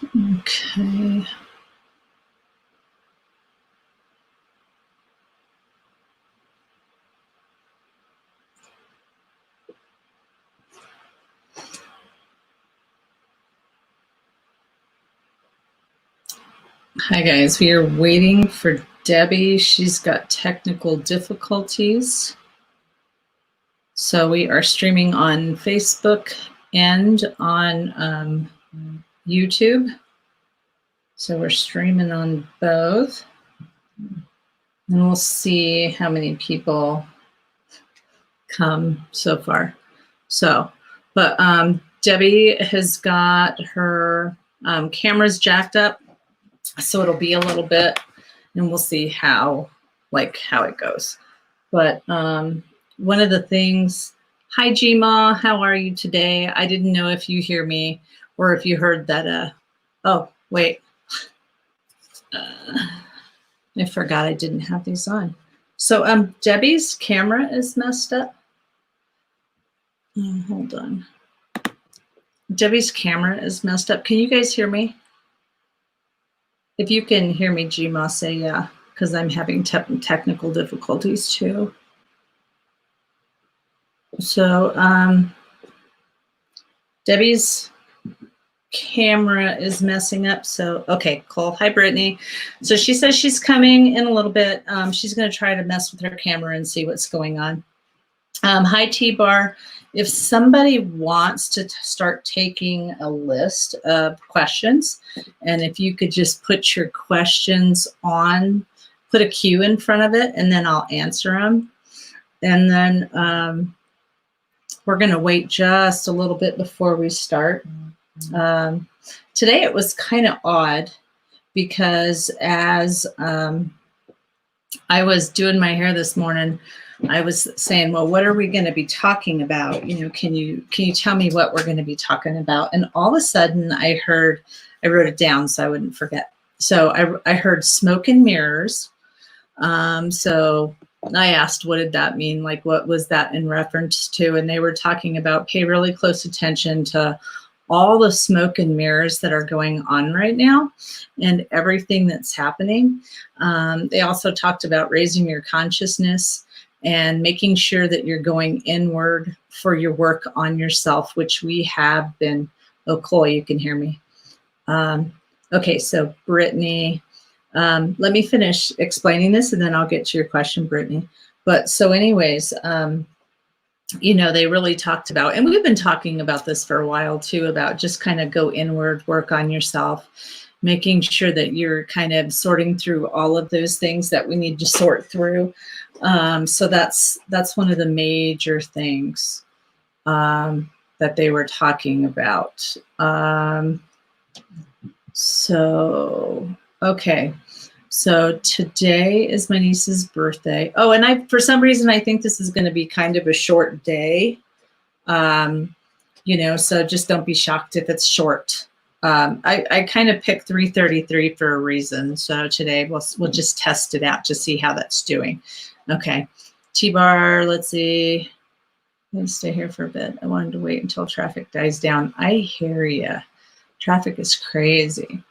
Okay. Hi guys, we are waiting for Debbie. She's got technical difficulties. So we are streaming on Facebook and on YouTube. So we're streaming on both. And we'll see how many people come so far. So, but Debbie has got her cameras jacked up. So it'll be a little bit, and we'll see how it goes. But one of the things, hi Gma, how are you today? I didn't know if you hear me or if you heard that. Oh, wait. I forgot I didn't have these on. So Debbie's camera is messed up. Hold on. Debbie's camera is messed up. Can you guys hear me? If you can hear me, Gma, say yeah, because I'm having technical difficulties too. So Debbie's camera is messing up. So, okay, cool. Hi, Brittany. So she says she's coming in a little bit. She's going to try to mess with her camera and see what's going on. Hi, T-Bar. If somebody wants to start taking a list of questions, and if you could just put your questions on, put a Q in front of it, and then I'll answer them. And then we're going to wait just a little bit before we start. Today it was kind of odd because as I was doing my hair this morning, I was saying, well, what are we going to be talking about? You know, can you tell me what we're going to be talking about? And all of a sudden I wrote it down so I wouldn't forget. So I heard smoke and mirrors. So I asked, what did that mean? Like, what was that in reference to? And they were talking about pay really close attention to all the smoke and mirrors that are going on right now and everything that's happening. They also talked about raising your consciousness and making sure that you're going inward for your work on yourself, which we have been. Oh, Chloe, you can hear me. Okay, so Brittany, let me finish explaining this and then I'll get to your question, Brittany. But so anyways, you know, they really talked about, and we've been talking about this for a while too, about just kind of go inward, work on yourself, making sure that you're kind of sorting through all of those things that we need to sort through. So that's one of the major things that they were talking about. So, okay. So today is my niece's birthday. Oh, and for some reason, I think this is going to be kind of a short day. You know, so just don't be shocked if it's short. I kind of picked 3:33 for a reason. So today we'll just test it out to see how that's doing. Okay. T-Bar, let's see. Let me stay here for a bit. I wanted to wait until traffic dies down. I hear you. Traffic is crazy.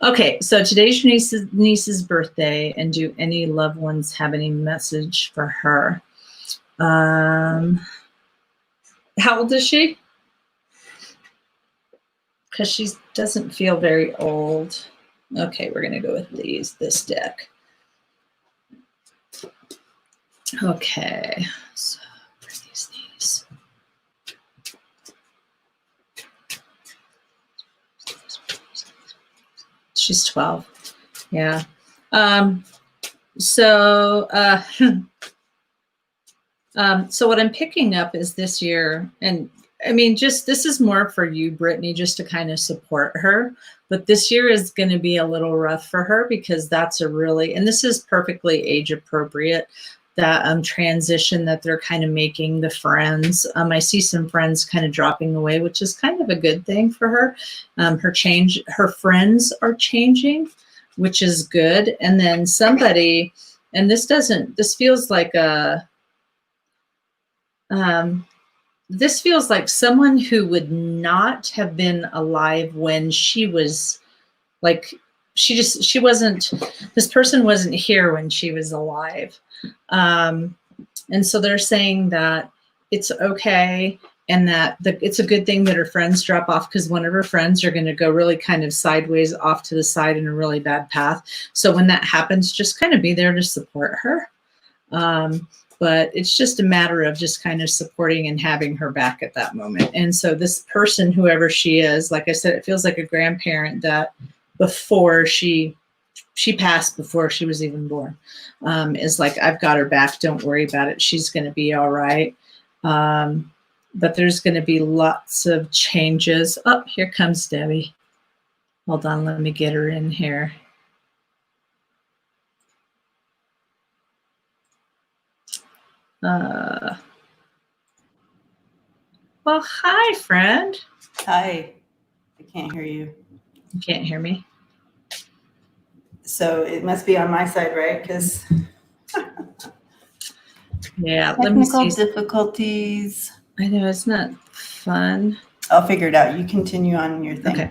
Okay, so today's your niece's birthday, and do any loved ones have any message for her? How old is she? Because she doesn't feel very old. Okay, we're going to go with this deck. Okay, so where are these? She's 12. Yeah. So what I'm picking up is this year, and I mean, just this is more for you, Brittany, just to kind of support her. But this year is going to be a little rough for her because that's and this is perfectly age appropriate, that transition that they're kind of making, the friends. I see some friends kind of dropping away, which is kind of a good thing for her. Her friends are changing, which is good. And then somebody, and this feels like a, this feels like someone who would not have been alive when she was like, she wasn't, this person wasn't here when she was alive. And so they're saying that it's okay, and that it's a good thing that her friends drop off, because one of her friends are going to go really kind of sideways off to the side in a really bad path. So when that happens, just kind of be there to support her. But it's just a matter of just kind of supporting and having her back at that moment. And so this person, whoever she is, like I said, it feels like a grandparent that before she passed, before she was even born, is like, I've got her back. Don't worry about it. She's going to be all right. But there's going to be lots of changes. Oh, here comes Debbie. Hold on. Let me get her in here. Well, hi, friend. Hi. I can't hear you. You can't hear me? So it must be on my side, right? Because yeah, let me see. Technical difficulties. I know, it's not fun. I'll figure it out. You continue on your thing. Okay.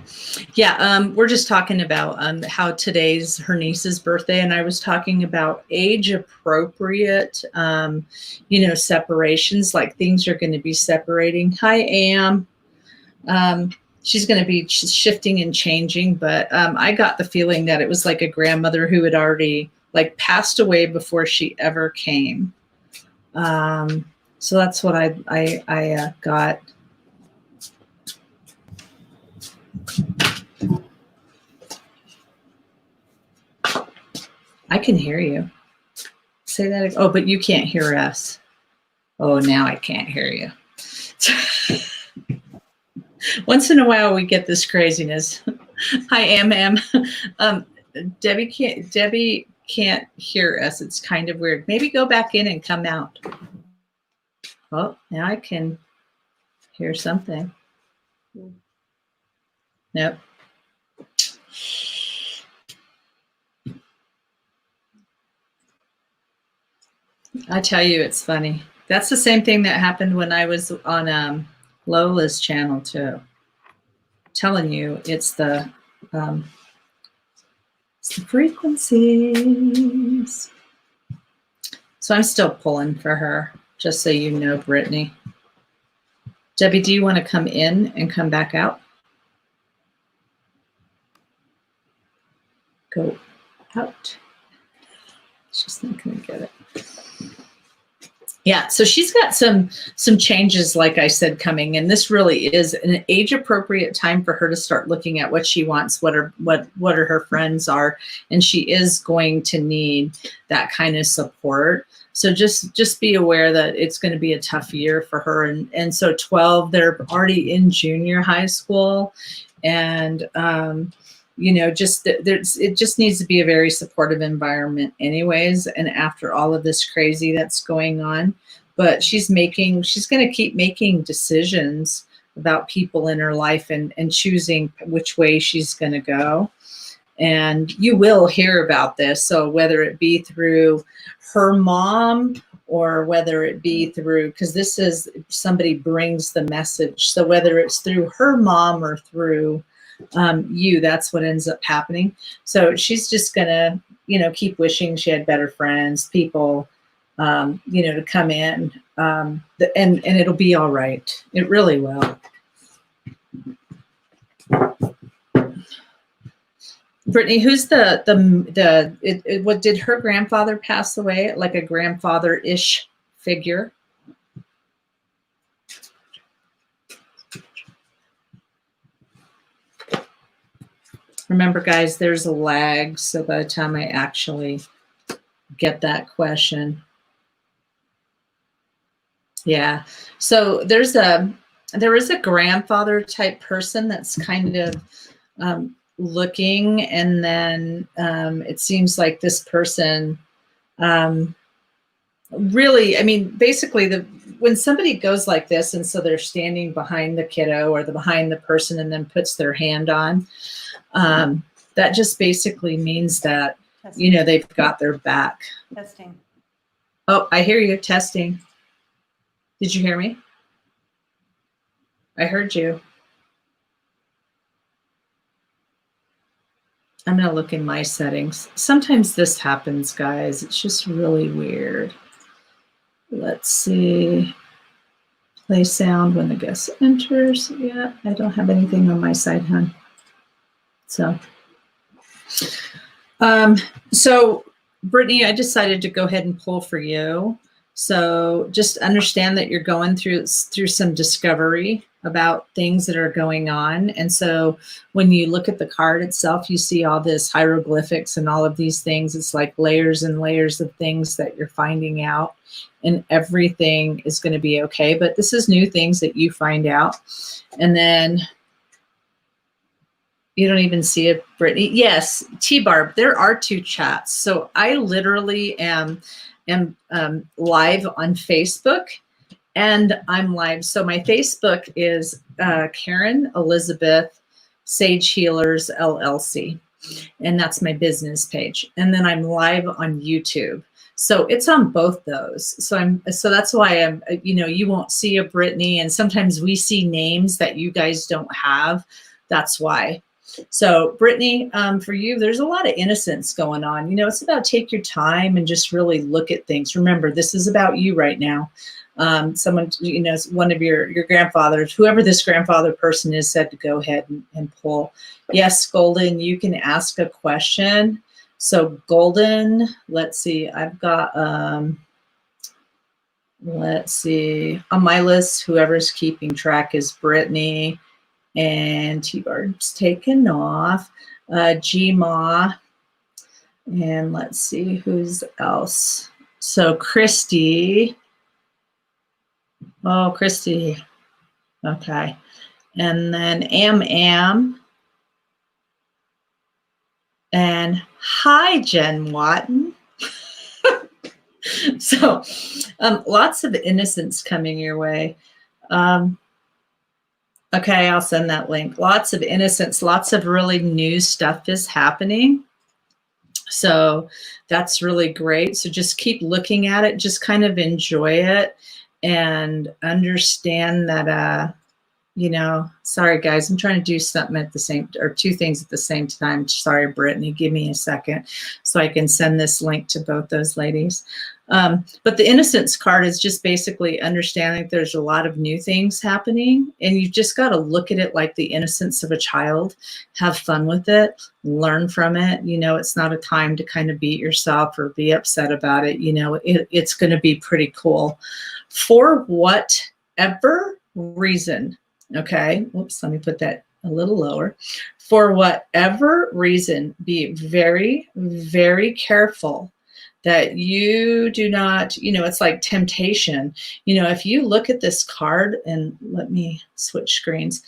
Yeah, we're just talking about how today's her niece's birthday, and I was talking about age-appropriate, separations, like things are going to be separating. Hi, Am. She's going to be shifting and changing, but I got the feeling that it was like a grandmother who had already like passed away before she ever came. So that's what I got. I can hear you. Say that. Oh, but you can't hear us. Oh, now I can't hear you. Once in a while, we get this craziness. Hi, Am. Debbie can't hear us. It's kind of weird. Maybe go back in and come out. Oh, now I can hear something. Nope. I tell you, it's funny. That's the same thing that happened when I was on Lola's channel too. I'm telling you, it's the frequencies. So I'm still pulling for her, just so you know, Brittany. Debbie, do you want to come in and come back out? Go out. She's not going to get it. Yeah, so she's got some changes, like I said, coming, and this really is an age-appropriate time for her to start looking at what she wants, what her friends are, and she is going to need that kind of support. So just be aware that it's going to be a tough year for her. And so 12, they're already in junior high school, and it just needs to be a very supportive environment anyways. And after all of this crazy that's going on, but she's going to keep making decisions about people in her life and choosing which way she's going to go. And you will hear about this. So whether it be through her mom or whether it be through, because this is somebody brings the message. So whether it's through her mom or through that's what ends up happening. So she's just gonna, keep wishing she had better friends, people, to come in, and it'll be all right. It really will. Brittany, who's what did her grandfather pass away? Like a grandfather-ish figure? Remember, guys, there's a lag, so by the time I actually get that question. Yeah. So there is a grandfather type person that's kind of looking, and then it seems like this person really, basically when somebody goes like this, and so they're standing behind the kiddo or behind the person and then puts their hand on, that just basically means that, Testing. They've got their back. Testing. Oh, I hear you. Testing. Did you hear me? I heard you. I'm going to look in my settings. Sometimes this happens, guys. It's just really weird. Let's see. Play sound when the guest enters. Yeah, I don't have anything on my side, hon. So Brittany, I decided to go ahead and pull for you. So just understand that you're going through some discovery about things that are going on. And so when you look at the card itself, you see all this hieroglyphics and all of these things. It's like layers and layers of things that you're finding out, and everything is going to be okay. But this is new things that you find out. And then you don't even see it, Brittany. Yes, T-Barb, there are 2 chats. So I literally am live on Facebook, and I'm live. So my Facebook is Karen Elizabeth Sage Healers LLC, and that's my business page. And then I'm live on YouTube. So it's on both those. So that's why I'm, you won't see a Brittany, and sometimes we see names that you guys don't have. That's why. So Brittany, for you, there's a lot of innocence going on. It's about take your time and just really look at things. Remember, this is about you right now. Someone, one of your grandfathers, whoever this grandfather person is, said to go ahead and pull. Yes, Golden, you can ask a question. So Golden, let's see, I've got, let's see, on my list, whoever's keeping track is Brittany. And T-Barb's taken off. G-Ma. And let's see who's else. So Christy. Oh, Christy. Okay. And then Am. And hi, Jen Watton. So lots of innocence coming your way. Okay, I'll send that link. Lots of innocence, lots of really new stuff is happening. So that's really great. So just keep looking at it, just kind of enjoy it and understand that, sorry guys, I'm trying to do something at the same, or 2 things at the same time. Sorry, Brittany, give me a second so I can send this link to both those ladies. But the innocence card is just basically understanding that there's a lot of new things happening, and you've just got to look at it like the innocence of a child, have fun with it, learn from it. It's not a time to kind of beat yourself or be upset about it. It's going to be pretty cool for whatever reason. Okay. Whoops. Let me put that a little lower. For whatever reason, be very, very careful that you do not, it's like temptation. If you look at this card, and let me switch screens,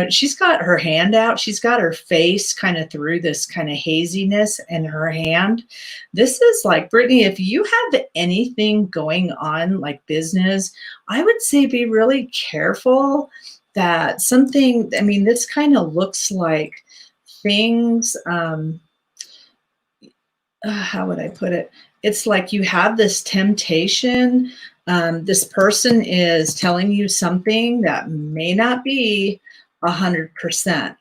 she's got her hand out. She's got her face kind of through this kind of haziness in her hand. This is like, Brittany, if you have anything going on like business, I would say be really careful that something, this kind of looks like things, how would I put it? It's like you have this temptation. This person is telling you something that may not be 100%.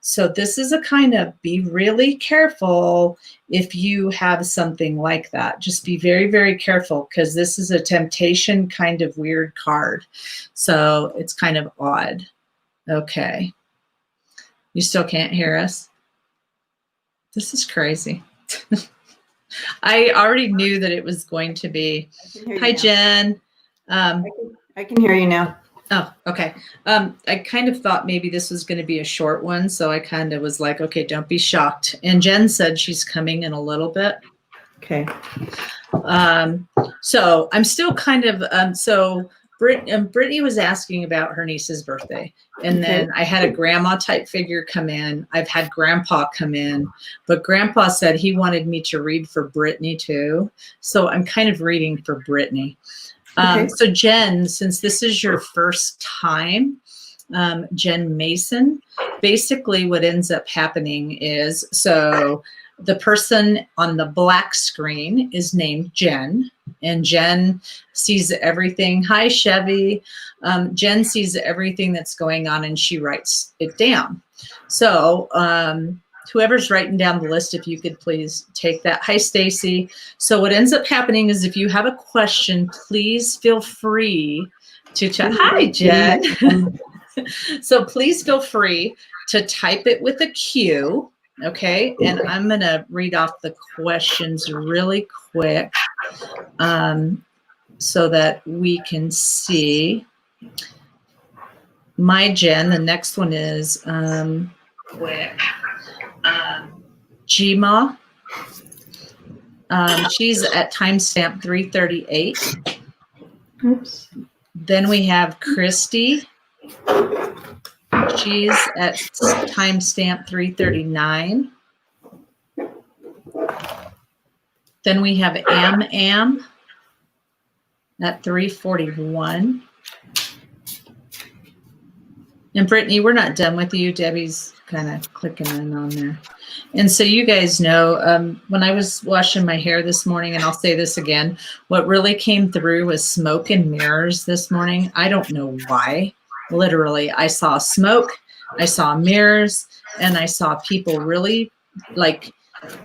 So this is a kind of be really careful if you have something like that. Just be very, very careful, because this is a temptation kind of weird card. So it's kind of odd. Okay. You still can't hear us? This is crazy. I already knew that it was going to be. Hi, Jen. I can hear you now. Oh, okay. I kind of thought maybe this was going to be a short one, so I kind of was like, okay, don't be shocked. And Jen said she's coming in a little bit. Okay. So I'm still kind of, so Brittany was asking about her niece's birthday. And then I had a grandma type figure come in. I've had grandpa come in, but grandpa said he wanted me to read for Brittany too. So I'm kind of reading for Brittany. So Jen, since this is your first time, Jen Mason, basically what ends up happening is, so The person on the black screen is named Jen, and Jen sees everything. Hi, Chevy. Jen sees everything that's going on, and she writes it down. So whoever's writing down the list, if you could please take that. Hi, Stacy. So what ends up happening is if you have a question, please feel free to chat. Hi, Jen. So please feel free to type it with a Q. Okay, and I'm going to read off the questions really quick so that we can see. My Jen, the next one is quick. Jima. She's at timestamp 338. Oops. Then we have Christy. She's at timestamp 339. Then we have Am at 341. And Brittany, we're not done with you. Debbie's kind of clicking in on there. And so you guys know, when I was washing my hair this morning, and I'll say this again, what really came through was smoke and mirrors this morning. I don't know why. Literally, I saw smoke, I saw mirrors, and I saw people really like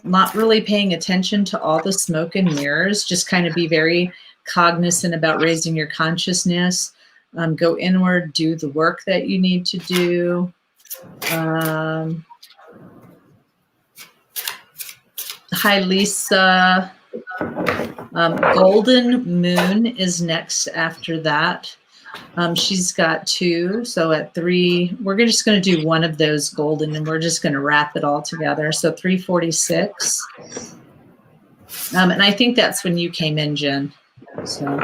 not really paying attention to all the smoke and mirrors, just kind of be very cognizant about raising your consciousness. Go inward, do the work that you need to do. Hi, Lisa. Golden Moon is next after that. She's got 2. So at 3, we're just going to do one of those golden, and we're just going to wrap it all together. So 346. And I think that's when you came in, Jen. So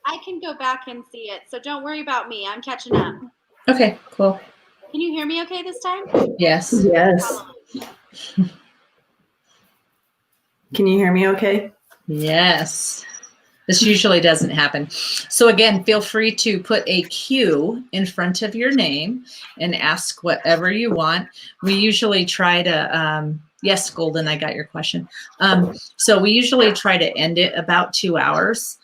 I can go back and see it, so don't worry about me. I'm catching up. okay, cool. Can you hear me okay this time? Yes. Yes. Can you hear me okay? Yes. This usually doesn't happen. So again, feel free to put a Q in front of your name and ask whatever you want. We usually try to, yes, Golden, I got your question. So we usually try to end it about 2 hours.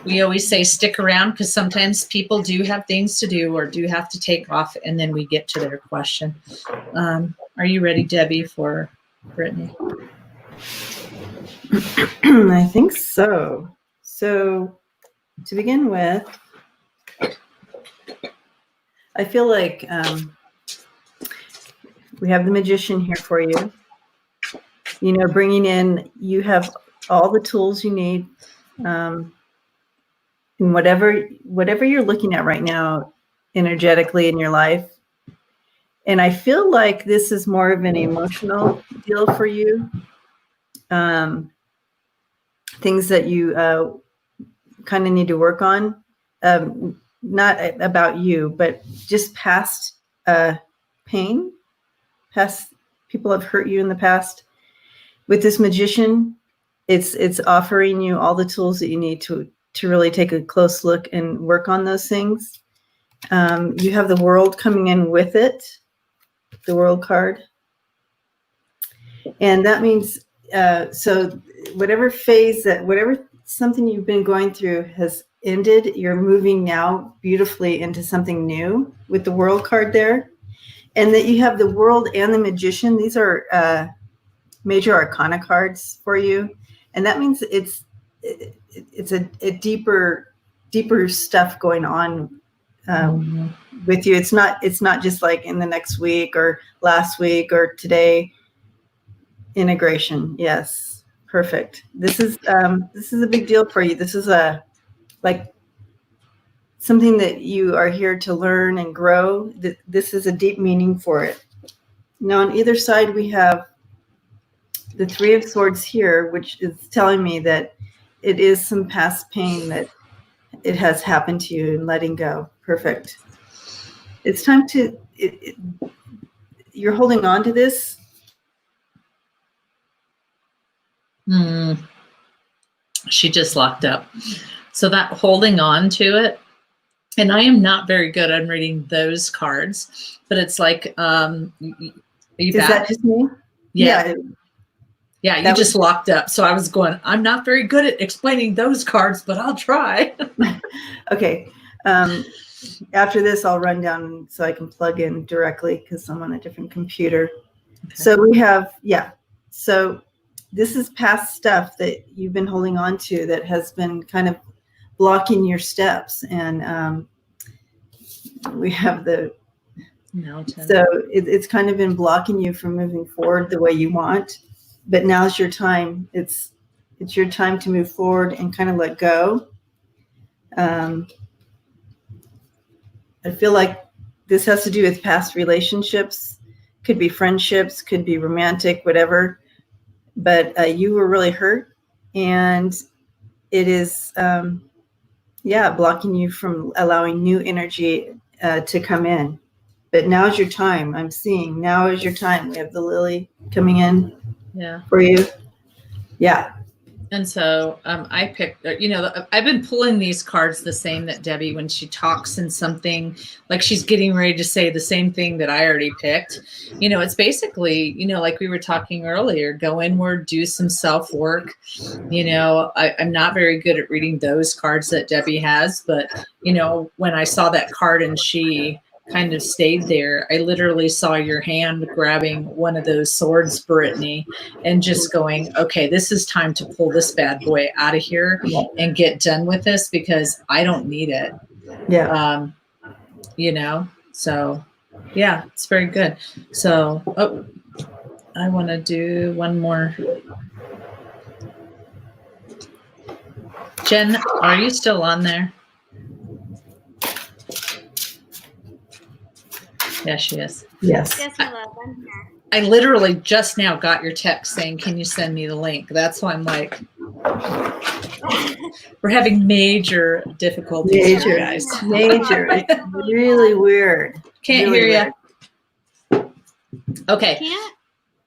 We always say stick around because sometimes people do have things to do or do have to take off, and then we get to their question. Are you ready, Debbie, for Brittany? I think so. So to begin with, I feel like we have the magician here for you. You know, bringing in, you have all the tools you need. And whatever you're looking at right now energetically in your life. And I feel like this is more of an emotional deal for you. Things that you kind of need to work on, not about you, but just past pain, past people have hurt you in the past. With this magician, it's offering you all the tools that you need to really take a close look and work on those things. You have the world coming in with it, the world card. And that means, so whatever something you've been going through has ended, you're moving now beautifully into something new with the world card there. And that you have the world and the magician. These are major arcana cards for you. And that means it's a deeper stuff going on with you. It's not just like in the next week or last week or today. Integration. Yes. Perfect. This is a big deal for you. This is like something that you are here to learn and grow. This is a deep meaning for it. Now on either side, we have the 3 of Swords here, which is telling me that it is some past pain that it has happened to you and letting go. Perfect. It's time to, you're holding on to this. She just locked up. So that holding on to it, and I am not very good on reading those cards, but it's like you Is back? that just me? Yeah. Yeah, you That just locked up. So I was going, I'm not very good at explaining those cards, but I'll try. Okay. After this, I'll run down so I can plug in directly because I'm on a different computer. Okay. So we have, So this is past stuff that you've been holding on to that has been kind of blocking your steps. And we have the, Mountain. so it's kind of been blocking you from moving forward the way you want. But now's your time. It's your time to move forward and kind of let go. I feel like this has to do with past relationships, could be friendships, could be romantic, whatever. But you were really hurt, and it is, blocking you from allowing new energy to come in. But now's your time. I'm seeing now is your time. We have the lily coming in for you. Yeah. And so I picked, I've been pulling these cards the same that Debbie, when she talks in something, like she's getting ready to say the same thing that I already picked. It's basically, like we were talking earlier, go inward, do some self-work. I'm not very good at reading those cards that Debbie has, but, when I saw that card and she kind of stayed there, I literally saw your hand grabbing one of those swords, Brittany, and just going, okay, this is time to pull this bad boy out of here and get done with this because I don't need it. Yeah. So yeah, it's very good. So, I want to do one more. Jen, are you still on there? Yeah, she is. Yes. Yes, my love. I'm here. I literally just now got your text saying, can you send me the link? That's why I'm like, we're having major difficulties here, guys. Major. It's really weird. Can't really hear you. Okay. Can't?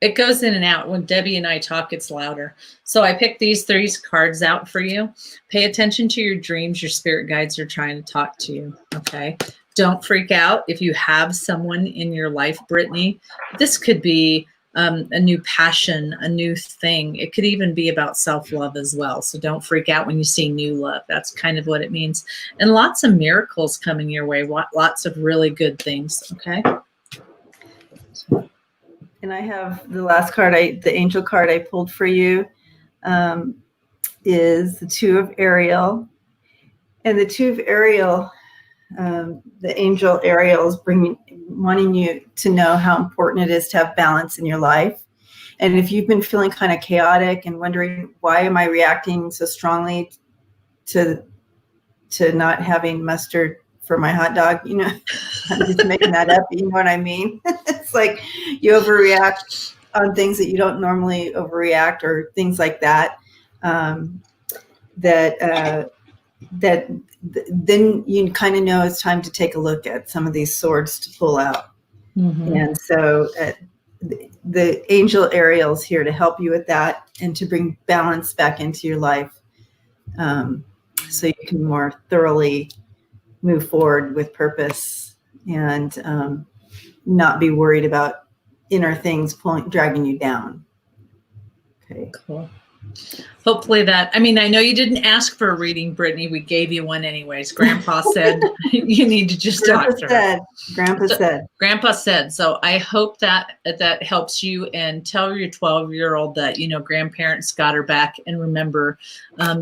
It goes in and out. When Debbie and I talk, it's louder. So I picked these 3 cards out for you. Pay attention to your dreams. Your spirit guides are trying to talk to you. Okay. Don't freak out if you have someone in your life, Brittany. This could be a new passion, a new thing. It could even be about self-love as well. So don't freak out when you see new love. That's kind of what it means. And lots of miracles coming your way. Lots of really good things. Okay. And I have the last card, the angel card I pulled for you is the 2 of Ariel. And the 2 of Ariel, the angel Ariel is wanting you to know how important it is to have balance in your life. And if you've been feeling kind of chaotic and wondering, why am I reacting so strongly to not having mustard for my hot dog? I'm just making that up. You know what I mean? It's like you overreact on things that you don't normally overreact, or things like that. Then you kind of know it's time to take a look at some of these swords to pull out. Mm-hmm. And so the angel Ariel's here to help you with that and to bring balance back into your life, so you can more thoroughly move forward with purpose and not be worried about inner things dragging you down. Okay. Cool. Hopefully I know you didn't ask for a reading, Brittany. We gave you one anyways. Grandpa said you need to just talk to her. Grandpa said. So I hope that helps you, and tell your 12-year-old that, grandparents got her back, and remember,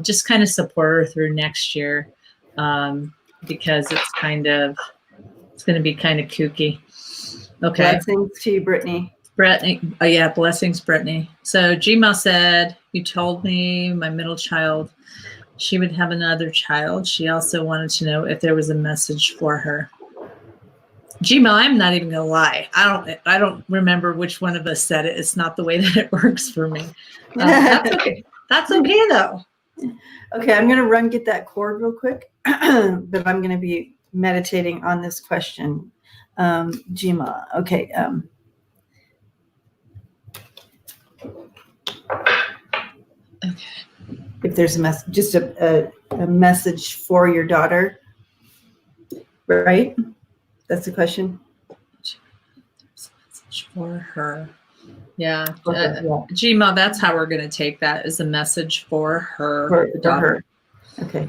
just kind of support her through next year, because it's going to be kind of kooky. Okay. Blessings to you, Brittany. Brittany, blessings, Brittany. So Gma said, you told me my middle child, she would have another child. She also wanted to know if there was a message for her. Gma, I'm not even gonna lie. I don't remember which one of us said it. It's not the way that it works for me. That's okay. That's okay though. Okay, I'm gonna get that cord real quick, but I'm gonna be meditating on this question. Gma, okay. Okay. If there's a message, just a message for your daughter, right? That's the question. For her. Yeah. Okay, yeah. Gma, that's how we're going to take that as a message for her For daughter. her. Okay.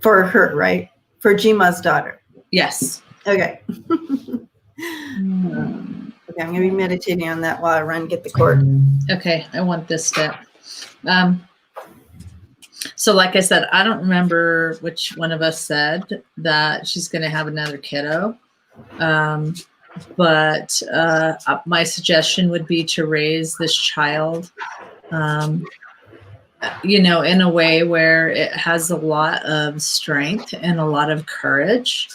For her, right? For Jima's daughter. Yes. Okay. Okay, I'm going to be meditating on that while I run get the cord. Okay, I want this step. So like I said, I don't remember which one of us said that she's going to have another kiddo. But my suggestion would be to raise this child, in a way where it has a lot of strength and a lot of courage.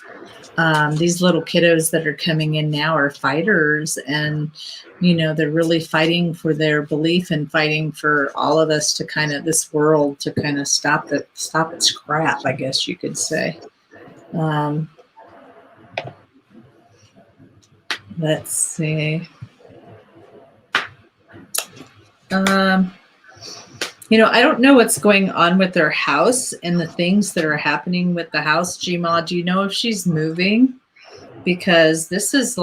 These little kiddos that are coming in now are fighters, and they're really fighting for their belief and fighting for all of us to this world to stop its crap, I guess you could say. Let's see. I don't know what's going on with their house and the things that are happening with the house. Gma, do you know if she's moving? Because this is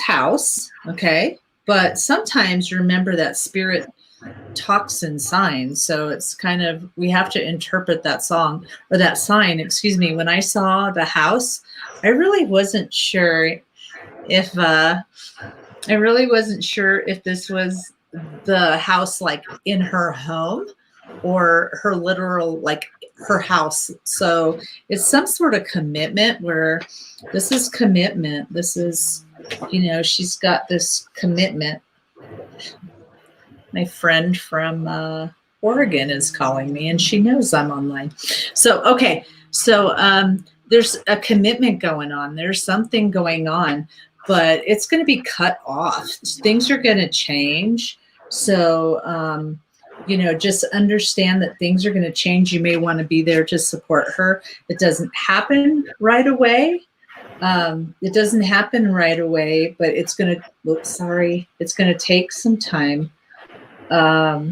house, okay? But sometimes remember that spirit talks in signs. So it's we have to interpret that song or that sign, excuse me. When I saw the house, I really wasn't sure if this was the house like in her home or her literal her house. So it's some sort of commitment where this is commitment. This is, she's got this commitment. My friend from Oregon is calling me and she knows I'm online. So, okay. So there's a commitment going on. There's something going on, but it's going to be cut off. Things are going to change. So, just understand that things are going to change. You may want to be there to support her. It doesn't happen right away. But it's going to, it's going to take some time. But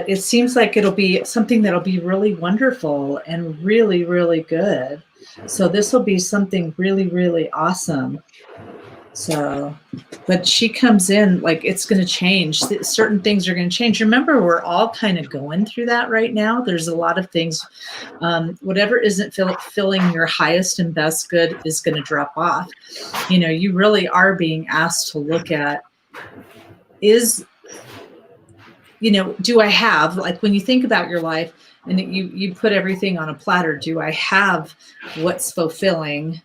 it seems like it'll be something that'll be really wonderful and really, really good. So this will be something really, really awesome. So, but she comes in it's going to change. Certain things are going to change. Remember, we're all kind of going through that right now. There's a lot of things. Whatever isn't filling your highest and best good is going to drop off. You really are being asked to look at do I have, when you think about your life and you put everything on a platter, do I have what's fulfilling?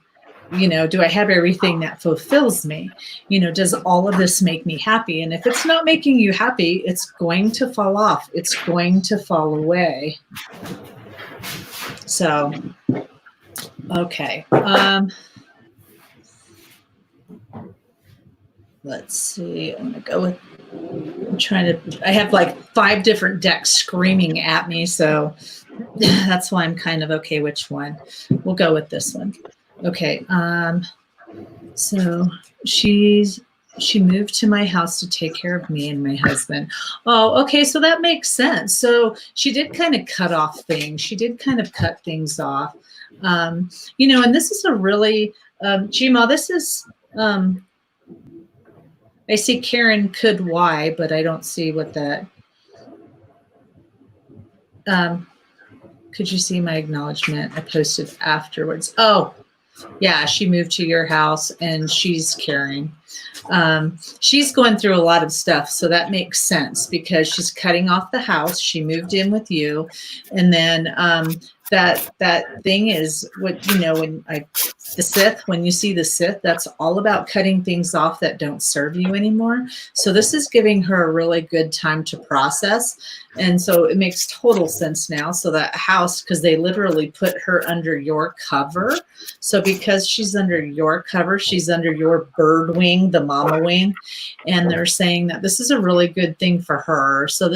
Do I have everything that fulfills me? Does all of this make me happy? And if it's not making you happy, it's going to fall off. It's going to fall away. So, okay. Let's see. I'm going to go with, I have 5 different decks screaming at me. So that's why I'm okay, which one? We'll go with this one. Okay. So she moved to my house to take care of me and my husband. Oh, okay. So that makes sense. So she did cut off things. She did cut things off. And this is a really, Gma, this is, I see Karen could why, but I don't see what that, could you see my acknowledgement I posted afterwards? Oh, yeah, she moved to your house and she's caring. She's going through a lot of stuff. So that makes sense because she's cutting off the house. She moved in with you. And then that thing is what, the Sith, when you see the Sith, that's all about cutting things off that don't serve you anymore. So this is giving her a really good time to process. And so it makes total sense now. So that house, because they literally put her under your cover. So because she's under your cover, she's under your bird wing, the mama wing. And they're saying that this is a really good thing for her. So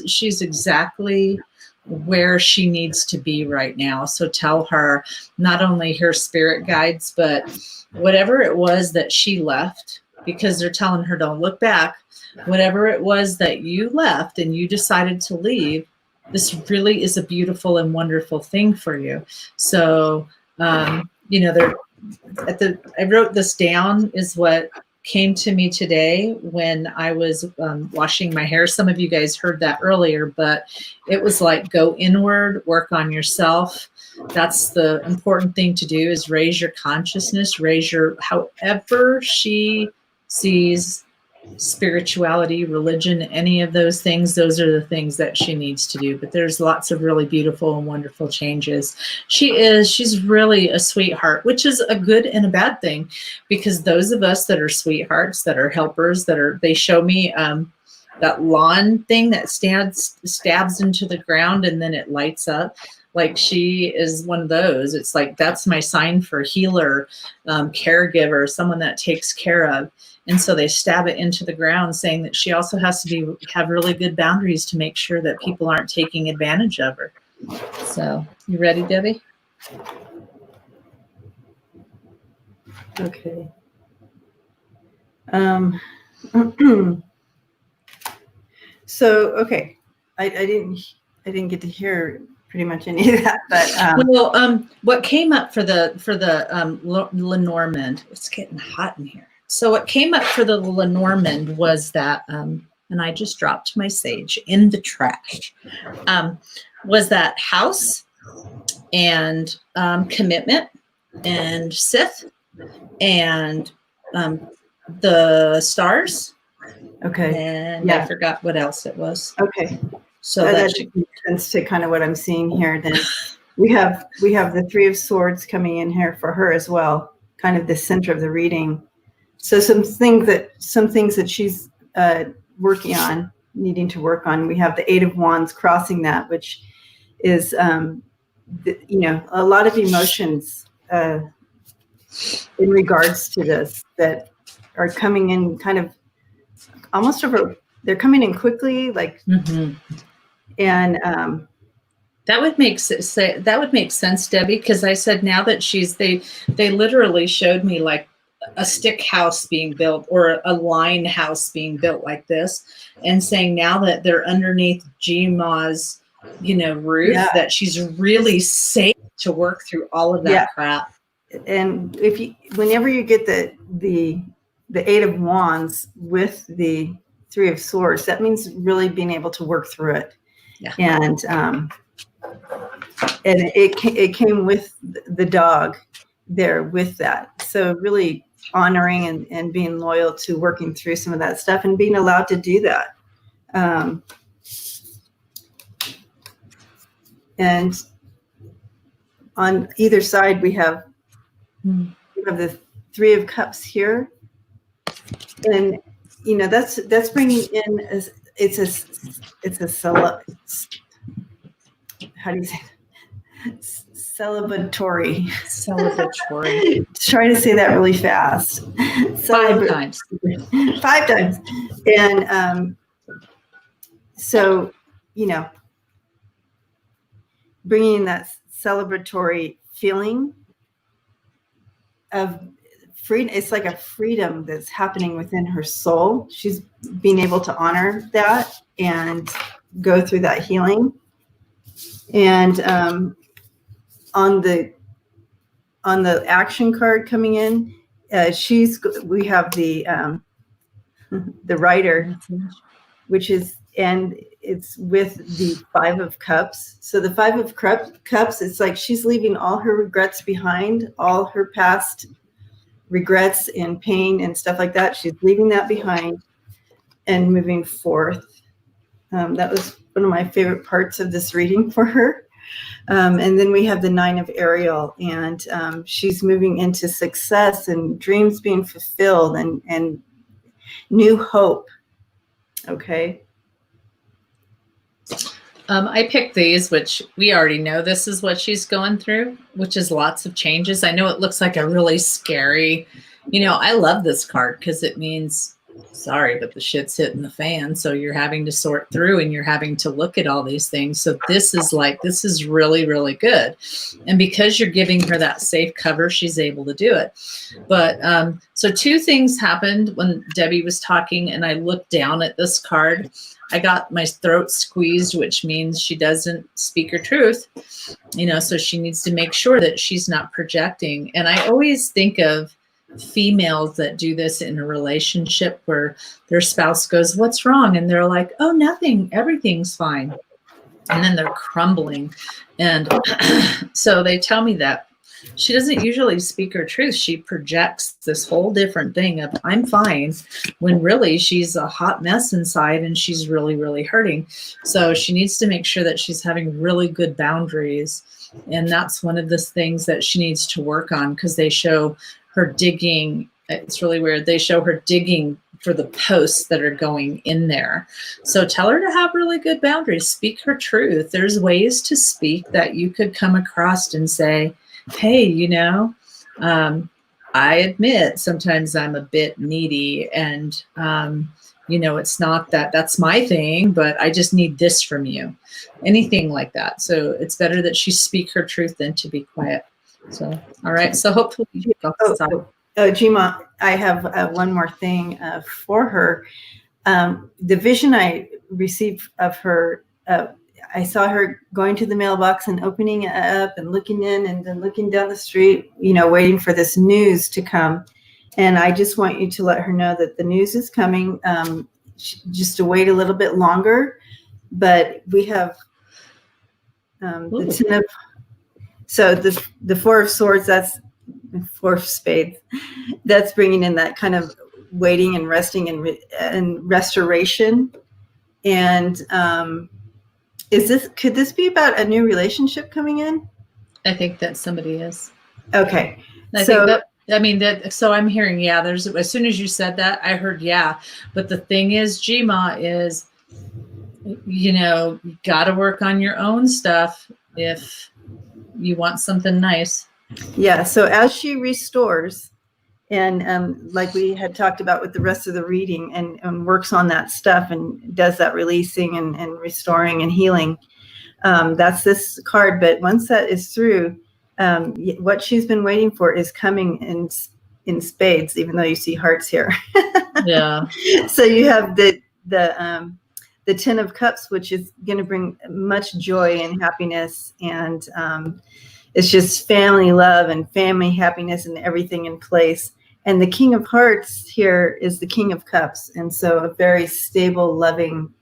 she's exactly where she needs to be right now. So tell her not only her spirit guides, but whatever it was that she left, because they're telling her don't look back, whatever it was that you left and you decided to leave, this really is a beautiful and wonderful thing for you. So, I wrote this down is what came to me today when I was washing my hair. Some of you guys heard that earlier, but it was like, go inward, work on yourself. That's the important thing to do, is raise your consciousness, raise your, however she sees spirituality, religion, any of those things, those are the things that she needs to do. But there's lots of really beautiful and wonderful changes. She's really a sweetheart, which is a good and a bad thing, because those of us that are sweethearts, that are helpers, they show me that lawn thing that stabs into the ground and then it lights up. Like, she is one of those. It's like, that's my sign for healer, caregiver, someone that takes care of. And so they stab it into the ground, saying that she also has to have really good boundaries to make sure that people aren't taking advantage of her. So, you ready, Debbie? Okay. So, okay, I didn't get to hear pretty much any of that, but what came up for the Lenormand? It's getting hot in here. So what came up for the Lenormand was that, and I just dropped my sage in the trash, was that house and commitment and Sith and the stars. okay. And Yeah. I forgot what else it was. Okay. So that makes sense to kind of what I'm seeing here. Then we have the Three of Swords coming in here for her as well, kind of the center of the reading. So some things that she's working on, needing to work on. We have the Eight of Wands crossing that, which is a lot of emotions in regards to this that are coming in kind of almost over. They're coming in quickly, like. Mm-hmm. And that would make sense, Debbie, because I said now that they literally showed me like a stick house being built or a line house being built like this, and saying now that they're underneath Jima's, roof, that she's really safe to work through all of that crap. And whenever you get the Eight of Wands with the Three of Swords, that means really being able to work through it. Yeah. And it came with the dog there with that. So really honoring and being loyal to working through some of that stuff and being allowed to do that. And on either side, we have the Three of Cups here. And, that's bringing in it's a how do you say it? Celebratory. Try to say that really fast. 5 times. 5 times. And so, bringing that celebratory feeling of freedom. It's like a freedom that's happening within her soul. She's being able to honor that and go through that healing. And on the action card coming in, we have the Rider, which is, and it's with the Five of Cups. So the Five of Cups, it's like she's leaving all her regrets behind, all her past regrets and pain and stuff like that. She's leaving that behind and moving forth. That was one of my favorite parts of this reading for her. And then we have the Nine of Ariel, and she's moving into success and dreams being fulfilled and new hope. Okay. I picked these, which we already know this is what she's going through, which is lots of changes. I know it looks like a really scary, I love this card because it means, sorry, but the shit's hitting the fan. So you're having to sort through and you're having to look at all these things. So this is really, really good. And because you're giving her that safe cover, she's able to do it. But so 2 things happened when Debbie was talking and I looked down at this card. I got my throat squeezed, which means she doesn't speak her truth, so she needs to make sure that she's not projecting. And I always think of females that do this in a relationship where their spouse goes, "What's wrong?" And they're like, "Oh, nothing, everything's fine." And then they're crumbling. And so they tell me that she doesn't usually speak her truth. She projects this whole different thing of "I'm fine," when really she's a hot mess inside and she's really, really hurting. So she needs to make sure that she's having really good boundaries. And that's one of the things that she needs to work on, because they show her digging. It's really weird. They show her digging for the posts that are going in there. So tell her to have really good boundaries. Speak her truth. There's ways to speak that you could come across and say, "Hey, I admit sometimes I'm a bit needy, and it's not that that's my thing, but I just need this from you." Anything like that. So it's better that she speak her truth than to be quiet. So, all right. So hopefully, Jima, I have one more thing for her. The vision I received of her, I saw her going to the mailbox and opening it up and looking in and then looking down the street, waiting for this news to come. And I just want you to let her know that the news is coming, just to wait a little bit longer. But we have the 10 of, so the 4 of Swords, that's 4 of Spades. That's bringing in that kind of waiting and resting and restoration. And could this be about a new relationship coming in? I think that somebody is. Okay. So I'm hearing, there's, as soon as you said that, I heard, but the thing is, Jima, is, you got to work on your own stuff if you want something nice. Yeah. So as she restores, and like we had talked about with the rest of the reading, and works on that stuff and does that releasing and restoring and healing, that's this card. But once that is through, what she's been waiting for is coming in spades, even though you see hearts here. Yeah. So you have the 10 of Cups, which is going to bring much joy and happiness, and it's just family love and family happiness and everything in place. And the King of Hearts here is the King of Cups. And so a very stable, loving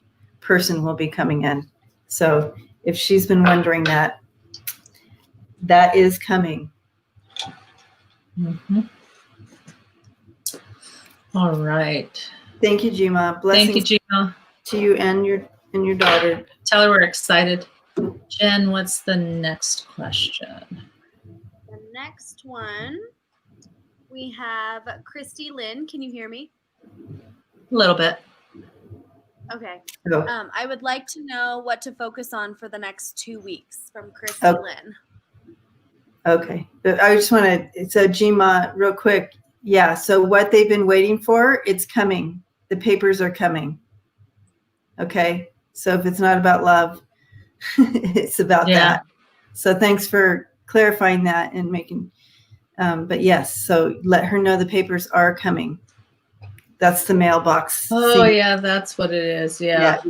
person will be coming in. So if she's been wondering that is coming. Mm-hmm. All right. Thank you, Jima. Blessings. Thank you, Jima. To you and your daughter. Tell her we're excited. Jen, what's the next question? The next one, we have Christy Lynn. Can you hear me? A little bit. Okay. Hello. I would like to know what to focus on for the next 2 weeks from Christy Lynn. Okay. But I just want to, so Jima, real quick. Yeah. So what they've been waiting for, it's coming. The papers are coming. Okay. So if it's not about love, it's about that. So thanks for clarifying that and making, but yes, so let her know the papers are coming. That's the mailbox. Oh, yeah, that's what it is. Yeah.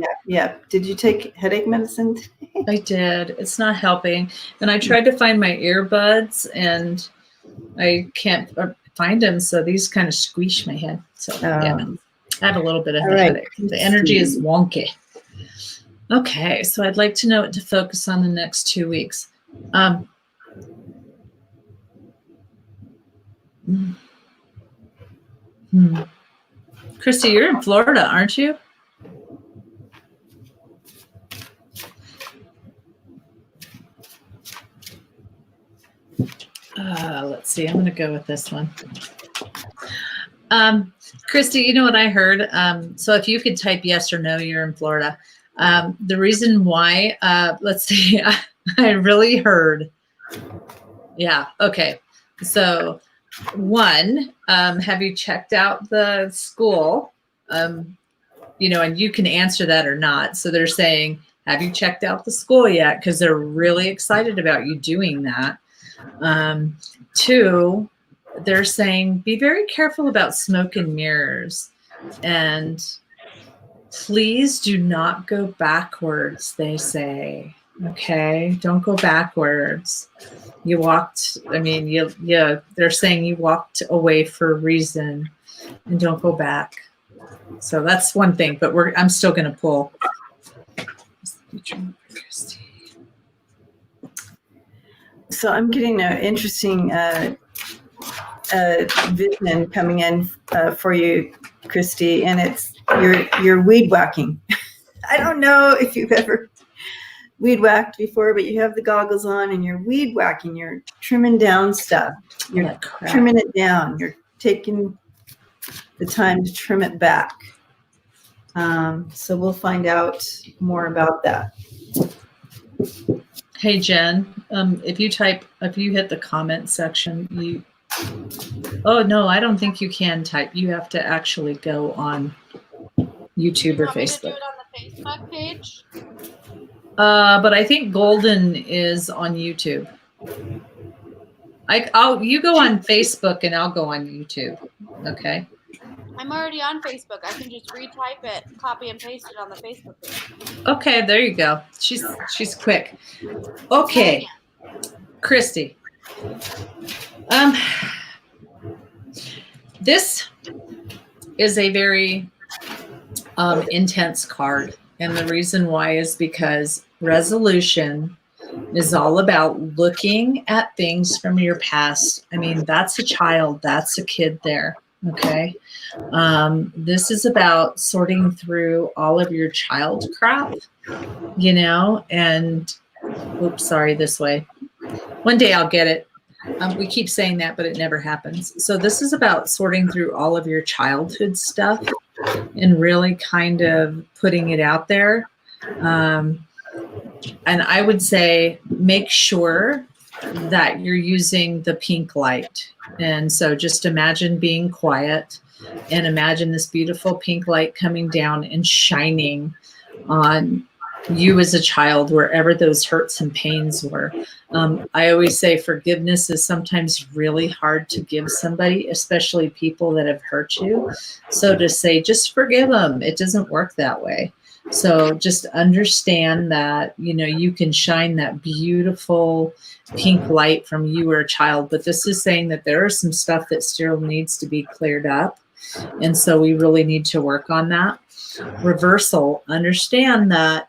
Did you take headache medicine today? I did. It's not helping. And I tried to find my earbuds and I can't find them. So these kind of squish my head. So I have a little bit of headache. The energy is wonky. Okay, so I'd like to know what to focus on the next 2 weeks. Christy, you're in Florida, aren't you? Let's see. I'm going to go with this one. Christy, you know what I heard? So if you could type yes or no, you're in Florida. The reason why, let's see, I really heard. Yeah. Okay. So 1, have you checked out the school? And you can answer that or not. So they're saying, have you checked out the school yet? Because they're really excited about you doing that. 2, they're saying, be very careful about smoke and mirrors. And please do not go backwards, they say. Okay, don't go backwards. You walked, I mean, they're saying you walked away for a reason, and don't go back. So that's one thing, but I'm still going to pull. So I'm getting an interesting vision coming in for you, Christy, and it's you're weed whacking. I don't know if you've ever weed whacked before, but you have the goggles on and you're weed whacking. You're trimming down stuff. You're trimming it down. You're taking the time to trim it back. So we'll find out more about that. Hey, Jen, if you hit the comment section, oh no, I don't think you can type. You have to actually go on YouTube or Facebook. Do it on the Facebook page? But I think Golden is on YouTube. You go on Facebook and I'll go on YouTube. Okay. I'm already on Facebook. I can just retype it, copy and paste it on the Facebook page. Okay, there you go. She's quick. Okay, Christy. This is a very intense card, and the reason why is because resolution is all about looking at things from your past. I mean, that's a child, that's a kid there. Okay. This is about sorting through all of your child crap, and oops, sorry, this way. One day I'll get it. We keep saying that, but it never happens. So this is about sorting through all of your childhood stuff and really kind of putting it out there. And I would say make sure that you're using the pink light. And so just imagine being quiet and imagine this beautiful pink light coming down and shining on you as a child, wherever those hurts and pains were. I always say forgiveness is sometimes really hard to give somebody, especially people that have hurt you. So to say, just forgive them, it doesn't work that way. So just understand that, you can shine that beautiful pink light from you were a child, but this is saying that there is some stuff that still needs to be cleared up. And so we really need to work on that. Reversal, understand that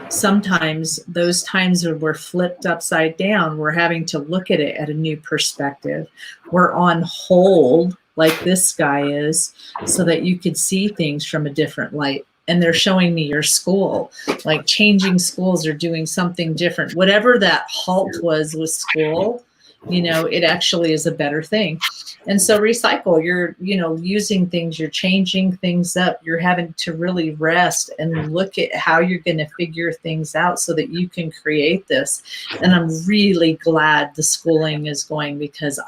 sometimes those times when we're flipped upside down, we're having to look at it at a new perspective. We're on hold like this guy is so that you could see things from a different light. And they're showing me your school, like changing schools or doing something different. Whatever that halt was with school, it actually is a better thing. And so recycle, you're, using things, you're changing things up. You're having to really rest and look at how you're going to figure things out so that you can create this. And I'm really glad the schooling is going, because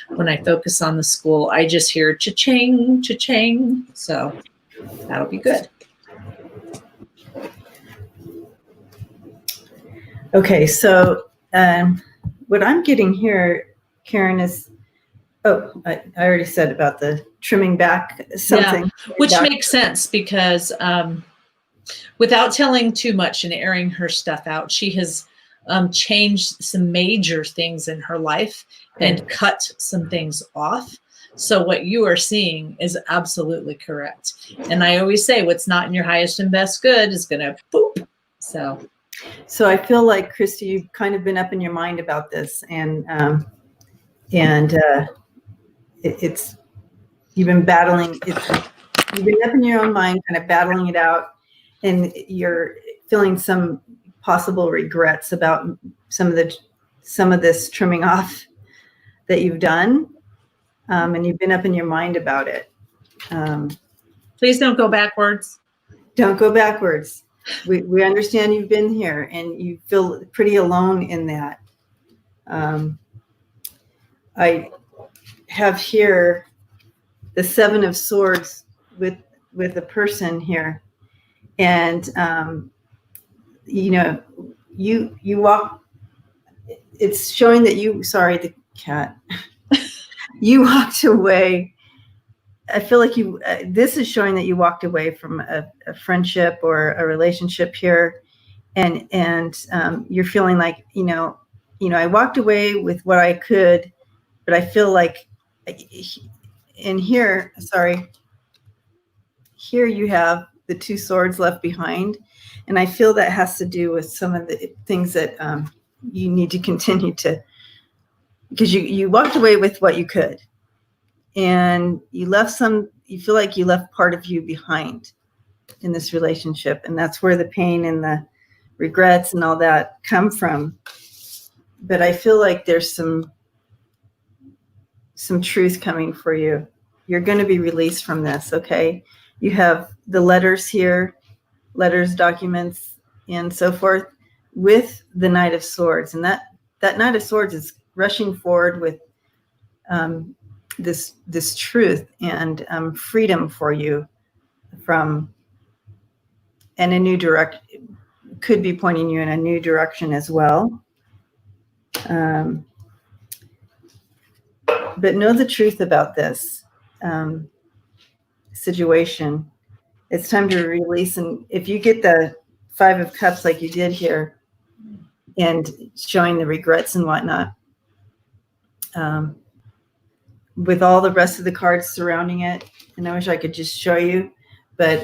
when I focus on the school, I just hear cha-ching, cha-ching. So that'll be good. Okay, so what I'm getting here, Karen, is, I already said about the trimming back something. Yeah, which makes sense because without telling too much and airing her stuff out, she has changed some major things in her life and cut some things off. So what you are seeing is absolutely correct. And I always say what's not in your highest and best good is going to boop. So I feel like, Christy, you've kind of been up in your mind about this, and it's you've been battling. You've been up in your own mind, kind of battling it out, and you're feeling some possible regrets about some of this trimming off that you've done, and you've been up in your mind about it. Please don't go backwards. Don't go backwards. We understand you've been here and you feel pretty alone in that. I have here the Seven of Swords with a person here, and you walk. It's showing that the cat. You walked away. I feel like this is showing that you walked away from a friendship or a relationship here, and you're feeling like, I walked away with what I could, but I feel like here you have the two swords left behind. And I feel that has to do with some of the things that you need to continue to, because you walked away with what you could, and you feel like you left part of you behind in this relationship. And that's where the pain and the regrets and all that come from. But I feel like there's some truth coming for you. You're going to be released from this. Okay. You have the letters here, documents, and so forth, with the Knight of Swords. And that Knight of Swords is rushing forward with this truth and freedom for you from, and a new could be pointing you in a new direction as well. But know the truth about this situation. It's time to release. And if you get the 5 of Cups like you did here, and showing the regrets and whatnot, with all the rest of the cards surrounding it, and I wish I could just show you, but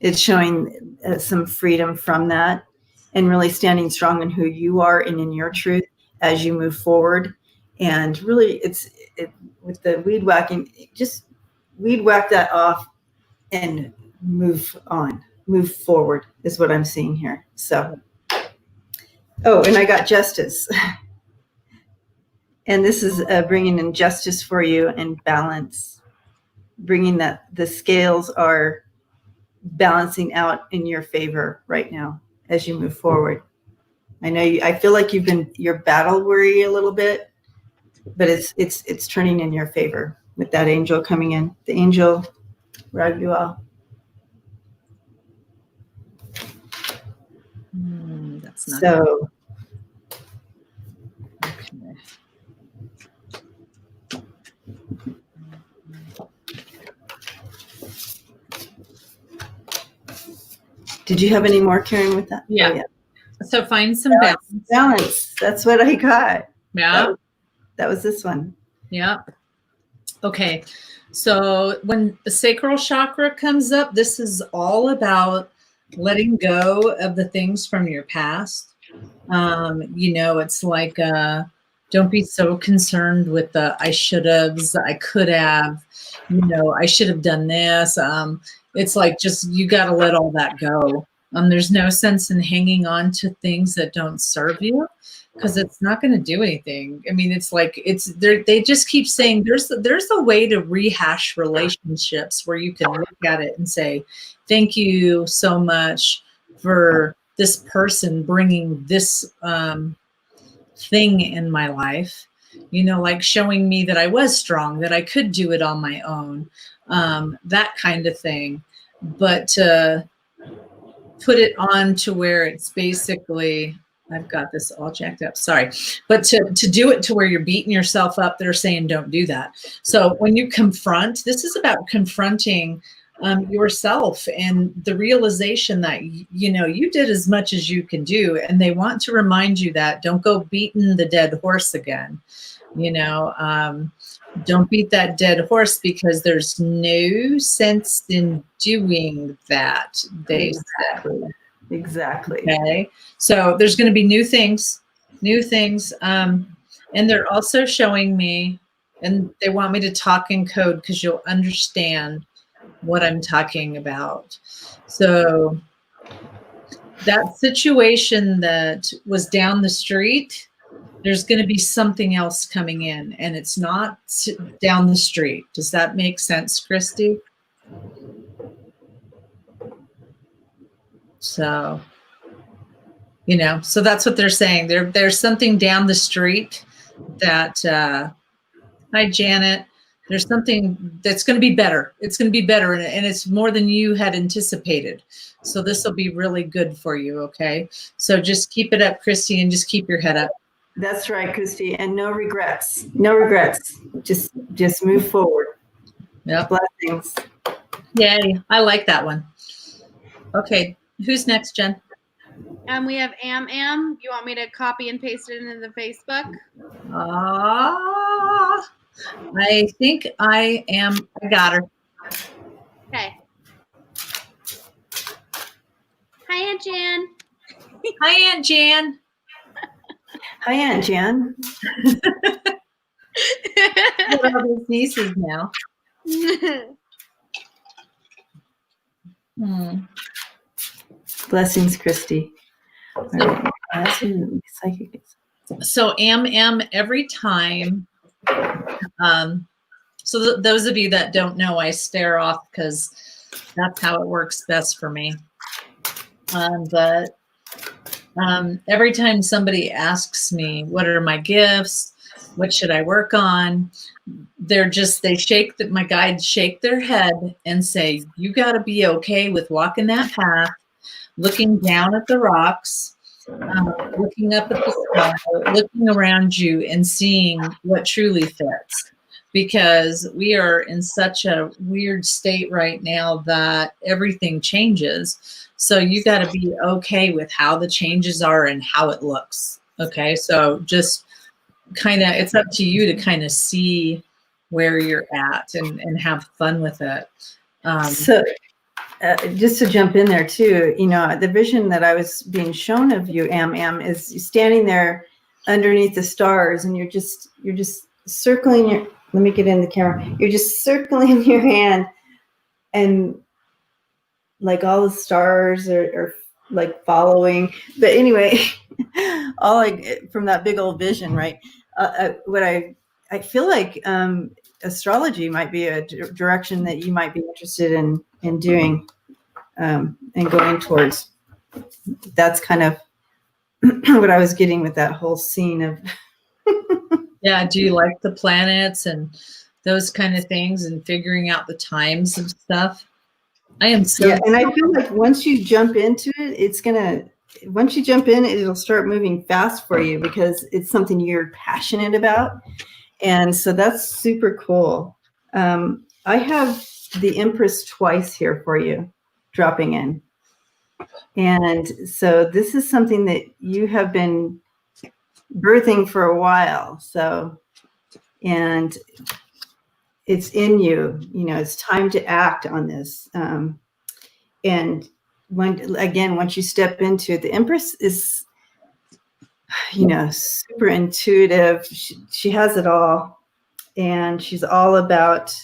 it's showing some freedom from that, and really standing strong in who you are and in your truth as you move forward. And really, with the weed whacking, just weed whack that off and move forward is what I'm seeing here. So, and I got Justice. And this is bringing in justice for you and balance, bringing that the scales are balancing out in your favor right now as you move forward. I know I feel like you're battle weary a little bit, but it's turning in your favor with that angel coming in. The angel, Raguel. That's not so. Okay. Did you have any more, Karen, with that? Yeah. Oh, yeah. So find some balance. Balance. That's what I got. Yeah. That was this one. Yeah. Okay. So when the sacral chakra comes up, this is all about letting go of the things from your past. It's like, don't be so concerned with the I should have's, I could have, I should have done this. It's like, just, you got to let all that go. There's no sense in hanging on to things that don't serve you, because it's not going to do anything. I mean, it's like, they just keep saying there's a way to rehash relationships where you can look at it and say, thank you so much for this person bringing this thing in my life, like showing me that I was strong, that I could do it on my own, that kind of thing. But to put it on to where it's basically, I've got this all jacked up, sorry. But to do it to where you're beating yourself up, they're saying don't do that. So when you confront, this is about confronting yourself and the realization that, you did as much as you can do. And they want to remind you that don't go beating the dead horse again. Don't beat that dead horse, because there's no sense in doing that, they said. Exactly. Okay. So there's going to be new things. And they're also showing me, and they want me to talk in code because you'll understand what I'm talking about. So that situation that was down the street, there's going to be something else coming in, and it's not down the street. Does that make sense, Christy? So, so that's what they're saying. There's something down the street that, hi, Janet. There's something that's going to be better. It's going to be better, and it's more than you had anticipated. So this will be really good for you, okay? So just keep it up, Christy, and just keep your head up. That's right, Christy, and no regrets. No regrets. Just move forward. Yep. Blessings. Yay, I like that one. Okay, who's next, Jen? And we have Am. You want me to copy and paste it into the Facebook? I think I got her. Okay. Hi, Aunt Jan. Hi, Aunt Jan. Hi, Aunt Jan. What are those nieces now? Blessings, Christy. All right. Psychic. So every time. So those of you that don't know, I stare off because that's how it works best for me. But every time somebody asks me, what are my gifts? What should I work on? My guides shake their head and say, you got to be okay with walking that path, looking down at the rocks, looking up at the sky, looking around you and seeing what truly fits. Because we are in such a weird state right now that everything changes. So you got to be okay with how the changes are and how it looks. Okay. So just it's up to you to kind of see where you're at and have fun with it. Just to jump in there too, the vision that I was being shown of you, Am, is standing there underneath the stars, and you're just circling let me get in the camera. You're just circling your hand, and like all the stars are like following. But anyway, from that big old vision, right? What I feel like astrology might be a direction that you might be interested in doing and going towards. That's kind of what I was getting with that whole scene of. Yeah. Do you like the planets and those kind of things and figuring out the times and stuff? I am so. Yeah, and I feel like once you jump into it, once you jump in, it'll start moving fast for you because it's something you're passionate about. And so that's super cool. I have the Empress twice here for you, dropping in. And so this is something that you have been birthing for a while. So, and it's in you, it's time to act on this. And once you step into it, the Empress is, super intuitive. She has it all. And she's all about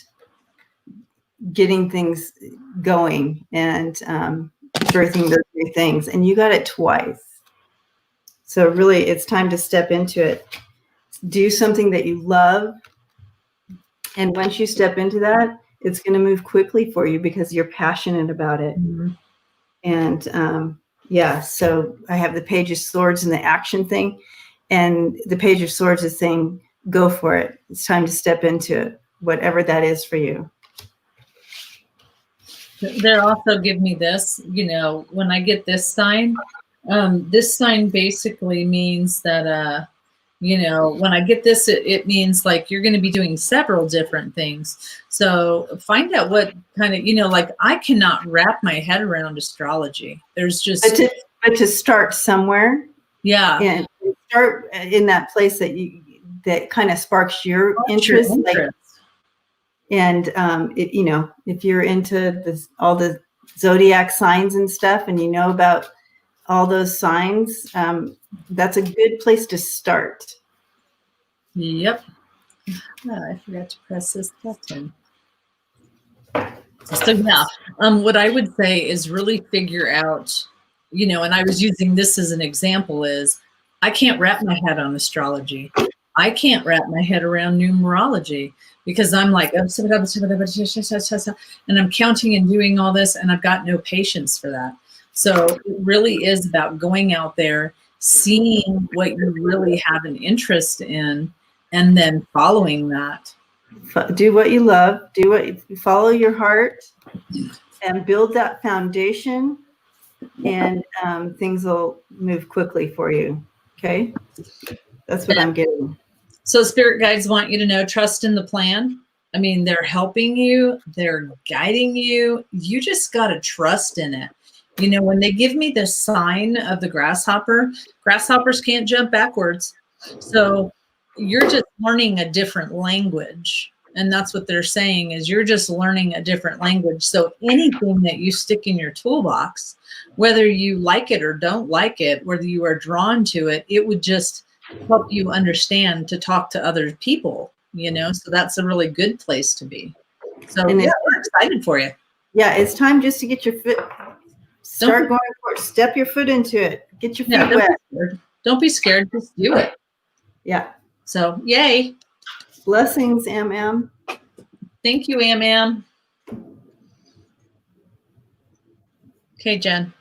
getting things going and birthing those new things. And you got it twice. So really, it's time to step into it. Do something that you love. And once you step into that, it's going to move quickly for you because you're passionate about it. Mm-hmm. And so I have the Page of Swords and the action thing. And the Page of Swords is saying, go for it. It's time to step into it, whatever that is for you. They also give me this, when I get this sign basically means that, when I get this, it means like you're going to be doing several different things. So find out what kind of, like I cannot wrap my head around astrology. There's just. But to start somewhere. Yeah. And start in that place that kind of sparks your interest. And if you're into all the zodiac signs and stuff, and you know about all those signs, that's a good place to start. Yep. Oh, I forgot to press this button. So yeah, what I would say is really figure out, and I was using this as an example, is I can't wrap my head on astrology. I can't wrap my head around numerology because I'm like, and I'm counting and doing all this, and I've got no patience for that. So it really is about going out there, seeing what you really have an interest in, and then following that. Do what you love. Follow your heart, and build that foundation, and things will move quickly for you. Okay, that's what I'm getting. So spirit guides want you to know, trust in the plan. I mean, they're helping you, they're guiding you. You just got to trust in it. When they give me the sign of the grasshopper, grasshoppers can't jump backwards. So you're just learning a different language. And that's what they're saying is you're just learning a different language. So anything that you stick in your toolbox, whether you like it or don't like it, whether you are drawn to it, it would just help you understand to talk to other people, so that's a really good place to be. So And we're excited for you. Yeah, it's time just to get your foot, start going for it, step your foot into it, get your feet wet. Don't be scared, just do it. Yeah. So yay. Blessings, MM. Thank you, MM. Okay, Jen.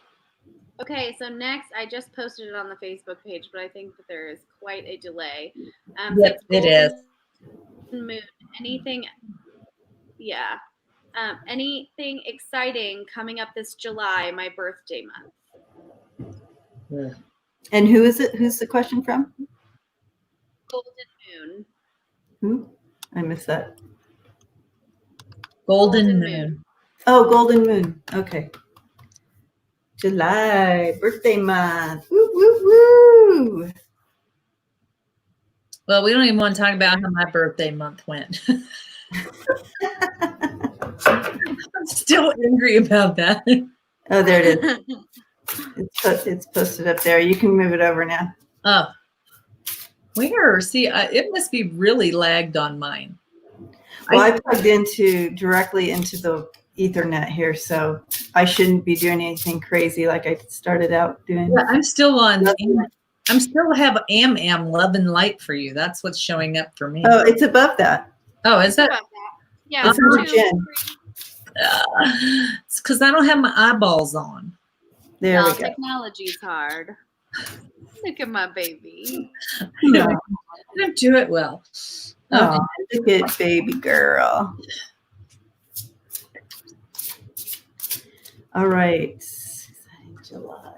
Okay, so next, I just posted it on the Facebook page, but I think that there is quite a delay. Yep, it is. Moon. Anything? Yeah. Anything exciting coming up this July, my birthday month? Yeah. And who is it? Who's the question from? Golden Moon. Who? I missed that. Golden Moon. Oh, Golden Moon. Okay. July, birthday month. Woo, woo, woo. Well, we don't even want to talk about how my birthday month went. I'm still angry about that. Oh, there it is. It's posted up there. You can move it over now. Oh, where? See, it must be really lagged on mine. Well, I plugged directly into the Ethernet here, so I shouldn't be doing anything crazy like I started out doing. Yeah, I'm still on. I'm still have AM Love and Light for you. That's what's showing up for me. Oh, it's above that. Oh, is that? Yeah, it's under Jen. It's because I don't have my eyeballs on. There we go. Technology's hard. Look at my baby. No, I don't do it well. Oh, look at baby girl. All right. July.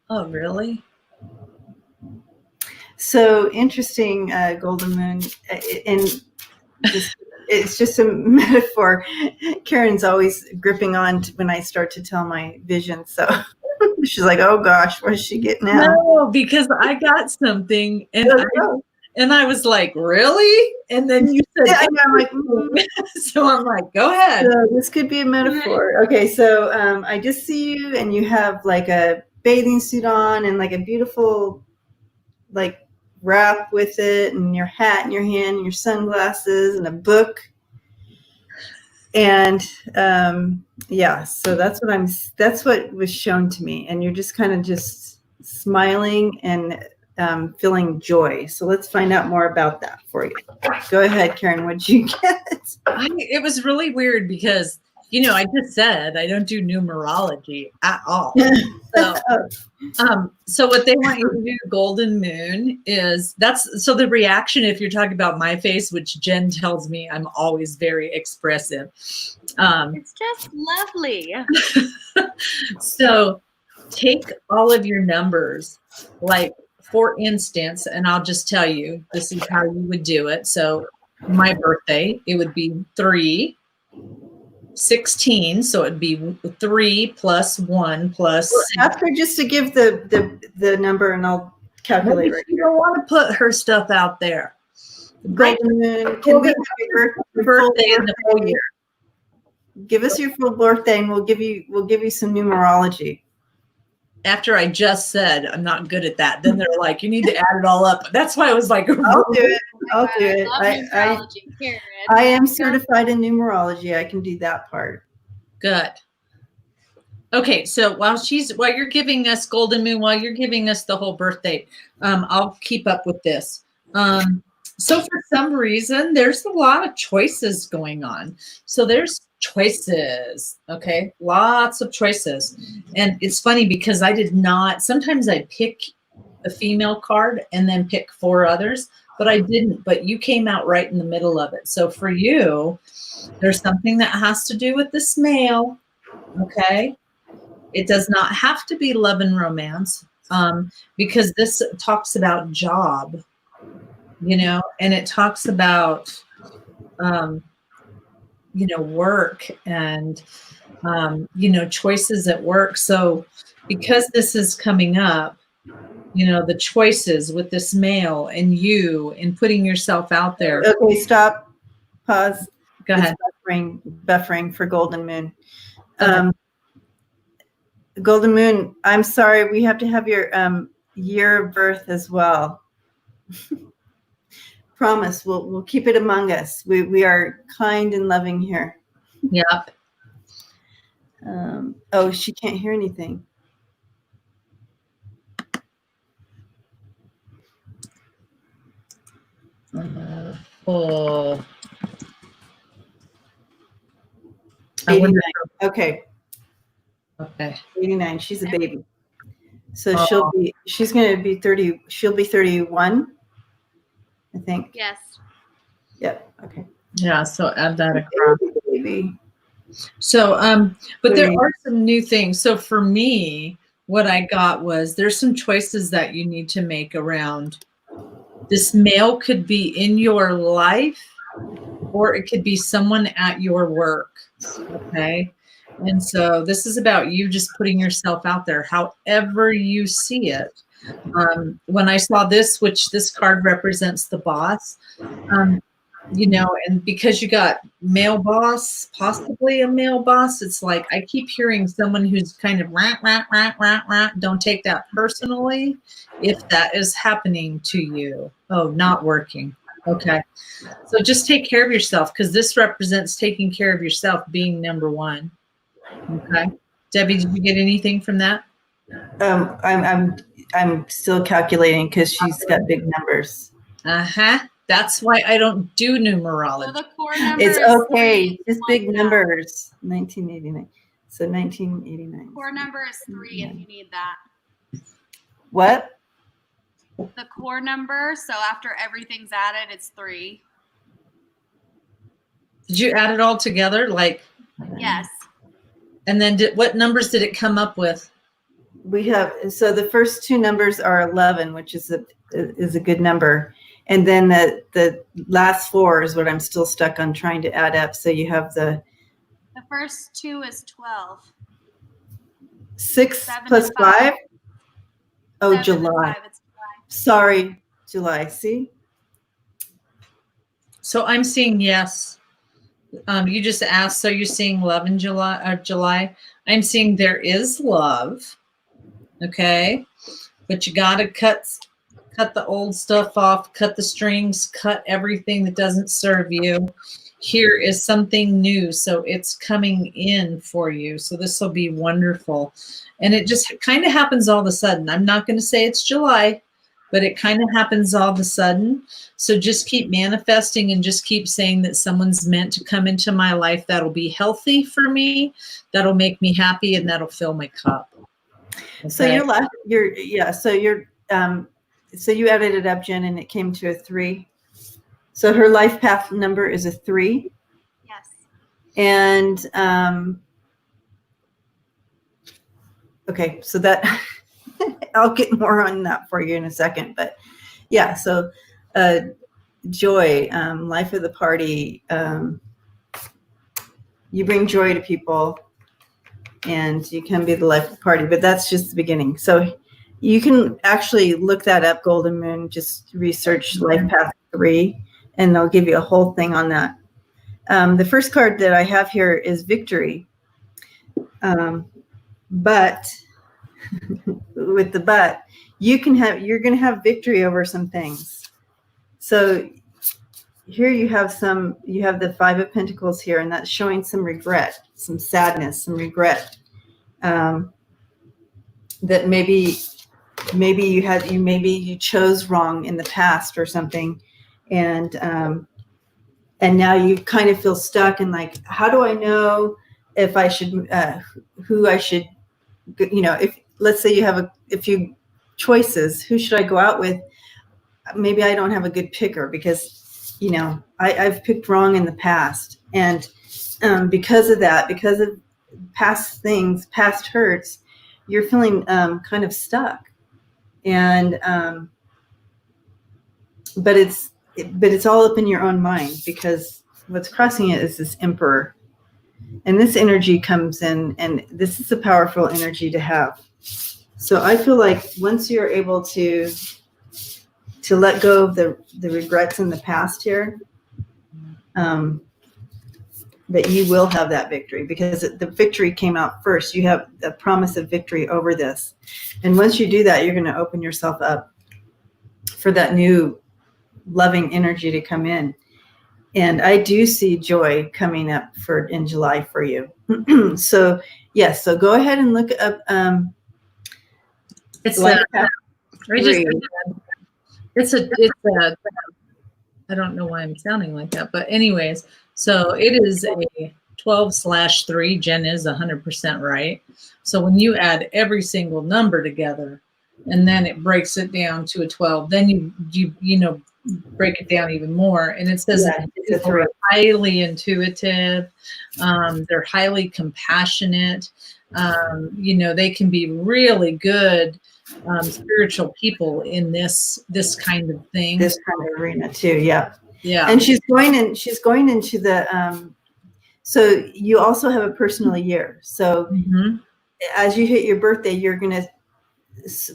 Oh, really? So interesting, Golden Moon. And it's just a metaphor. Karen's always gripping on when I start to tell my vision. So she's like, oh gosh, what is she getting at? No, because I got something and I was like, really? And then you said, yeah, I'm like, so I'm like, go ahead. So this could be a metaphor. Okay, so I just see you and you have like a bathing suit on and like a beautiful like wrap with it and your hat in your hand and your sunglasses and a book. And yeah, so that's what was shown to me. And you're just kind of just smiling and feeling joy. So let's find out more about that for you. Go ahead, Karen. What'd you get? It was really weird because, I just said I don't do numerology at all. So what they want you to do, Golden Moon, is so the reaction, if you're talking about my face, which Jen tells me I'm always very expressive. It's just lovely. So take all of your numbers, like for instance, and I'll just tell you, this is how you would do it. So my birthday, it would be 3, 16, so it'd be 3 plus 1 plus. Well, ask her just to give the number, and I'll calculate. You don't want to put her stuff out there. Golden Moon, can we have your birthday in the whole year? Give us your full birthday, and we'll give you some numerology. After I just said I'm not good at that, then they're like, you need to add it all up. That's why I was like, I'll do it. I'll do it. I am certified in numerology. I can do that part. Good. Okay, so while you're giving us Golden Moon, while you're giving us the whole birthday, I'll keep up with this. So for some reason, there's a lot of choices going on. So there's choices, okay? Lots of choices. And it's funny because sometimes I pick a female card and then pick 4 others, but I didn't. But you came out right in the middle of it. So for you, there's something that has to do with this male, okay? It does not have to be love and romance, because this talks about job, and it talks about work and, choices at work. So because this is coming up, the choices with this male and you and putting yourself out there. Okay, stop. Pause. Go ahead. It's buffering for Golden Moon. Okay. Golden Moon, I'm sorry, we have to have your year of birth as well. Promise, we'll keep it among us. We are kind and loving here. Yep. Oh, she can't hear anything. Oh. I 89. wonder. Okay. Okay. 89. She's a baby. So Oh. she's going to be 30. She'll be 31, I think. Yes. Yep. Okay. Yeah. So add that across. Baby. So, but there are some new things. So for me, what I got was there's some choices that you need to make around this male could be in your life or it could be someone at your work. Okay. And so this is about you just putting yourself out there, however you see it. When I saw this, which this card represents the boss, and because you got male boss, possibly a male boss, it's like I keep hearing someone who's kind of rant. Don't take that personally if that is happening to you. Oh, not working. Okay. So just take care of yourself because this represents taking care of yourself, being number one. Okay. Debbie, did you get anything from that? I'm still calculating because she's got big numbers. That's why I don't do numerology. So the core number It's is okay. 3. Just big numbers. 1989. So 1989. Core number is 3 if you need that. What? The core number, so after everything's added, it's 3. Did you add it all together? Yes. And then what numbers did it come up with? We have, so the first two numbers are 11, which is a good number. And then the last 4 is what I'm still stuck on trying to add up. So you have the first 2 is 12. 6 7 plus and 5. 5. Oh, 7 July. and 5, it's July. Sorry, July. See? So I'm seeing yes. You just asked, so you're seeing love in July. I'm seeing there is love. Okay. But you got to cut the old stuff off, cut the strings, cut everything that doesn't serve you. Here is something new. So it's coming in for you. So this will be wonderful. And it just kind of happens all of a sudden. I'm not going to say it's July, but it kind of happens all of a sudden. So just keep manifesting and just keep saying that someone's meant to come into my life that'll be healthy for me, that'll make me happy, and that'll fill my cup. Okay. So so you added it up, Jen, and it came to a 3. So her life path number is a 3. Yes. And okay, so that I'll get more on that for you in a second. But yeah, so joy, life of the party. You bring joy to people and you can be the life of the party, but that's just the beginning. So you can actually look that up, Golden Moon, just research Life Path 3, and they'll give you a whole thing on that. The first card that I have here is Victory. But with the but, you're going to have victory over some things. So here you have the 5 of Pentacles here, and that's showing some regret, some sadness, some regret. That maybe you chose wrong in the past or something, and now you kind of feel stuck and like, how do I know if I should who I should, if let's say you have a few choices, who should I go out with? Maybe I don't have a good picker because I've picked wrong in the past, and because of that, because of past things, past hurts, you're feeling kind of stuck. And but it's all up in your own mind, because what's crossing it is this Emperor. And this energy comes in, and this is a powerful energy to have. So I feel like once you're able to let go of the regrets in the past here, that you will have that victory, because the victory came out first. You have the promise of victory over this. And once you do that, you're going to open yourself up for that new loving energy to come in. And I do see joy coming up in July for you. So yes, so go ahead and look up It's Life a, Path it's 3. a, I don't know why I'm sounding like that, but anyways, so it is a 12/3. Jen is 100% right. So when you add every single number together, and then it breaks it down to a 12, then you know, break it down even more. And it says that people are highly intuitive, they're highly compassionate, you know, they can be really good spiritual people in this kind of thing. This kind of arena too, yeah. Yeah. And she's going into the so you also have a personal year. So as you hit your birthday, you're going to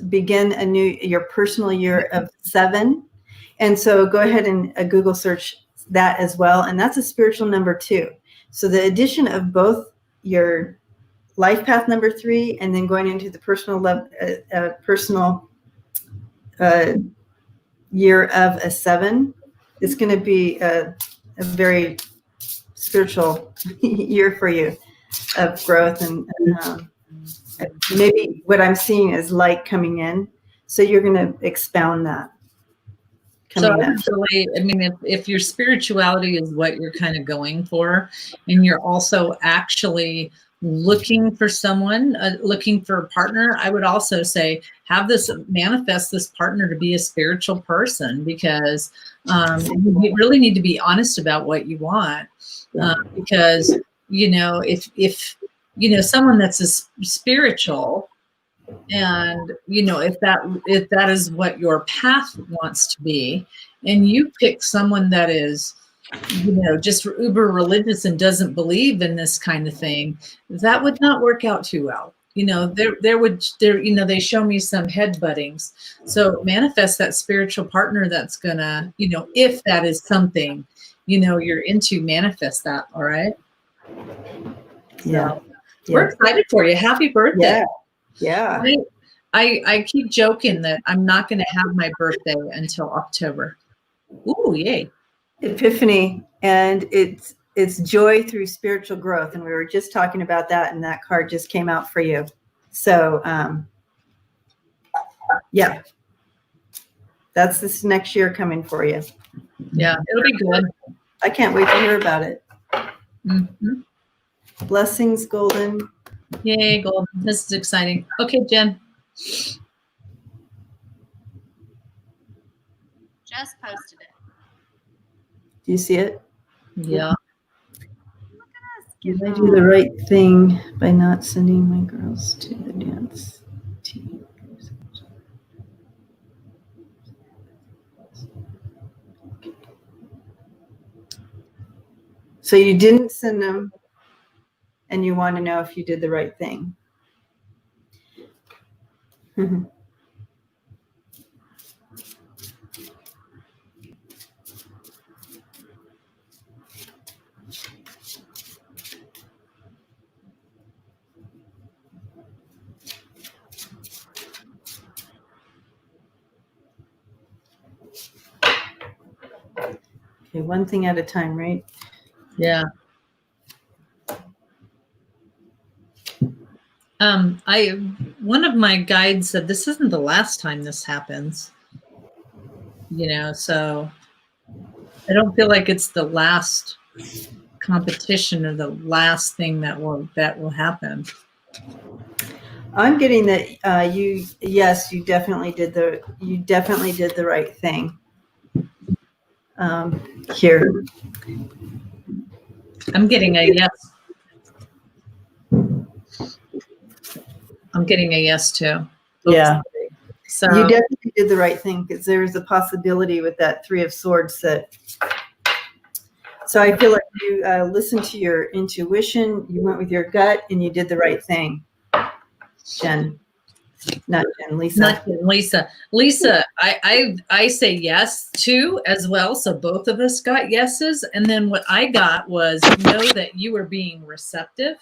begin your personal year of 7. And so go ahead and Google search that as well. And that's a spiritual number 2. So the addition of both your life path number 3 and then going into the personal year of a 7 is going to be a very spiritual year for you of growth, and maybe what I'm seeing is light coming in. So you're going to expound that. So actually, I mean, if your spirituality is what you're kind of going for, and you're also actually looking for someone, looking for a partner, I would also say manifest this partner to be a spiritual person, because you really need to be honest about what you want, because, you know, if you know someone that's spiritual, and you know, if that is what your path wants to be, and you pick someone that is, you know, just uber religious and doesn't believe in this kind of thing, that would not work out too well. You know, you know, they show me some headbuttings. So manifest that spiritual partner that's gonna, you know, if that is something, you know, you're into, manifest that. All right. Yeah. So, we're excited for you. Happy birthday. Yeah. I keep joking that I'm not going to have my birthday until October. Ooh, yay. Epiphany, and it's joy through spiritual growth. And we were just talking about that, and that card just came out for you. So, yeah, that's this next year coming for you. Yeah, it'll be good. I can't wait to hear about it. Mm-hmm. Blessings, Golden. Yay, Golden. This is exciting. Okay, Jen. Just posted it. Do you see it? Yeah. Look at us. Did I do the right thing by not sending my girls to the dance team? So you didn't send them, and you want to know if you did the right thing. Okay, one thing at a time, right? Yeah. One of my guides said this isn't the last time this happens. You know, so I don't feel like it's the last competition or the last thing that will happen. I'm getting that you definitely did the right thing. Here. I'm getting a yes. I'm getting a yes too. Yeah. So you definitely did the right thing, because there is a possibility with that 3 of Swords that So I feel like you listened to your intuition, you went with your gut, and you did the right thing. Jen, not Jen, Lisa. Not Jen, Lisa. Lisa, I say yes too as well. So both of us got yeses. And then what I got was know that you were being receptive.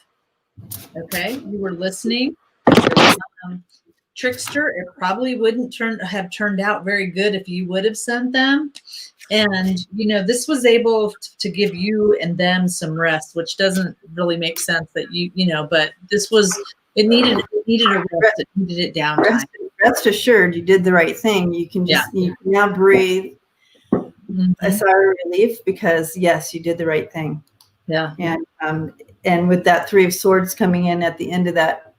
Okay. You were listening. Trickster, it probably wouldn't have turned out very good if you would have sent them. And, this was able to give you and them some rest, which doesn't really make sense that but this was, it needed a rest. It needed it downtime. Rest assured, you did the right thing. You can just you can now breathe a sigh of relief because, yes, you did the right thing. Yeah. And with that 3 of Swords coming in at the end of that,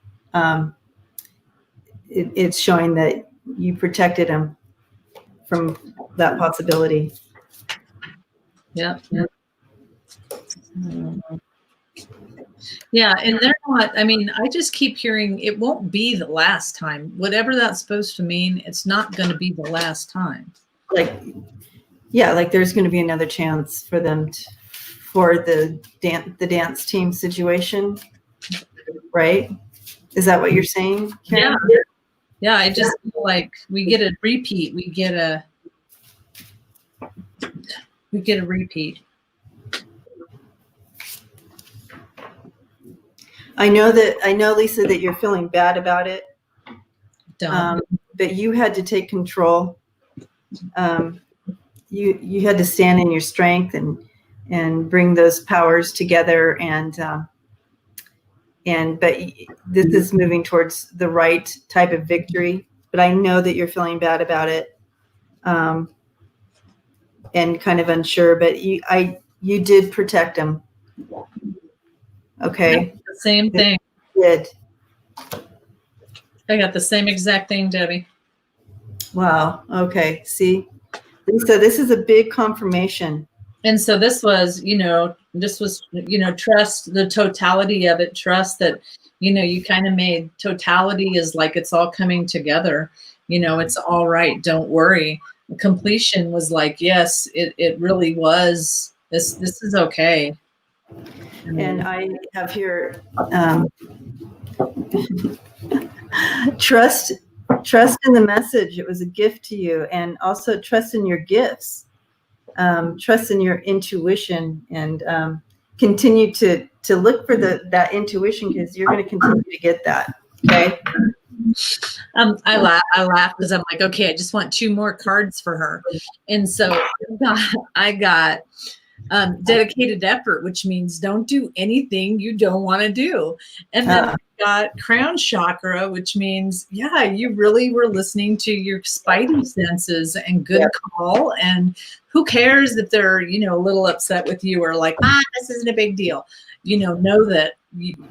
it's showing that you protected him from that possibility. Yeah. Yeah. And they're not, I just keep hearing it won't be the last time. Whatever that's supposed to mean, it's not going to be the last time. Like there's going to be another chance for them for the dance team situation, right? Is that what you're saying, Karen? Yeah. I just feel like we get a repeat. We get a repeat. I know, Lisa, that you're feeling bad about it. But you had to take control. You had to stand in your strength and bring those powers together, but this is moving towards the right type of victory. But I know that you're feeling bad about it, and kind of unsure. But you did protect him. Okay. The same thing. You did. I got the same exact thing, Debbie. Wow. Okay. See, Lisa, this is a big confirmation. And so this was, trust the totality of it. Trust that, you kind of made totality is like it's all coming together. It's all right. Don't worry. The completion was like, yes, it really was. This is okay. And I have here trust in the message. It was a gift to you, and also trust in your gifts. Trust in your intuition, and continue to look for that intuition, because you're going to continue to get that. Okay. I laugh because I'm like, okay, I just want 2 more cards for her. And so I got dedicated effort, which means don't do anything you don't want to do. And then I got crown chakra, which means, you really were listening to your spidey senses, and good call. And who cares if they're, a little upset with you, or like, this isn't a big deal. Know that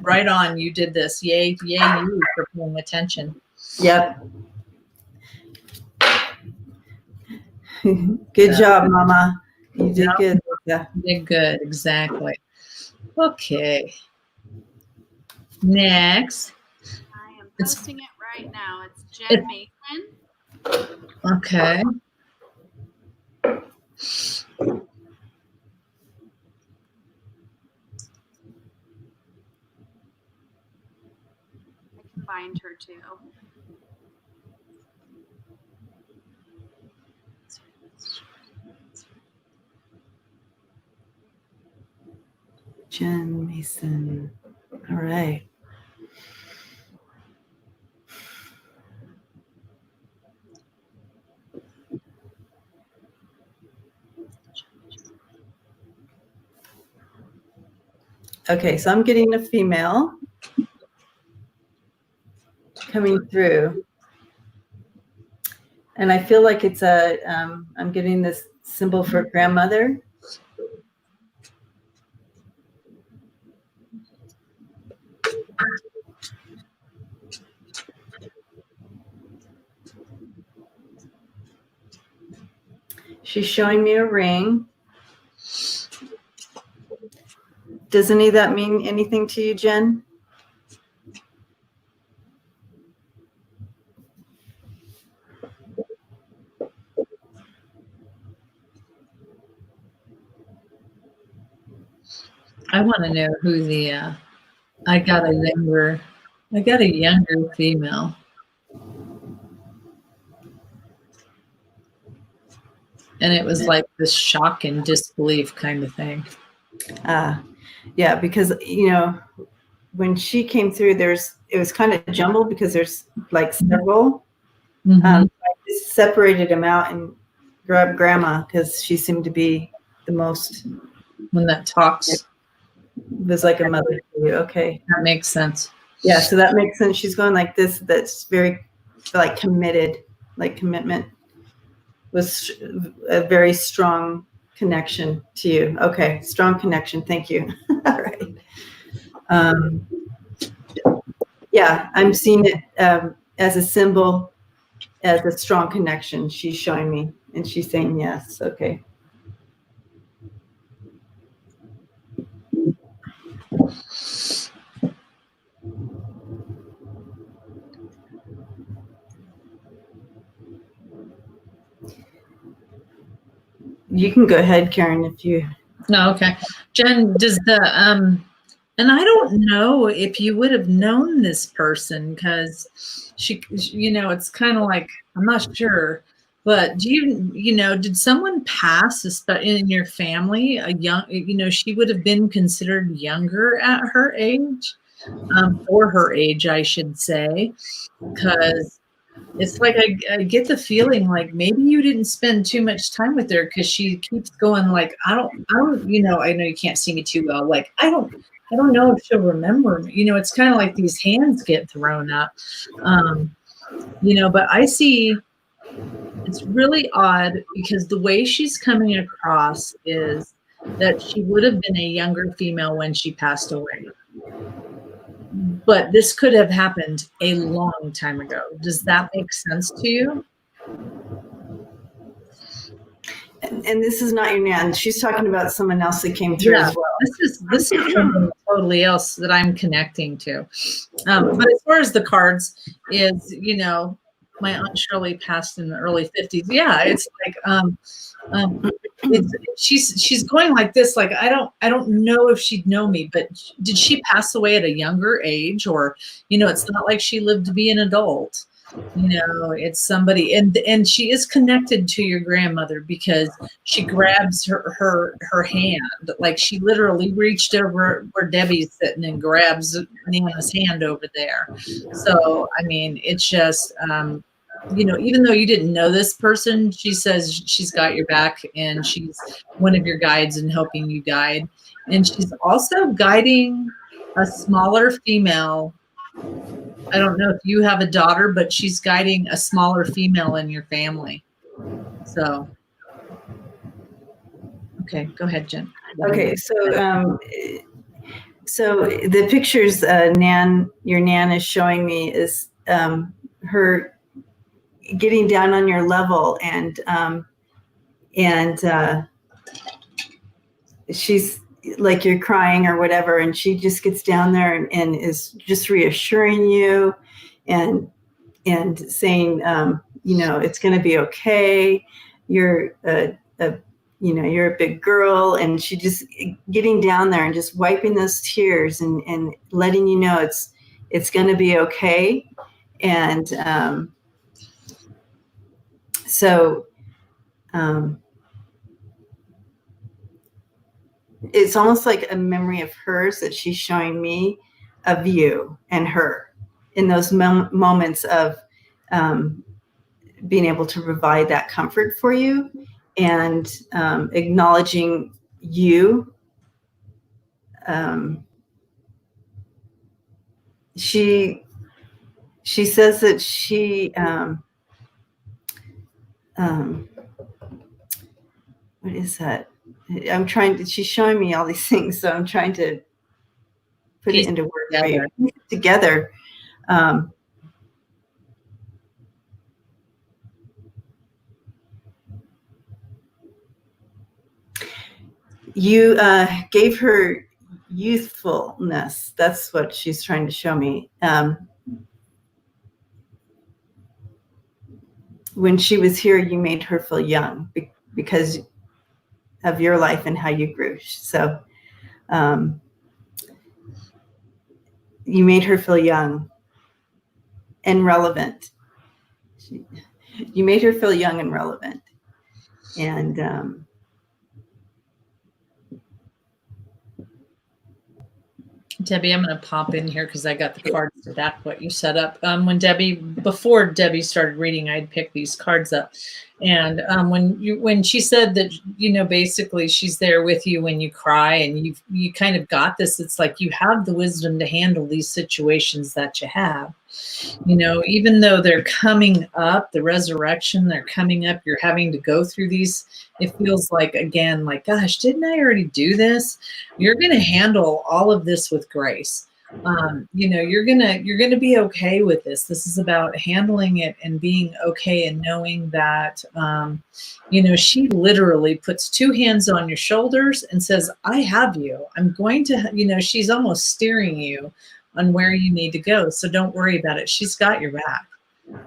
right on, you did this. Yay, you for paying attention. Yep. Good job, Mama. You did good. Yeah. You did good. Exactly. Okay. Next. I am posting it right now. It's Jen Mason. Okay. I can find her too. Jen Mason. All right. Okay, so I'm getting a female coming through, and I feel like it's I'm getting this symbol for grandmother. She's showing me a ring. Does any of that mean anything to you, Jen? I want to know who the I got a younger female. And it was like this shock and disbelief kind of thing. Yeah, because when she came through, it was kind of jumbled because there's like several. I just separated them out and grabbed Grandma because she seemed to be the most. When that talks. It was like a mother to you. Okay. That makes sense. Yeah, so that makes sense. She's going like this. That's very like committed, like commitment was a very strong connection to you. Okay, strong connection. Thank you. All right. Yeah, I'm seeing it as a symbol, as a strong connection. She's showing me, and she's saying yes. Okay. You can go ahead, Karen, if you. No, okay. Jen, does the and I don't know if you would have known this person because she, it's kind of like, I'm not sure, but do did someone pass in your family, a young, she would have been considered younger at her age, or her age, I should say, because it's like I get the feeling like maybe you didn't spend too much time with her because she keeps going like, I don't, I know you can't see me too well. Like, I don't know if she'll remember me. It's kind of like these hands get thrown up, but I see it's really odd because the way she's coming across is that she would have been a younger female when she passed away. But this could have happened a long time ago. Does that make sense to you? And this is not your nan. She's talking about someone else that came through as well. This is something totally else that I'm connecting to. But as far as the cards is, my Aunt Shirley passed in the early 50s. Yeah, it's like she's going like this. Like I don't know if she'd know me, but did she pass away at a younger age, or it's not like she lived to be an adult. It's somebody, and she is connected to your grandmother because she grabs her hand, like she literally reached over where Debbie's sitting and grabs Nana's hand over there. So I mean, it's just even though you didn't know this person, she says she's got your back and she's one of your guides and helping you guide, and she's also guiding a smaller female. I don't know if you have a daughter, but she's guiding a smaller female in your family. So, okay, go ahead, Jen. Okay, so the pictures your nan is showing me is her getting down on your level, and she's like you're crying or whatever, and she just gets down there and is just reassuring you and saying it's going to be okay, you're you're a big girl, and she just getting down there and just wiping those tears and letting you know it's going to be okay. And it's almost like a memory of hers that she's showing me, of you and her in those moments of being able to provide that comfort for you and acknowledging you. She says that she what is that? She's showing me all these things, so I'm trying to put it into words together. You gave her youthfulness. That's what she's trying to show me. When she was here, you made her feel young because of your life and how you grew. So you made her feel young and relevant. You made her feel young and relevant. And Debbie, I'm going to pop in here because I got the cards to back what you set up. Before Debbie started reading, I'd picked these cards up. And when she said that, basically she's there with you when you cry and you kind of got this, it's like you have the wisdom to handle these situations that you have. Even though they're coming up, the resurrection, they're coming up, you're having to go through these. It feels like, again, like, gosh, didn't I already do this? You're going to handle all of this with grace. You're going to be okay with this. This is about handling it and being okay and knowing that, she literally puts two hands on your shoulders and says, I have you. I'm going to, she's almost steering you on where you need to go. So don't worry about it. She's got your back.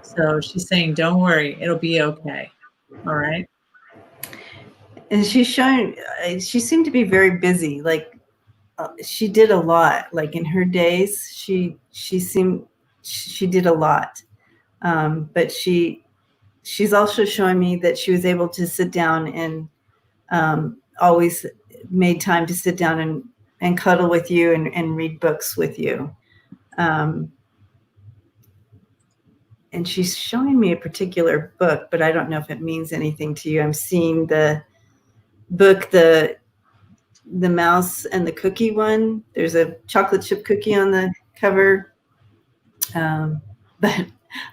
So she's saying, don't worry, it'll be okay. All right. And she's showing, she seemed to be very busy. Like she did a lot, like in her days, she did a lot. But she's also showing me that she was able to sit down and always made time to sit down and cuddle with you and read books with you. And she's showing me a particular book, but I don't know if it means anything to you. I'm seeing the book, the mouse and the cookie one. There's a chocolate chip cookie on the cover. But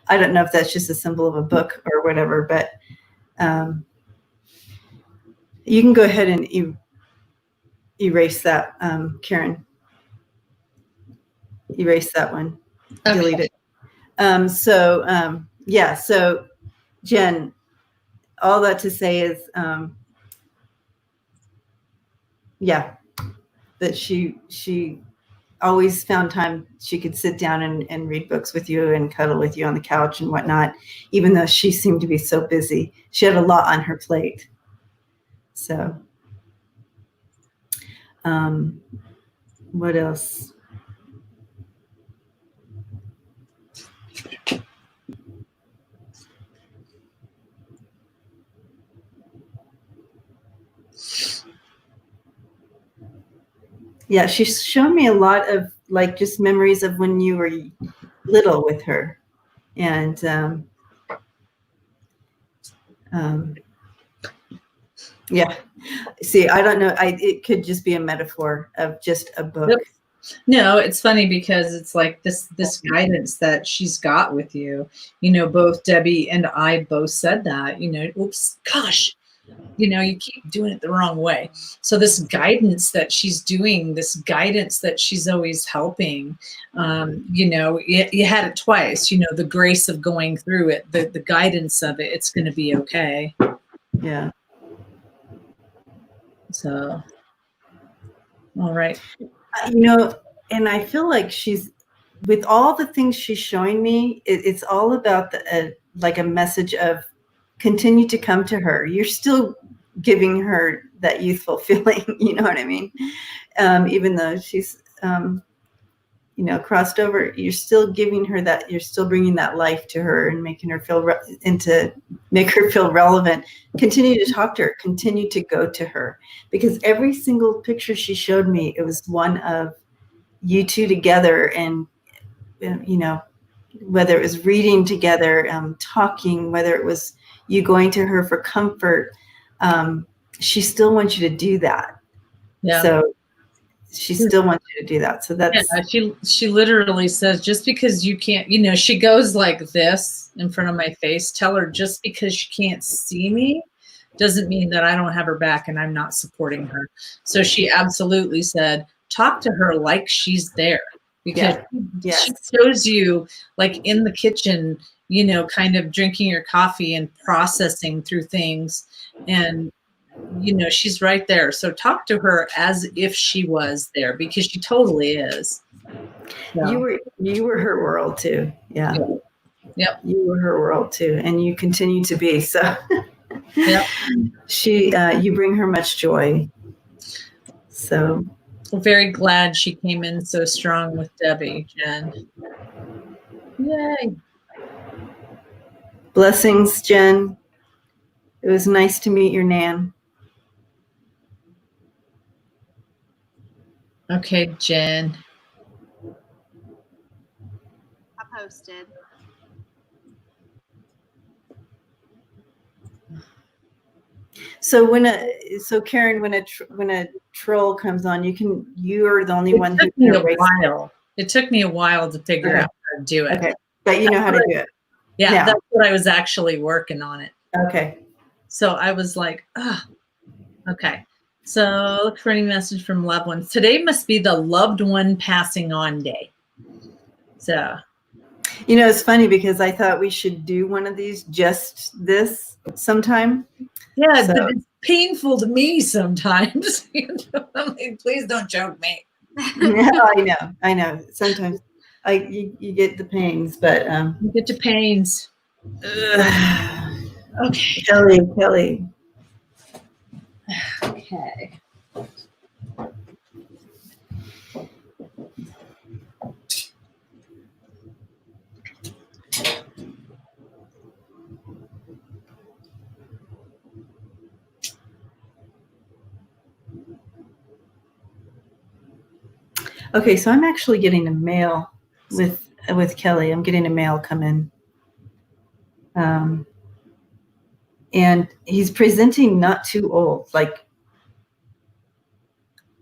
I don't know if that's just a symbol of a book or whatever, but you can go ahead and erase that, Karen. Erase that one. Okay. Delete it. So Jen, all that to say is, that she always found time she could sit down and read books with you and cuddle with you on the couch and whatnot, even though she seemed to be so busy. She had a lot on her plate. So, what else? Yeah, she's shown me a lot of like just memories of when you were little with her. And yeah, see, I don't know. It could just be a metaphor of just a book. Yep. No, it's funny because it's like this guidance that she's got with you. Both Debbie and I both said that, oops, gosh, you keep doing it the wrong way. So this guidance that she's doing, this guidance that she's always helping, you had it twice, the grace of going through it, the guidance of it, it's going to be okay. Yeah. So, all right. And I feel like she's, with all the things she's showing me, it's all about like a message of continue to come to her. You're still giving her that youthful feeling, you know what I mean? Even though she's, crossed over, you're still giving her that, you're still bringing that life to her and making her feel, make her feel relevant. Continue to talk to her, continue to go to her, because every single picture she showed me, it was one of you two together, and, whether it was reading together, talking, whether it was you going to her for comfort, she still wants you to do that. Yeah. So she still wants you to do that. So that's, she literally says, just because you can't, she goes like this in front of my face, tell her just because she can't see me doesn't mean that I don't have her back and I'm not supporting her. So she absolutely said, talk to her like she's there, because she shows you like in the kitchen, kind of drinking your coffee and processing through things. And, she's right there. So talk to her as if she was there, because she totally is. So. You were her world too. Yeah. Yep. You were her world too. And you continue to be. So yep. You bring her much joy. So. We're very glad she came in so strong with Debbie, Jen. Yay. Blessings, Jen. It was nice to meet your Nan. Okay, Jen. I posted. So Karen, when a troll comes on, you are the only It one who took me can a erase while. It took me a while to figure Okay. out how to do it. Okay, but you know how to do it. Yeah, now. that's what I was actually working on it. Okay. So I was like, okay. So look for any message from loved ones. Today must be the loved one passing on day. So You know, it's funny because I thought we should do one of these, just this sometime. yeah, So- but it's painful to me sometimes. I'm like, please don't choke me. Yeah, I know. Sometimes you get the pains, but You get to pains. Ugh. Okay. Kelly. Okay. Okay, so I'm actually getting a mail with Kelly. I'm getting a mail come in. And he's presenting not too old, like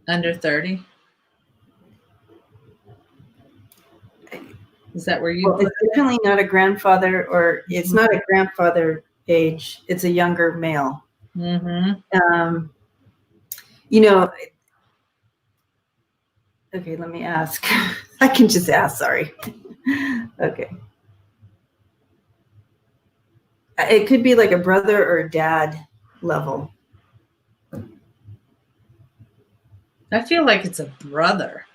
Under 30. Is that where you well, it's definitely not a grandfather, or it's not a grandfather age. It's a younger male. Mm-hmm. You know, okay, let me ask. I can just ask, sorry. Okay. It could be like a brother or dad level. I feel like it's a brother.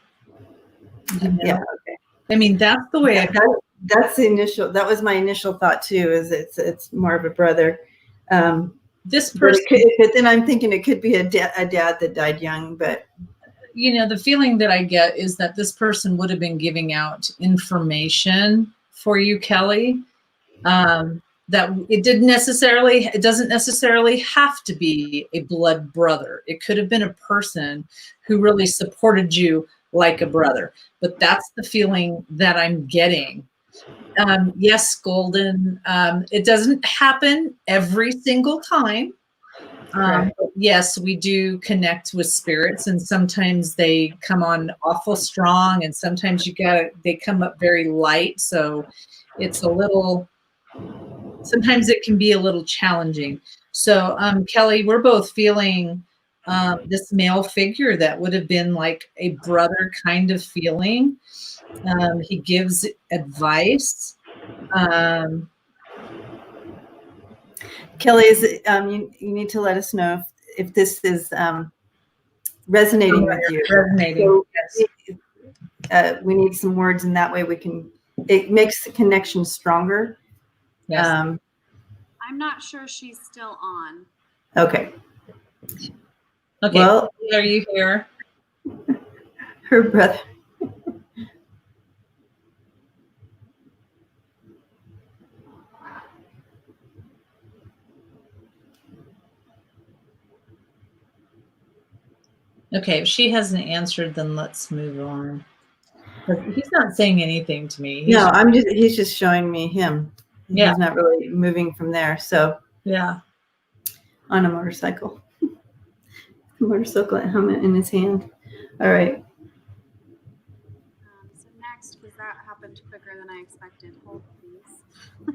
You know? Yeah, okay. I mean, that's the way I feel. That was my initial thought too, is it's more of a brother. This person, but then I'm thinking it could be a dad that died young, but you know, the feeling that I get is that this person would have been giving out information for you, Kelly. That it doesn't necessarily have to be a blood brother. It could have been a person who really supported you like a brother. But that's the feeling that I'm getting. Yes, Golden. It doesn't happen every single time. But yes, we do connect with spirits, and sometimes they come on awful strong, and sometimes they come up very light. So it's a little. Sometimes it can be a little challenging. So, Kelly, we're both feeling this male figure that would have been like a brother kind of feeling. He gives advice. Kelly, you need to let us know if this is resonating with you. Resonating. So Yes. we need some words, and that way it makes the connection stronger. Yes. I'm not sure she's still on. Okay. Okay. Well, are you here? Her brother. Okay, if she hasn't answered, then let's move on. He's not saying anything to me. He's just showing me him. Yeah. He's not really moving from there. So yeah. On a motorcycle. Motorcycle helmet in his hand. All right. So next, because that happened quicker than I expected. Hold, please.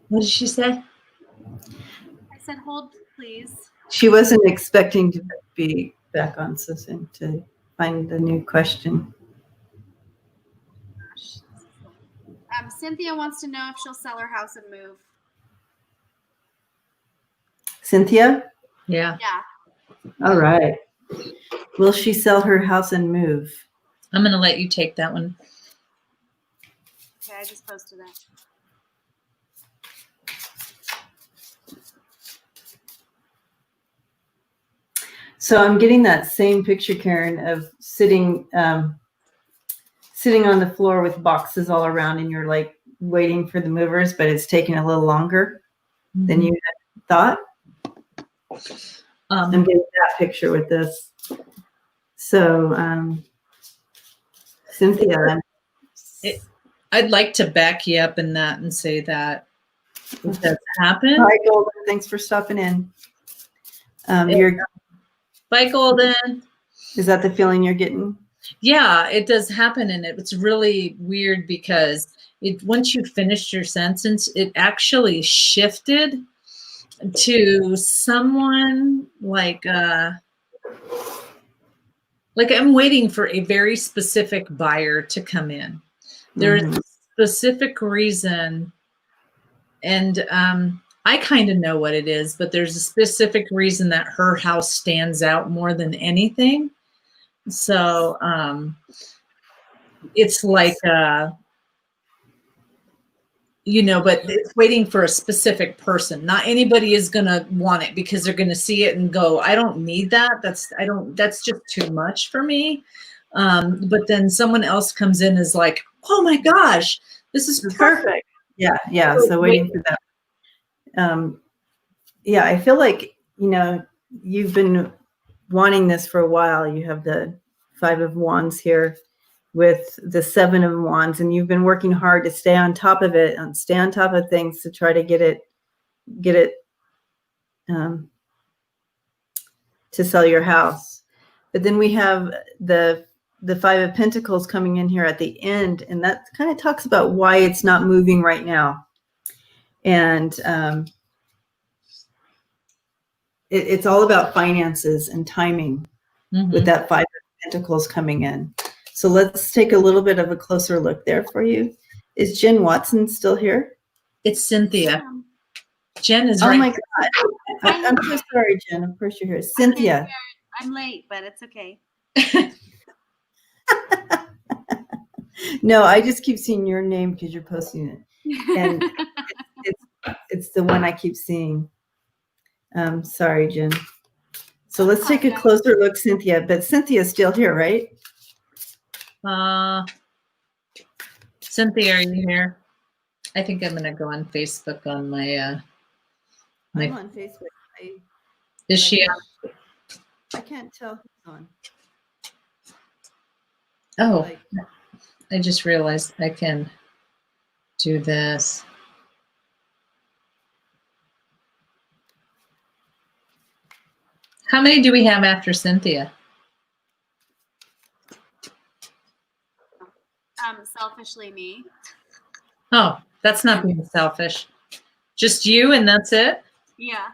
What did she say? I said, hold, please. She wasn't expecting to be back on Susan to find the new question. Cynthia wants to know if she'll sell her house and move. Cynthia? Yeah. Yeah. All right. Will she sell her house and move? I'm going to let you take that one. Okay, I just posted it. So I'm getting that same picture, Karen, of sitting on the floor with boxes all around, and you're like waiting for the movers, but it's taking a little longer than you had thought. I'm getting that picture with this. So, Cynthia, I'd like to back you up in that and say that if that's happened. Hi, Golden. Thanks for stopping in. Bye, Golden. Is that the feeling you're getting? Yeah, it does happen, and it's really weird because once you finished your sentence, it actually shifted to someone like I'm waiting for a very specific buyer to come in. There's a specific reason, and I kind of know what it is, but there's a specific reason that her house stands out more than anything. So it's like, but it's waiting for a specific person. Not anybody is going to want it because they're going to see it and go, I don't need that. That's just too much for me. But then someone else comes in is like, oh my gosh, this is perfect. Yeah. So waiting for that. Yeah, I feel like, you've been wanting this for a while. You have the 5 of Wands here with the 7 of Wands, and you've been working hard to stay on top of it and stay on top of things to try to get it to sell your house. But then we have the 5 of Pentacles coming in here at the end, and that kind of talks about why it's not moving right now. And it's all about finances and timing with that 5 of Pentacles coming in. So let's take a little bit of a closer look there for you. Is Jen Watson still here? It's Cynthia. Jen is right. Oh my God. I'm so sorry, Jen. Of course you're here. Cynthia. I'm late, but it's okay. No, I just keep seeing your name because you're posting it. And it's the one I keep seeing. Sorry, Jen. So let's take a closer look, Cynthia. But Cynthia's still here, right? Cynthia, are you here? I think I'm gonna go on Facebook on my I'm on Facebook. Is she on? I can't tell who's on. Oh, I just realized I can do this. How many do we have after Cynthia? Selfishly me. Oh, that's not being selfish. Just you and that's it? Yeah.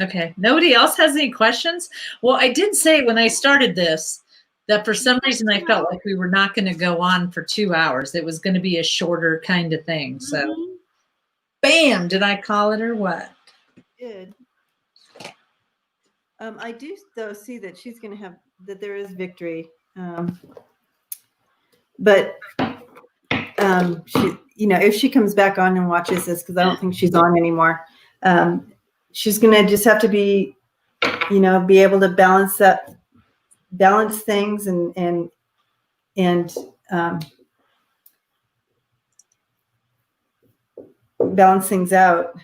Okay. Nobody else has any questions? Well, I did say when I started this that for some reason I felt like we were not going to go on for 2 hours. It was going to be a shorter kind of thing. So, bam, did I call it or what? Good. I do though see that she's going to have that there is victory. But she, if she comes back on and watches this, because I don't think she's on anymore, she's going to just have to be, be able to balance things and balance things out.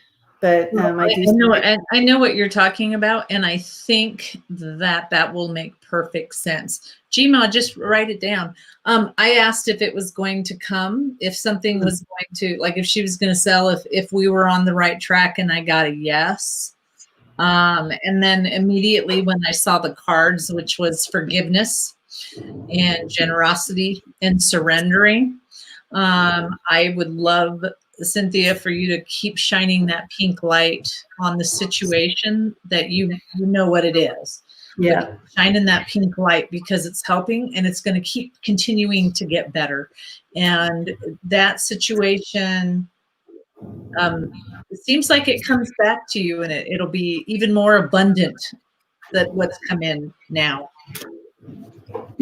But I know what you're talking about, and I think that will make perfect sense. Gma, just write it down. I asked if it was going to come, if something was going to, like if she was going to sell, if we were on the right track, and I got a yes. And then immediately when I saw the cards, which was forgiveness and generosity and surrendering, I would love, Cynthia, for you to keep shining that pink light on the situation that you know what it is. Yeah. Shining that pink light because it's helping and it's going to keep continuing to get better. And that situation, it seems like it comes back to you and it'll be even more abundant than what's come in now.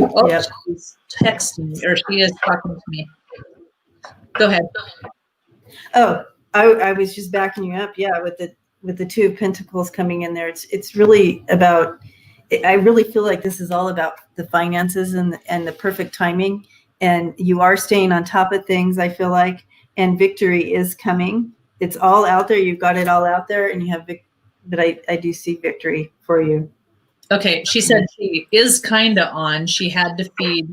Oh, yep. She's texting me, or she is talking to me. Go ahead. Oh, I was just backing you up. Yeah, with the 2 of Pentacles coming in there, it's really about I really feel like this is all about the finances and the perfect timing. And you are staying on top of things, I feel like, and victory is coming. It's all out there. You've got it all out there, and you have but I do see victory for you. Okay, she said she is kind of on. She had to feed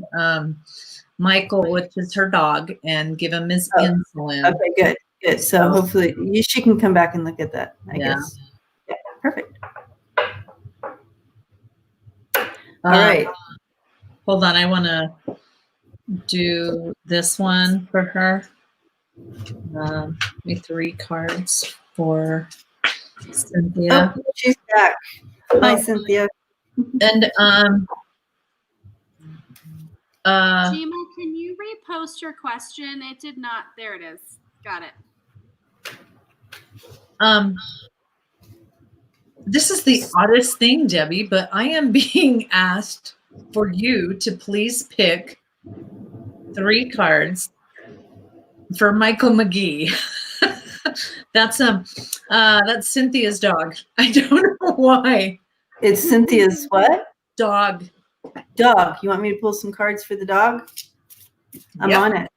Michael, which is her dog, and give him his insulin. Okay, good. So hopefully she can come back and look at that, I guess. Yeah, perfect. All right. Hold on, I want to do this one for her. Me 3 cards for Cynthia. Oh, she's back. Hi, Cynthia. And Jima, can you repost your question? It did not. There it is. Got it. This is the oddest thing, Debbie, but I am being asked for you to please pick 3 cards for Michael McGee. That's Cynthia's dog. I don't know why. It's Cynthia's what? Dog. Dog. You want me to pull some cards for the dog? I'm on it.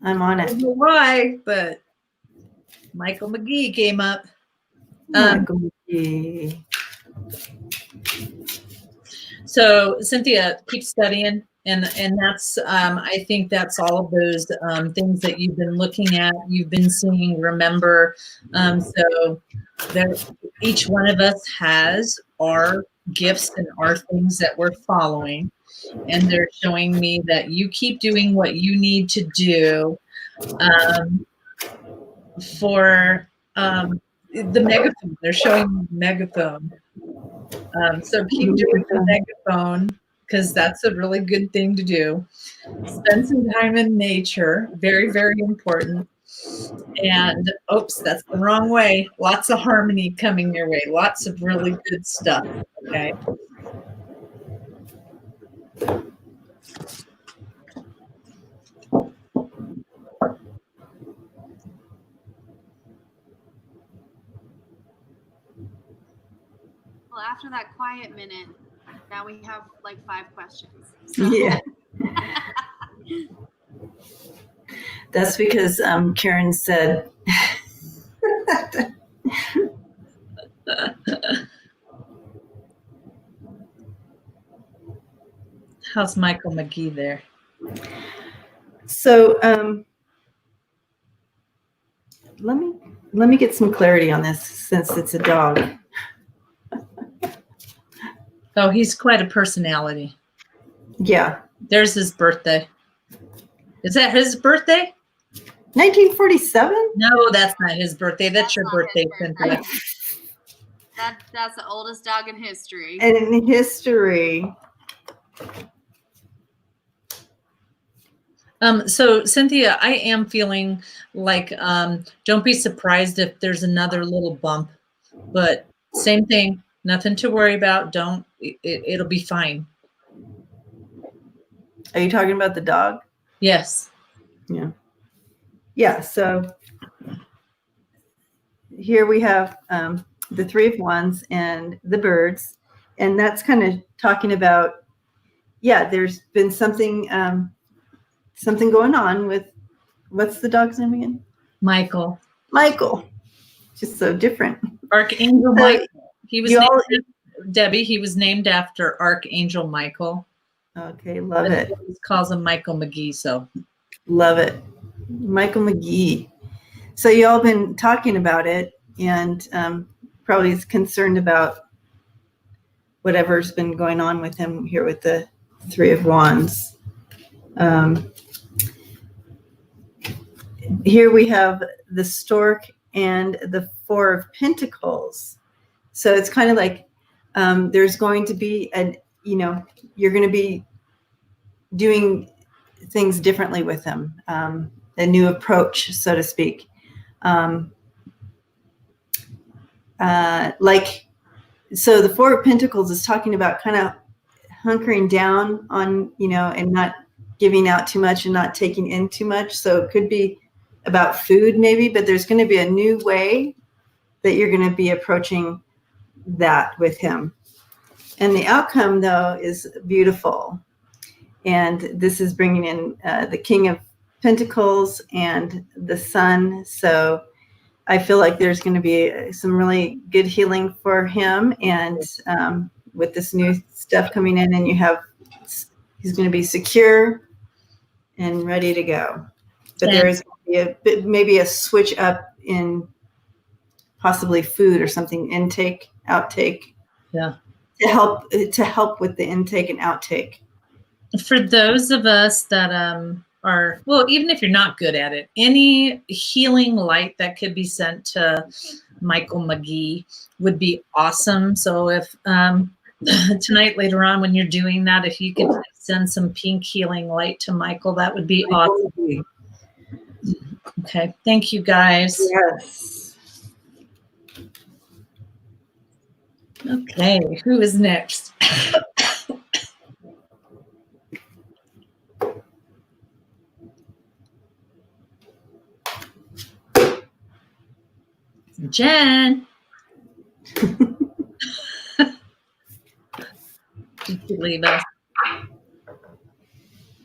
I don't know why, but Michael McGee came up. Michael McGee. So Cynthia, keep studying, and that's I think that's all of those things that you've been looking at, you've been seeing. Remember, so each one of us has our gifts and our things that we're following, and they're showing me that you keep doing what you need to do for the megaphone. They're showing me the megaphone. So keep doing the megaphone, because that's a really good thing to do. Spend some time in nature. Very, very important. And oops, that's the wrong way. Lots of harmony coming your way. Lots of really good stuff. Okay. Well, after that quiet minute, now we have like 5 questions. So. Yeah. That's because Karen said. How's Michael McGee there? So let me get some clarity on this, since it's a dog. Oh, he's quite a personality. Yeah. There's his birthday. Is that his birthday? 1947? No, that's not his birthday. That's your birthday, Cynthia. That's the oldest dog in history. And in history. So Cynthia, I am feeling like don't be surprised if there's another little bump, but same thing, nothing to worry about. It'll be fine. Are you talking about the dog? Yes. Yeah. Yeah. So here we have the 3 of Wands and the birds, and that's kind of talking about, there's been something going on with, what's the dog's name again? Michael. Just so different. Archangel Michael. He was Debbie. He was named after Archangel Michael. Okay, love it. He calls him Michael McGee. So love it, Michael McGee. So you all been talking about it, and probably is concerned about whatever's been going on with him here with the 3 of Wands. Here we have the stork and the 4 of Pentacles. So it's kind of like there's going to be you're going to be doing things differently with him, a new approach, so to speak. So the 4 of Pentacles is talking about kind of hunkering down on, and not giving out too much and not taking in too much. So it could be about food maybe, but there's going to be a new way that you're going to be approaching that with him. And the outcome, though, is beautiful. And this is bringing in the King of Pentacles and the Sun. So I feel like there's going to be some really good healing for him. And with this new stuff coming in, and he's going to be secure and ready to go. But there is maybe a switch up in possibly food or something, intake, outtake. Yeah. To help with the intake and outtake. For those of us that are, well, even if you're not good at it, any healing light that could be sent to Michael McGee would be awesome. So if tonight, later on, when you're doing that, if you could send some pink healing light to Michael, that would be awesome. Okay. Thank you, guys. Yes. Okay. Who is next? Jen. Did you leave us?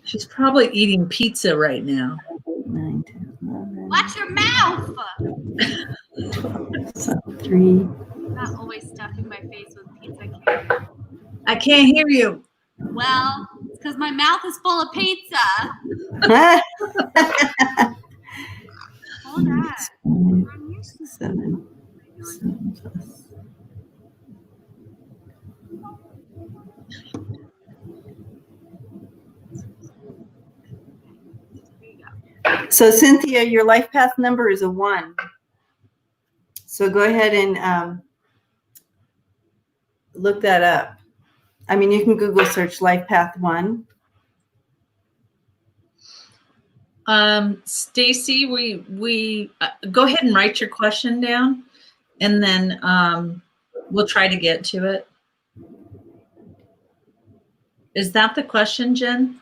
She's probably eating pizza right now. 9, 10, 11. Watch your mouth! 3. I'm not always stuffing my face with pizza. I can't hear you. Well, it's because my mouth is full of pizza. Hold on. 7 plus. So Cynthia, your life path number is a 1. So go ahead and look that up. I mean, you can Google search life path 1. Stacy, we go ahead and write your question down, and then we'll try to get to it. Is that the question, Jen?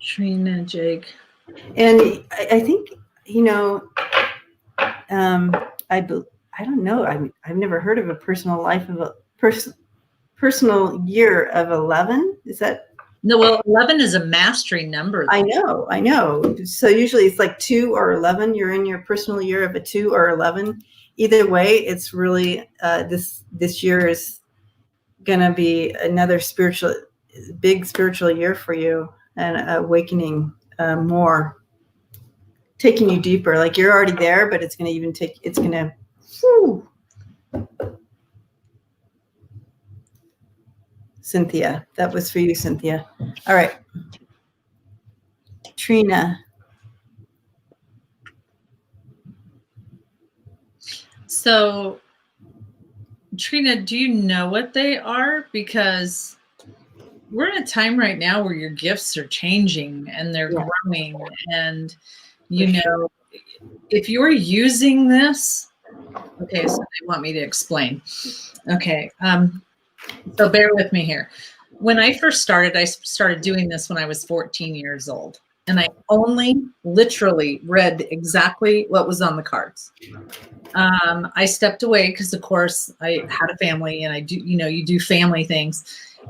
Trina, Jake. And I think, you know, I don't know. I've never heard of a personal life of a personal year of 11. Is that? No, well, 11 is a mastery number. I know. So usually it's like 2 or 11. You're in your personal year of a 2 or 11. Either way, it's really this year is gonna be another big spiritual year for you, and awakening more, taking you deeper. Like you're already there, but it's gonna. Whew. Cynthia, that was for you, Cynthia. All right. Trina. So, Trina, do you know what they are? Because we're in a time right now where your gifts are changing and they're growing. And, you know, if you're using this, okay, so they want me to explain. Okay. So bear with me here. When I first started, I started doing this when I was 14 years old. And I only literally read exactly what was on the cards. I stepped away because, of course, I had a family and I do, you know, you do family things.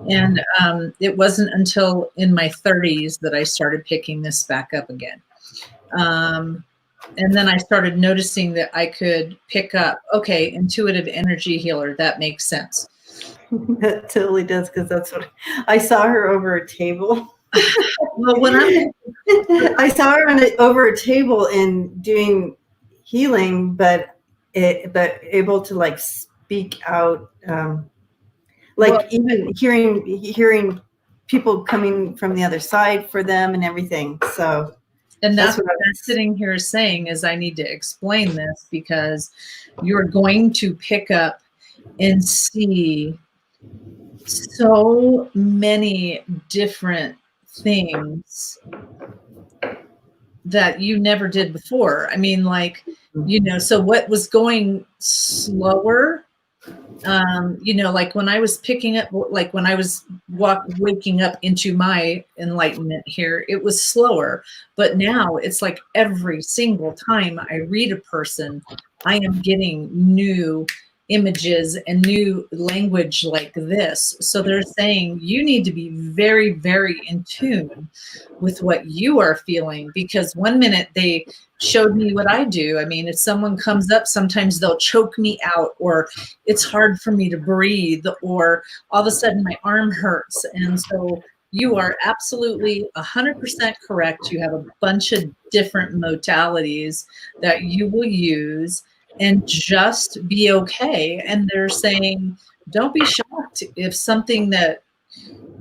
And it wasn't until in my 30s that I started picking this back up again. And then I started noticing that I could pick up, okay, intuitive energy healer. That makes sense. That totally does, because that's what I saw her over a table. Well, when I saw her over a table and doing healing, but able to like speak out, even hearing people coming from the other side for them and everything. So, and that's what I'm sitting here saying is I need to explain this, because you're going to pick up and see so many different things that you never did before. I mean, like, you know, so what was going slower Like when I was picking up, like when I was waking up into my enlightenment here, it was slower. But now it's like every single time I read a person, I am getting new images and new language like this. So they're saying you need to be very, very in tune with what you are feeling, because one minute they showed me what I do. I mean, if someone comes up, sometimes they'll choke me out, or it's hard for me to breathe, or all of a sudden my arm hurts. And so you are absolutely 100% correct. You have a bunch of different modalities that you will use, and just be okay. And they're saying, don't be shocked if something that,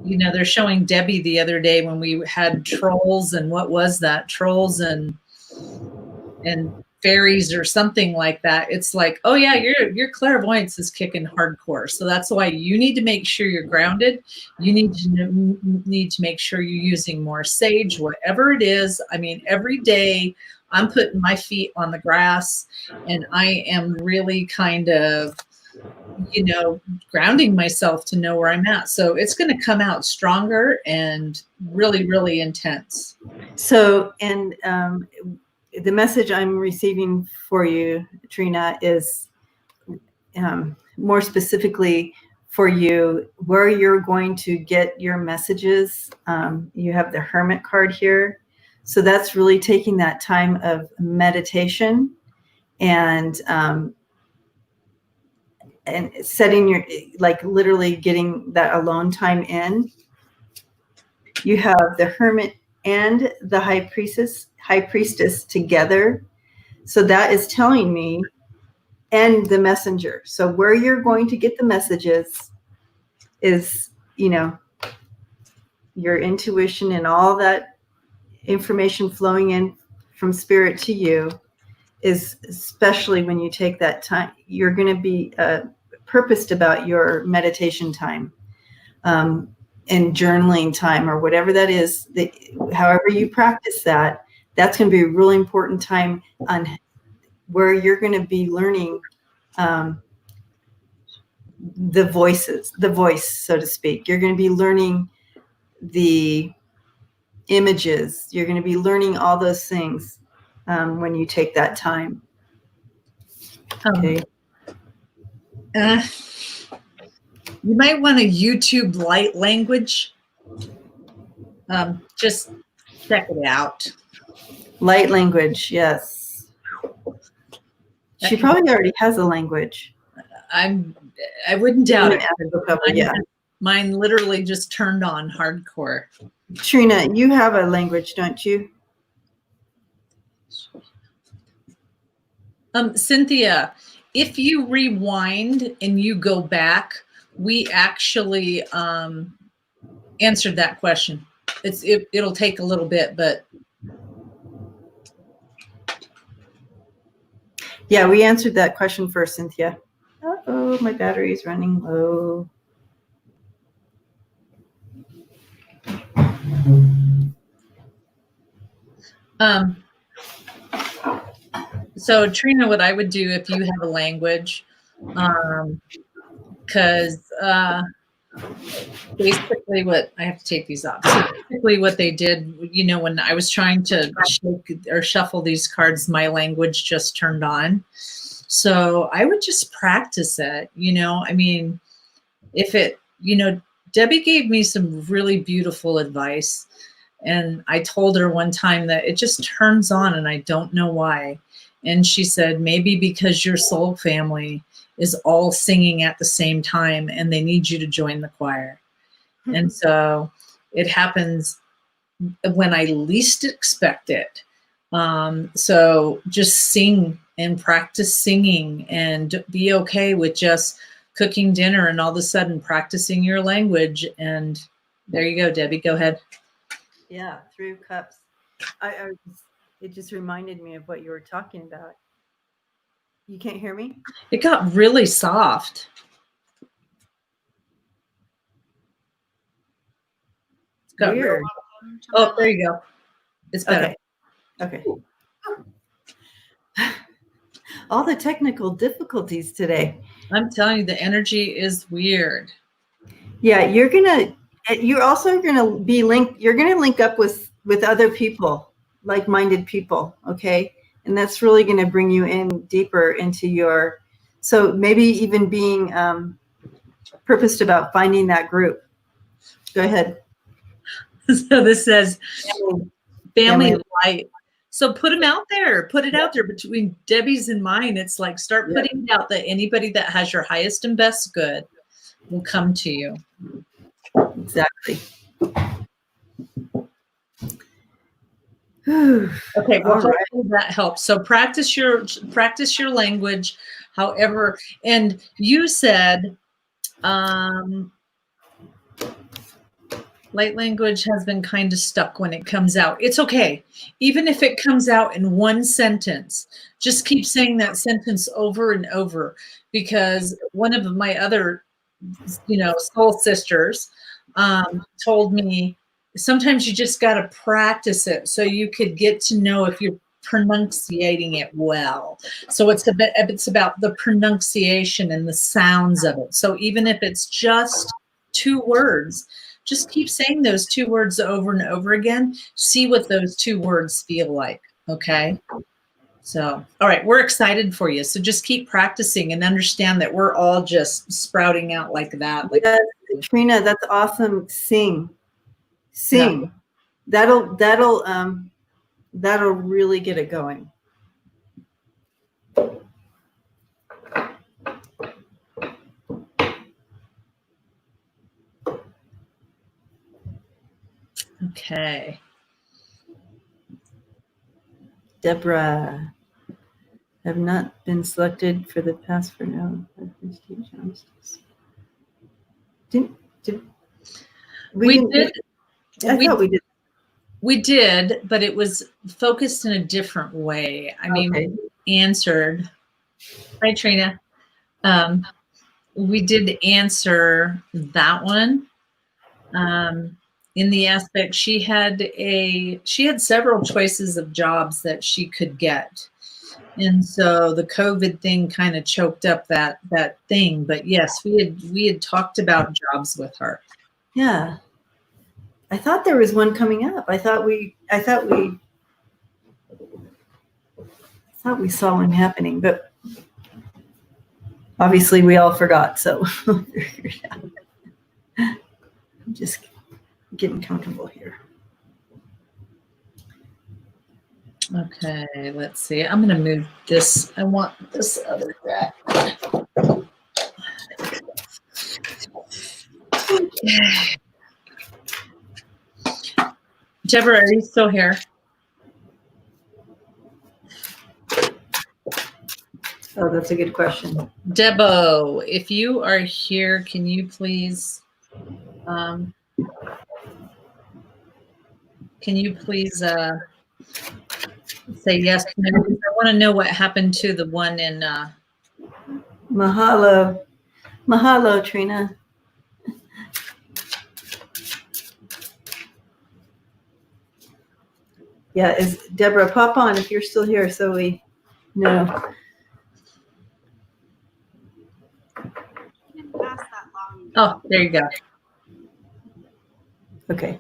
they're showing Debbie the other day when we had trolls, and what was that? Trolls and fairies or something like that. It's like, oh yeah, your clairvoyance is kicking hardcore. So that's why you need to make sure you're grounded. You need to make sure you're using more sage, whatever it is. I mean, every day I'm putting my feet on the grass, and I am really kind of, grounding myself to know where I'm at. So it's going to come out stronger and really, really intense. So, and the message I'm receiving for you, Trina, is more specifically for you, where you're going to get your messages. You have the Hermit card here. So that's really taking that time of meditation and setting your, like literally getting that alone time in. You have the Hermit and the high priestess together. So that is telling me, and the messenger. So where you're going to get the messages is, your intuition and all that information flowing in from spirit to you is, especially when you take that time, you're going to be purposed about your meditation time. And journaling time, or whatever that is, however you practice that, that's going to be a really important time on where you're going to be learning the voice, so to speak. You're going to be learning the images. You're going to be learning all those things when you take that time. Okay. You might want to YouTube light language. Just check it out. Light language, yes. She probably already has a language. I wouldn't doubt it. Yeah. Mine literally just turned on hardcore. Trina, you have a language, don't you? Cynthia, if you rewind and you go back, we actually answered that question. It'll take a little bit, but yeah, we answered that question first, Cynthia. Uh-oh, my battery is running low. So Trina, what I would do if you have a language, because basically what I have to take these off. So basically what they did, when I was trying to shake or shuffle these cards, my language just turned on. So I would just practice it, I mean, if it, Debbie gave me some really beautiful advice, and I told her one time that it just turns on and I don't know why. And she said, maybe because your soul family is all singing at the same time and they need you to join the choir. Mm-hmm. And so it happens when I least expect it. So just sing and practice singing, and be okay with just cooking dinner and all of a sudden practicing your language. And there you go, Debbie, go ahead. Yeah, through cups. It just reminded me of what you were talking about. You can't hear me? It got really soft. It's got weird. Oh, there you go. It's better. Okay. All the technical difficulties today. I'm telling you, the energy is weird. Yeah, you're also gonna be linked. You're gonna link up with other people, like-minded people. Okay, and that's really gonna bring you in deeper into your. So maybe even being purposed about finding that group. Go ahead. So this says family Family. light. So put them out there. Put it out there between Debbie's and mine. It's like start putting it out that anybody that has your highest and best good will come to you. Exactly. Okay, well, All right. hopefully that helps. So practice your language, however. And you said light language has been kind of stuck when it comes out. It's okay. Even if it comes out in one sentence, just keep saying that sentence over and over, because one of my other, soul sisters told me sometimes you just got to practice it so you could get to know if you're pronunciating it well. So it's about the pronunciation and the sounds of it. So even if it's just 2 words, just keep saying those 2 words over and over again. See what those 2 words feel like. Okay. So, all right, we're excited for you. So just keep practicing and understand that we're all just sprouting out like that. Like, Yes, Trina, that's awesome. Sing. Yeah. That'll really get it going. Okay. Deborah, have not been selected for the pass for now. Did We did. I thought we did. We did, but it was focused in a different way. I mean, Okay. we answered. Hi, Trina. We did answer that one. In the aspect, she had several choices of jobs that she could get. And so the COVID thing kind of choked up that thing. But yes, we had talked about jobs with her. Yeah. I thought there was one coming up. I thought we saw one happening, but obviously we all forgot. So I'm just getting comfortable here. Okay, let's see. I'm going to move this. I want this other guy. Deborah, are you still here? Oh, that's a good question. Debo, if you are here, can you please say yes? I want to know what happened to the one in Mahalo, Trina. Yeah, is Deborah, pop on if you're still here so we know. Oh, there you go. Okay.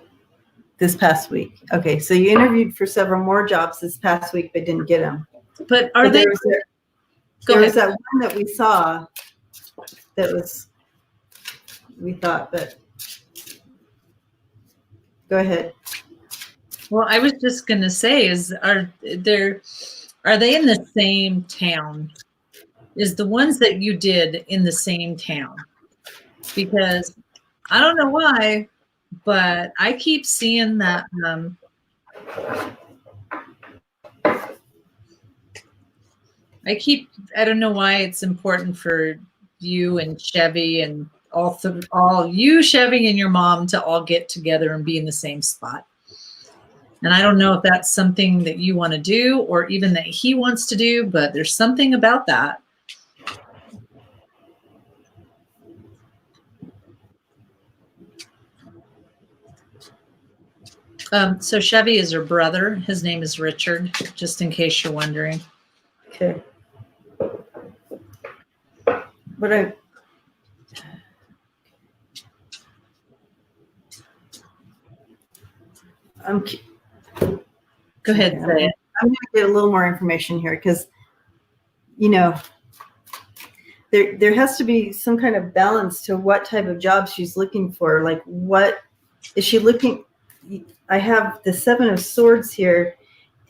This past week. Okay, so you interviewed for several more jobs this past week but didn't get them. But are they? There was that one that we saw that we thought, but go ahead. Well, I was just going to say, are they in the same town? Is the ones that you did in the same town? Because I don't know why, but I keep seeing that. I don't know why it's important for you and Chevy and all you, Chevy, and your mom to all get together and be in the same spot. And I don't know if that's something that you want to do or even that he wants to do, but there's something about that. So Chevy is her brother. His name is Richard, just in case you're wondering. Okay. what I I'm Go ahead, okay, say it. I'm going to get a little more information here because, you know, there has to be some kind of balance to what type of job she's looking for. Like, what is she looking? I have the Seven of Swords here,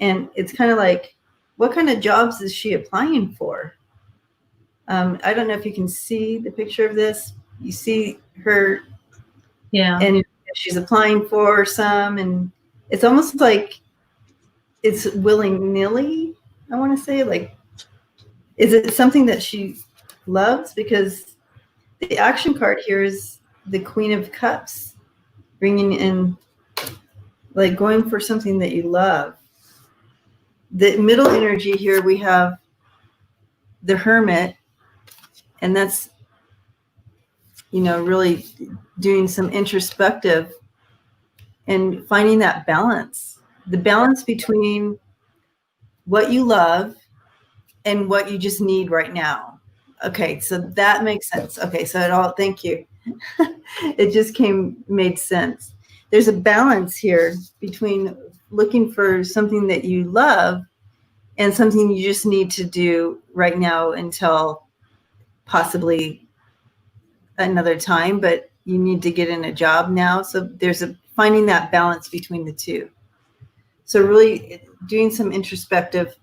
and it's kind of like, what kind of jobs is she applying for? I don't know if you can see the picture of this. You see her, Yeah. and she's applying for some, and it's almost like it's willy-nilly. I want to say, like, is it something that she loves? Because the action card here is the Queen of Cups, bringing in, like, going for something that you love. The middle energy here, we have the Hermit, and that's, you know, really doing some introspective and finding that balance, the balance between what you love and what you just need right now. Okay, so that makes sense. Okay, so it all, thank you. It just made sense. There's a balance here between looking for something that you love and something you just need to do right now until possibly another time, but you need to get in a job now. So there's finding that balance between the two. So really doing some introspective,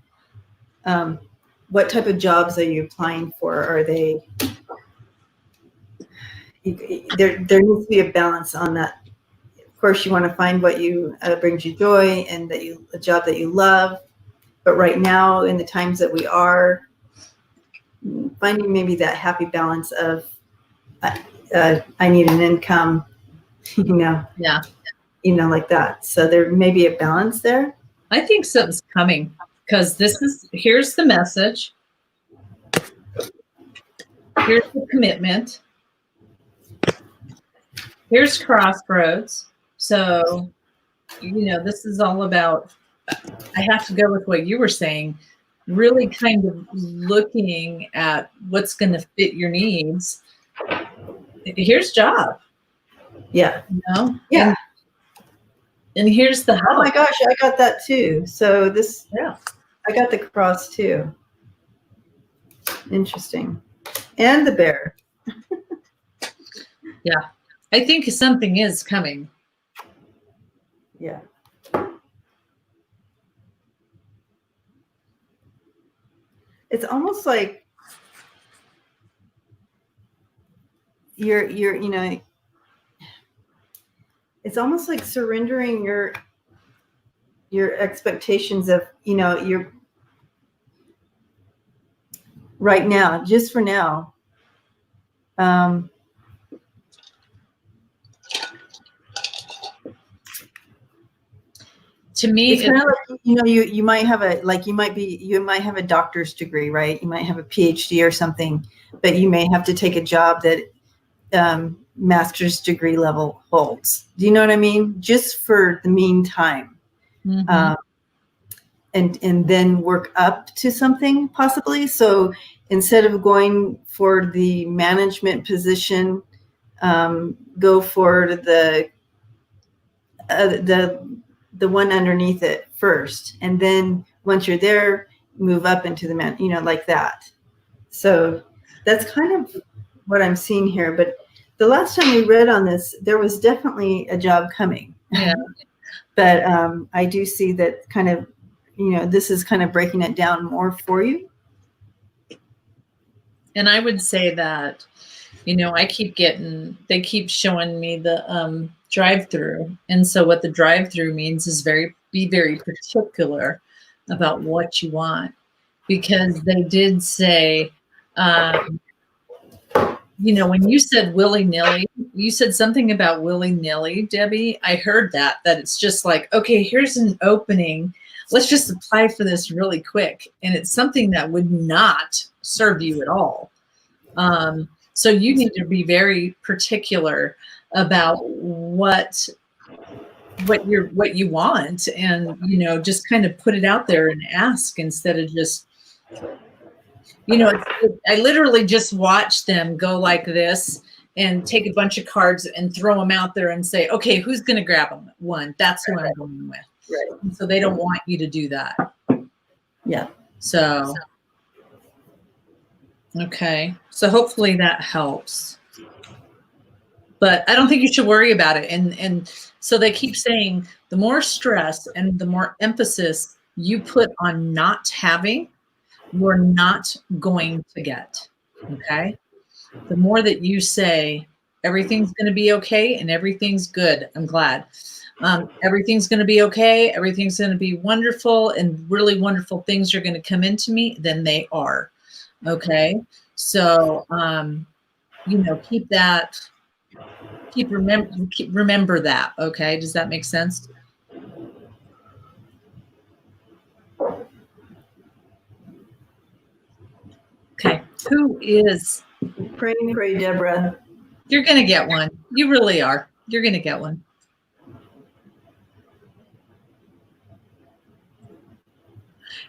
what type of jobs are you applying for? Are they, there needs to be a balance on that. Of course, you want to find what brings you joy and a job that you love. But right now, in the times that we are, finding maybe that happy balance of, I need an income, Yeah. Like that. So there may be a balance there. I think something's coming because here's the message. Here's the commitment. Here's crossroads. So, this is all about, I have to go with what you were saying, really kind of looking at what's going to fit your needs. Here's job. Yeah. Yeah. And here's the help. Oh my gosh, I got that too. So yeah, I got the cross too. Interesting. And the bear. Yeah. I think something is coming. Yeah. It's almost like you're it's almost like surrendering your expectations of, your right now, just for now. To me, it's kind of like, you might have a doctor's degree, right? You might have a PhD or something, but you may have to take a job that master's degree level holds. Do you know what I mean? Just for the meantime. Mm-hmm. And then work up to something possibly. So instead of going for the management position, go for the one underneath it first, and then once you're there, move up into the like that. So that's kind of what I'm seeing here. But the last time we read on this, there was definitely a job coming. Yeah. But I do see that kind of, this is kind of breaking it down more for you. And I would say that, they keep showing me the drive-through. And so what the drive-through means is be very particular about what you want, because they did say, when you said willy-nilly, you said something about willy-nilly, Debbie. I heard that it's just like, okay, here's an opening. Let's just apply for this really quick. And it's something that would not serve you at all. So you need to be very particular about what you want, and, just kind of put it out there and ask, instead of just, You know, I literally just watch them go like this and take a bunch of cards and throw them out there and say, okay, who's going to grab them? One. That's who I'm going with. Right. And so they don't want you to do that. Yeah. So, okay. So hopefully that helps. But I don't think you should worry about it. And so they keep saying the more stress and the more emphasis you put on not having, you're not going to get. Okay. The more that you say everything's going to be okay and everything's good, I'm glad. Everything's going to be okay. Everything's going to be wonderful, and really wonderful things are going to come into me. Then they are. Okay. So, you know, keep remember that. Okay. Does that make sense? Okay. Who is? Pray, Deborah. You're going to get one. You really are. You're going to get one.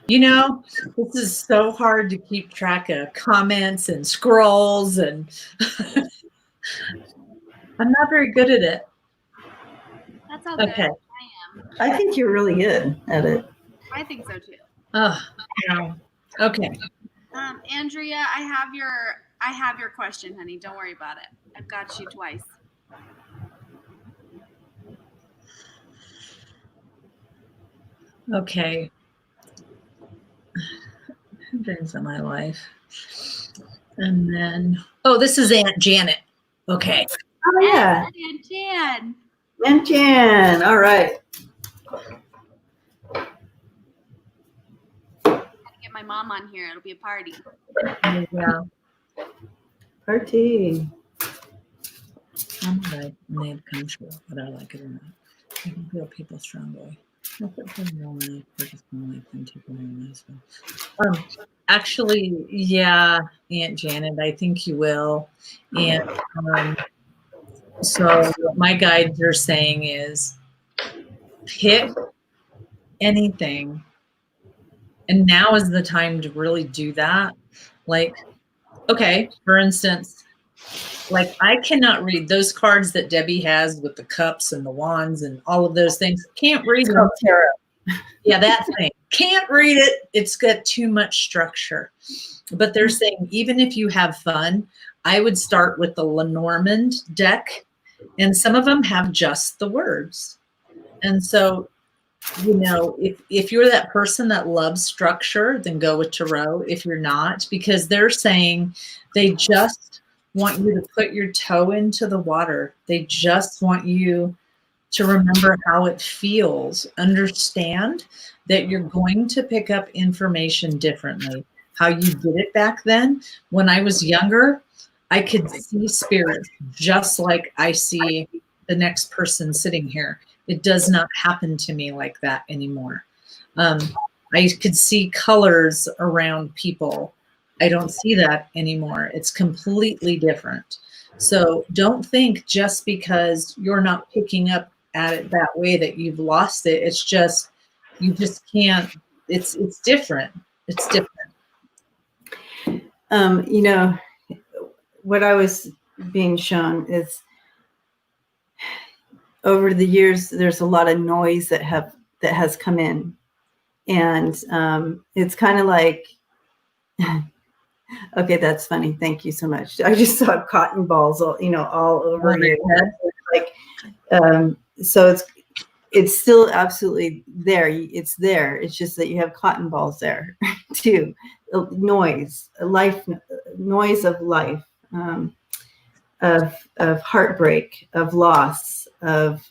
You know, this is so hard to keep track of comments and scrolls, and I'm not very good at it. That's all good. Okay. I am. I think you're really good at it. I think so too. Oh, no. Okay. Andrea, I have your question, honey. Don't worry about it. I've got you twice. Okay. Hindrance in my life. And then, oh, this is Aunt Janet. Okay. Oh, yeah. Aunt Jan. Aunt Jan. All right. Gotta get my mom on here. It'll be a party. Yeah. Party. I'm right. And they have come true, whether I like it or not. I can feel people strongly. Actually, yeah, Aunt Janet, I think you will. And so what my guides are saying is pick anything. And now is the time to really do that. Like, okay, for instance, like I cannot read those cards that Debbie has with the cups and the wands and all of those things. Can't read them. Yeah, that thing. Can't read it. It's got too much structure. But they're saying even if you have fun, I would start with the Lenormand deck, and some of them have just the words. And so, you know, if you're that person that loves structure, then go with tarot. If you're not, because they're saying they just want you to put your toe into the water. They just want you to remember how it feels. Understand that you're going to pick up information differently. How you did it back then. When I was younger, I could see spirits just like I see the next person sitting here. It does not happen to me like that anymore. I could see colors around people. I don't see that anymore. It's completely different. So don't think just because you're not picking up at it that way that you've lost it. It's just, you just can't, it's different. It's different. You know, what I was being shown is over the years, there's a lot of noise that has come in. And it's kind of like, okay, that's funny. Thank you so much. I just saw cotton balls, all over your head. Like, so it's still absolutely there. It's there. It's just that you have cotton balls there too. Noise of life, of heartbreak, of loss, of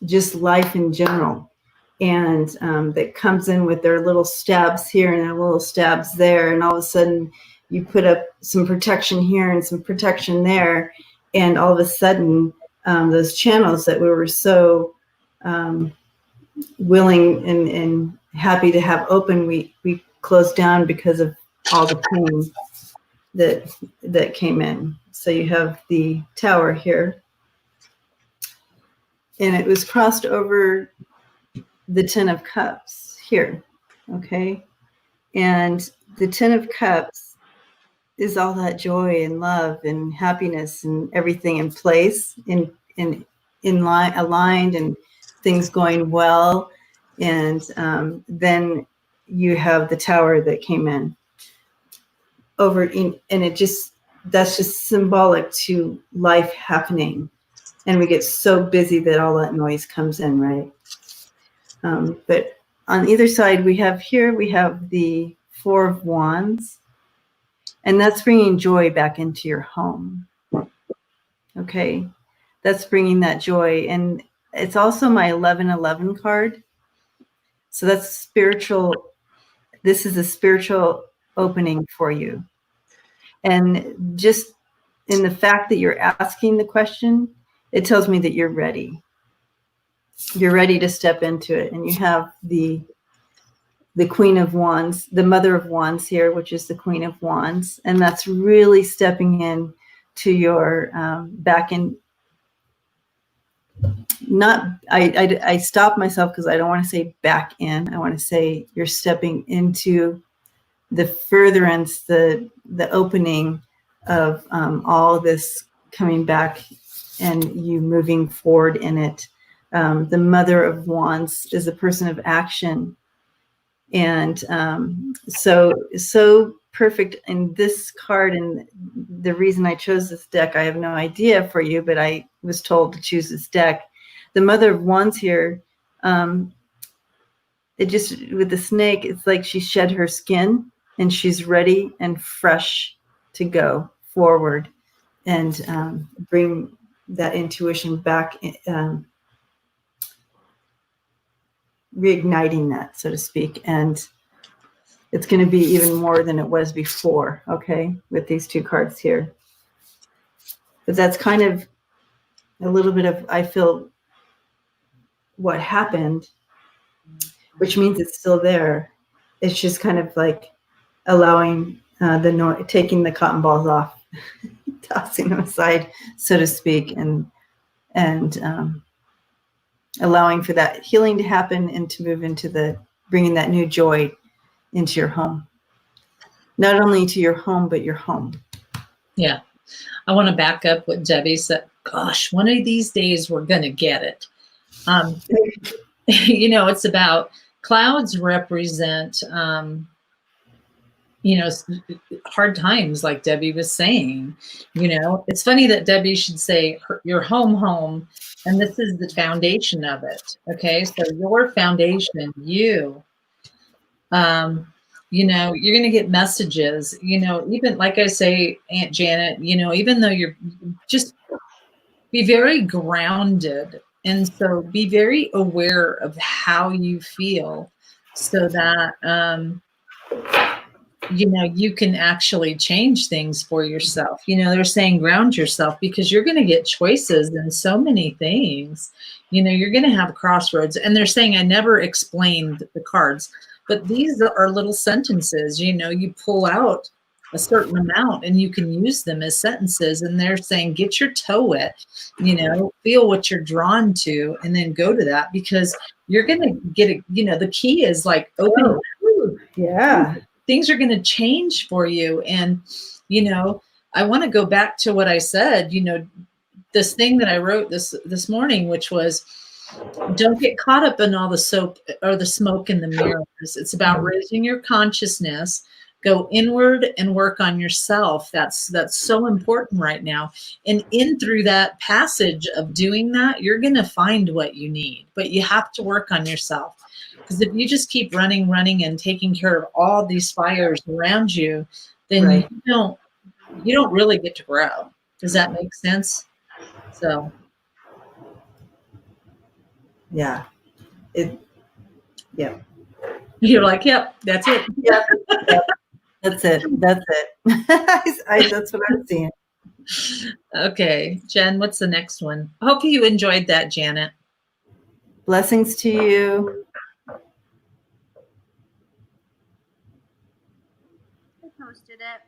just life in general. And that comes in with their little stabs here and their little stabs there. And all of a sudden you put up some protection here and some protection there. And all of a sudden those channels that we were so willing and happy to have open, we closed down because of all the pain that came in. So you have the tower here. And it was crossed over the Ten of Cups here, okay? And the Ten of Cups is all that joy and love and happiness and everything in place, in line, aligned, and things going well. And then you have the Tower that came in and that's just symbolic to life happening. And we get so busy that all that noise comes in, right? But on either side, we have the Four of Wands, and that's bringing joy back into your home. Okay, that's bringing that joy. And it's also my 1111 card. So that's spiritual. This is a spiritual opening for you. And just in the fact that you're asking the question, it tells me that you're ready. You're ready to step into it. And you have the Queen of Wands, the Mother of Wands here, which is the Queen of Wands. And that's really stepping in to your back in. I stopped myself because I don't want to say back in. I want to say you're stepping into the furtherance, the opening of all this coming back and you moving forward in it. The Mother of Wands is a person of action. And so perfect in this card. And the reason I chose this deck, I have no idea for you, but I was told to choose this deck. The Mother of Wands here, it just, with the snake, it's like she shed her skin and she's ready and fresh to go forward and bring that intuition back, reigniting that, so to speak. And it's going to be even more than it was before, okay, with these two cards here. But that's kind of a little bit of, I feel, what happened, which means it's still there. It's just kind of like allowing taking the cotton balls off, tossing them aside, so to speak, and allowing for that healing to happen and to move into bringing that new joy into your home. Not only to your home, but your home. Yeah. I want to back up what Debbie said. Gosh, one of these days we're going to get it. It's about clouds represent, hard times, like Debbie was saying. It's funny that Debbie should say your home, and this is the foundation of it. Okay. So your foundation, you're going to get messages, even like I say, Aunt Janet, even though you're just be very grounded. And so be very aware of how you feel so that, you can actually change things for yourself. They're saying ground yourself because you're going to get choices in so many things. You're going to have crossroads. And they're saying, I never explained the cards, but these are little sentences. You pull out a certain amount and you can use them as sentences. And they're saying, get your toe wet, feel what you're drawn to, and then go to that, because you're going to get it. The key is like open. Yeah. Things are going to change for you. And, I want to go back to what I said, this thing that I wrote this morning, which was, don't get caught up in all the soap or the smoke in the mirrors. It's about raising your consciousness, go inward and work on yourself. That's so important right now. And through that passage of doing that, you're going to find what you need, but you have to work on yourself. Because if you just keep running and taking care of all these fires around you, then right. you don't really get to grow. Does that make sense? So, yeah, yeah. You're like, yep, that's it. Yep. That's it. That's what I'm seeing. Okay, Jen, what's the next one? I hope you enjoyed that, Janet. Blessings to you. I posted it.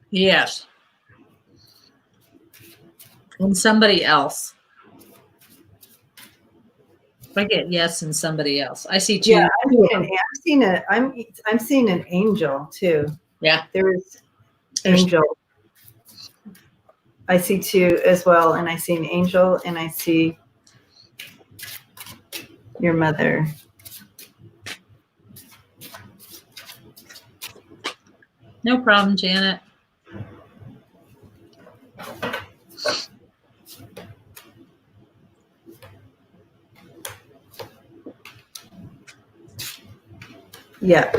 Yes. And somebody else I get yes and somebody else. I see two. Yeah, I'm seeing an angel too. Yeah. There's There's- angel. I see two as well, and I see an angel, and I see your mother. No problem, Janet. Yeah.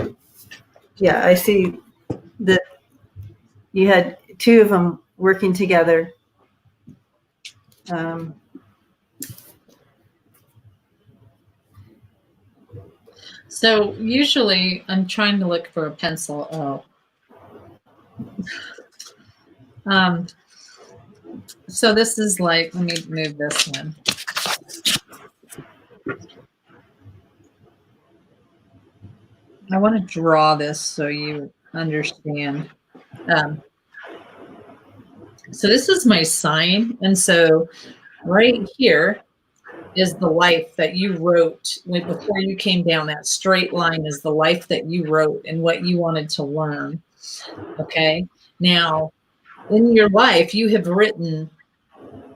Yeah, I see that you had two of them working together. So usually I'm trying to look for a pencil. Oh. So this is like, let me move this one. I want to draw this so you understand. So this is my sign. And so right here is the life that you wrote before you came down. That straight line is the life that you wrote and what you wanted to learn. Okay. Now, in your life, you have written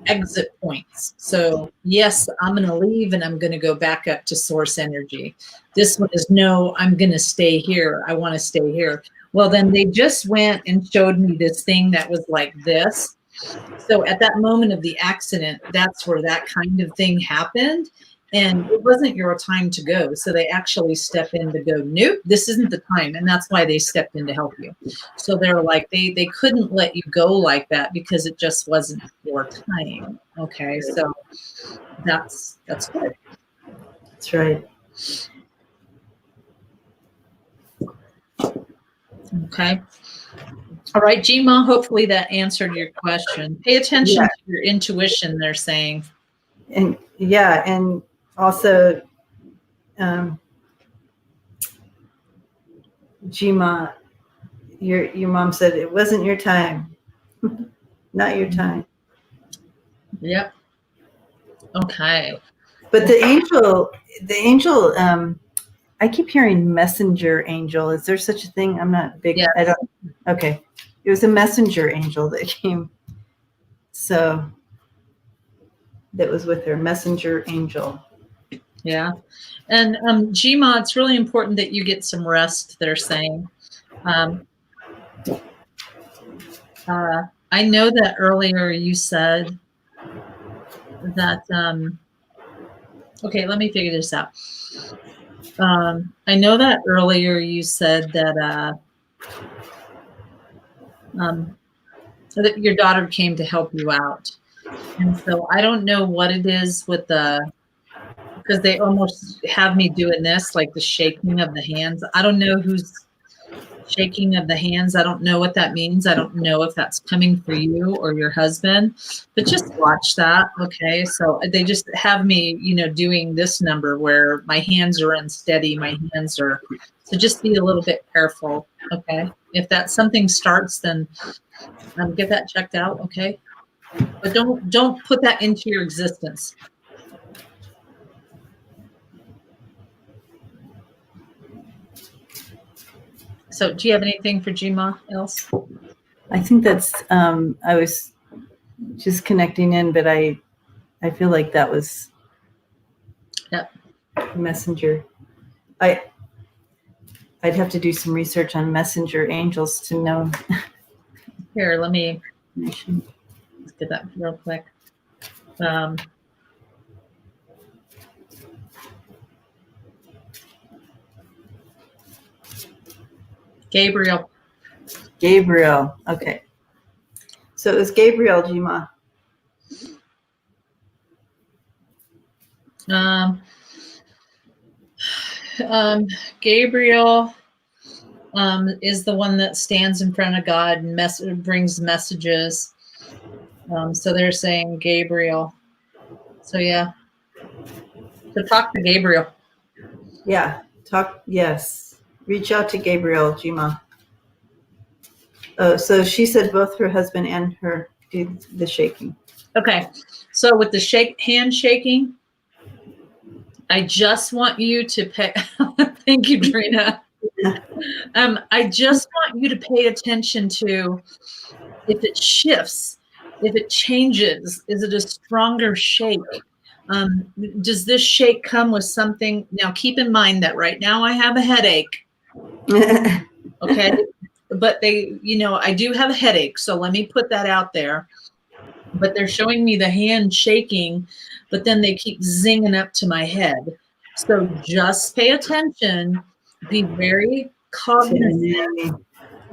exit points. So yes, I'm going to leave and I'm going to go back up to source energy. This one is no, I'm going to stay here. I want to stay here. Well, then they just went and showed me this thing that was like this. So at that moment of the accident, that's where that kind of thing happened. And it wasn't your time to go. So they actually step in to go, nope, this isn't the time. And that's why they stepped in to help you. So they're like, they couldn't let you go like that because it just wasn't your time. Okay. So that's good. That's right. Okay. All right, Jima, hopefully that answered your question. Pay attention to your intuition, they're saying. And yeah, and also Jima, your mom said it wasn't your time. Not your time. Yep. Okay. But the angel, I keep hearing messenger angel. Is there such a thing? I'm not big. Yes. I don't. Okay. It was a messenger angel that came. So that was with her, messenger angel. Yeah. And Jima, it's really important that you get some rest, they're saying. I know that earlier you said that, okay, let me figure this out. I know that earlier you said that, that your daughter came to help you out. And so I don't know what it is with because they almost have me doing this, like the shaking of the hands. I don't know who's shaking of the hands. I don't know what that means. I don't know if that's coming for you or your husband, but just watch that. Okay. So they just have me, doing this number where my hands are unsteady. So just be a little bit careful. Okay. If that something starts, then get that checked out. Okay. But don't put that into your existence. So do you have anything for Jima else? I think that's, I was just connecting in, but I feel like that was messenger. I'd have to do some research on messenger angels to know. Here, let's get that real quick. Gabriel. Okay. So it was Gabriel, Jima. Gabriel is the one that stands in front of God and brings messages. So they're saying Gabriel. So yeah. So talk to Gabriel. Yeah. Yes. Reach out to Gabriel, Jima. Oh, so she said both her husband and her did the shaking. Okay. So with the hand shaking, I just want you to pay. Thank you, Trina. I just want you to pay attention to if it shifts, if it changes. Is it a stronger shake? Does this shake come with something? Now, keep in mind that right now I have a headache. Okay. But I do have a headache. So let me put that out there. But they're showing me the hand shaking, but then they keep zinging up to my head. So just pay attention, be very cognizant.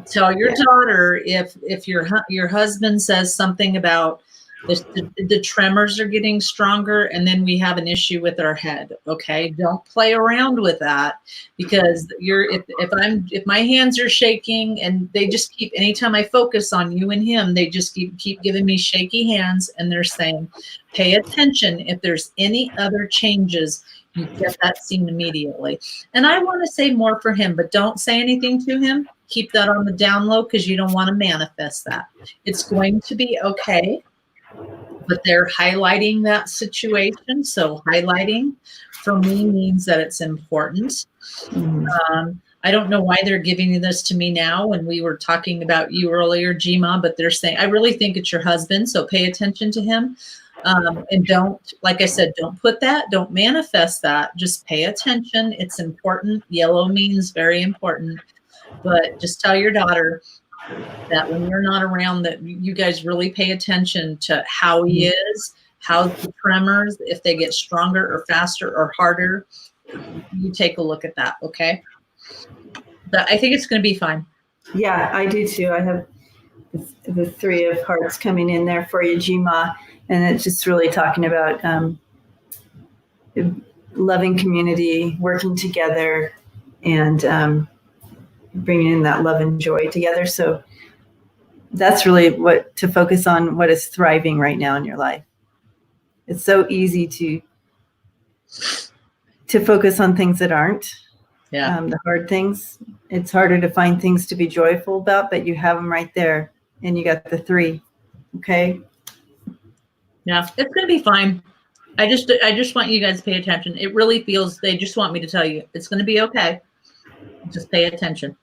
Tell your daughter if your husband says something about the tremors are getting stronger, and then we have an issue with our head. Okay, don't play around with that, because if my hands are shaking and they just keep, anytime I focus on you and him, they just keep giving me shaky hands, and they're saying, pay attention. If there's any other changes, you get that seen immediately. And I want to say more for him, but don't say anything to him. Keep that on the down low, because you don't want to manifest that. It's going to be okay. But they're highlighting that situation. So highlighting for me means that it's important. I don't know why they're giving this to me now when we were talking about you earlier, Jima, but they're saying, I really think it's your husband, so pay attention to him. And don't, like I said, don't put that, don't manifest that. Just pay attention. It's important. Yellow means very important. But just tell your daughter that when you're not around, that you guys really pay attention to how he is, how the tremors, if they get stronger or faster or harder. You take a look at that, okay? But I think it's going to be fine. Yeah, I do too. I have the Three of Hearts coming in there for you, Jima, and it's just really talking about loving community, working together, and bringing in that love and joy together. So that's really what to focus on, what is thriving right now in your life. It's so easy to focus on things that aren't. Yeah. The hard things. It's harder to find things to be joyful about, but you have them right there, and you got the three. Okay. Yeah, it's going to be fine. I just want you guys to pay attention. It really feels, they just want me to tell you it's going to be okay. Just pay attention.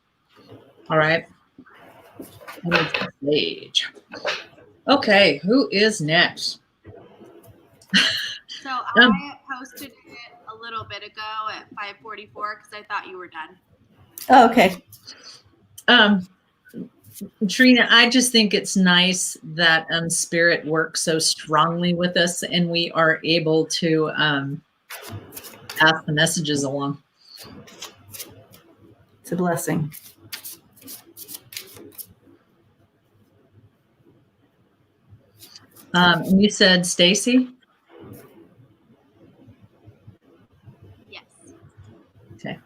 All right. Stage. Okay, who is next? So I posted it a little bit ago at 5:44 because I thought you were done. Oh, okay. Trina, I just think it's nice that Spirit works so strongly with us, and we are able to pass the messages along. It's a blessing. And you said Stacy? Yes. Okay.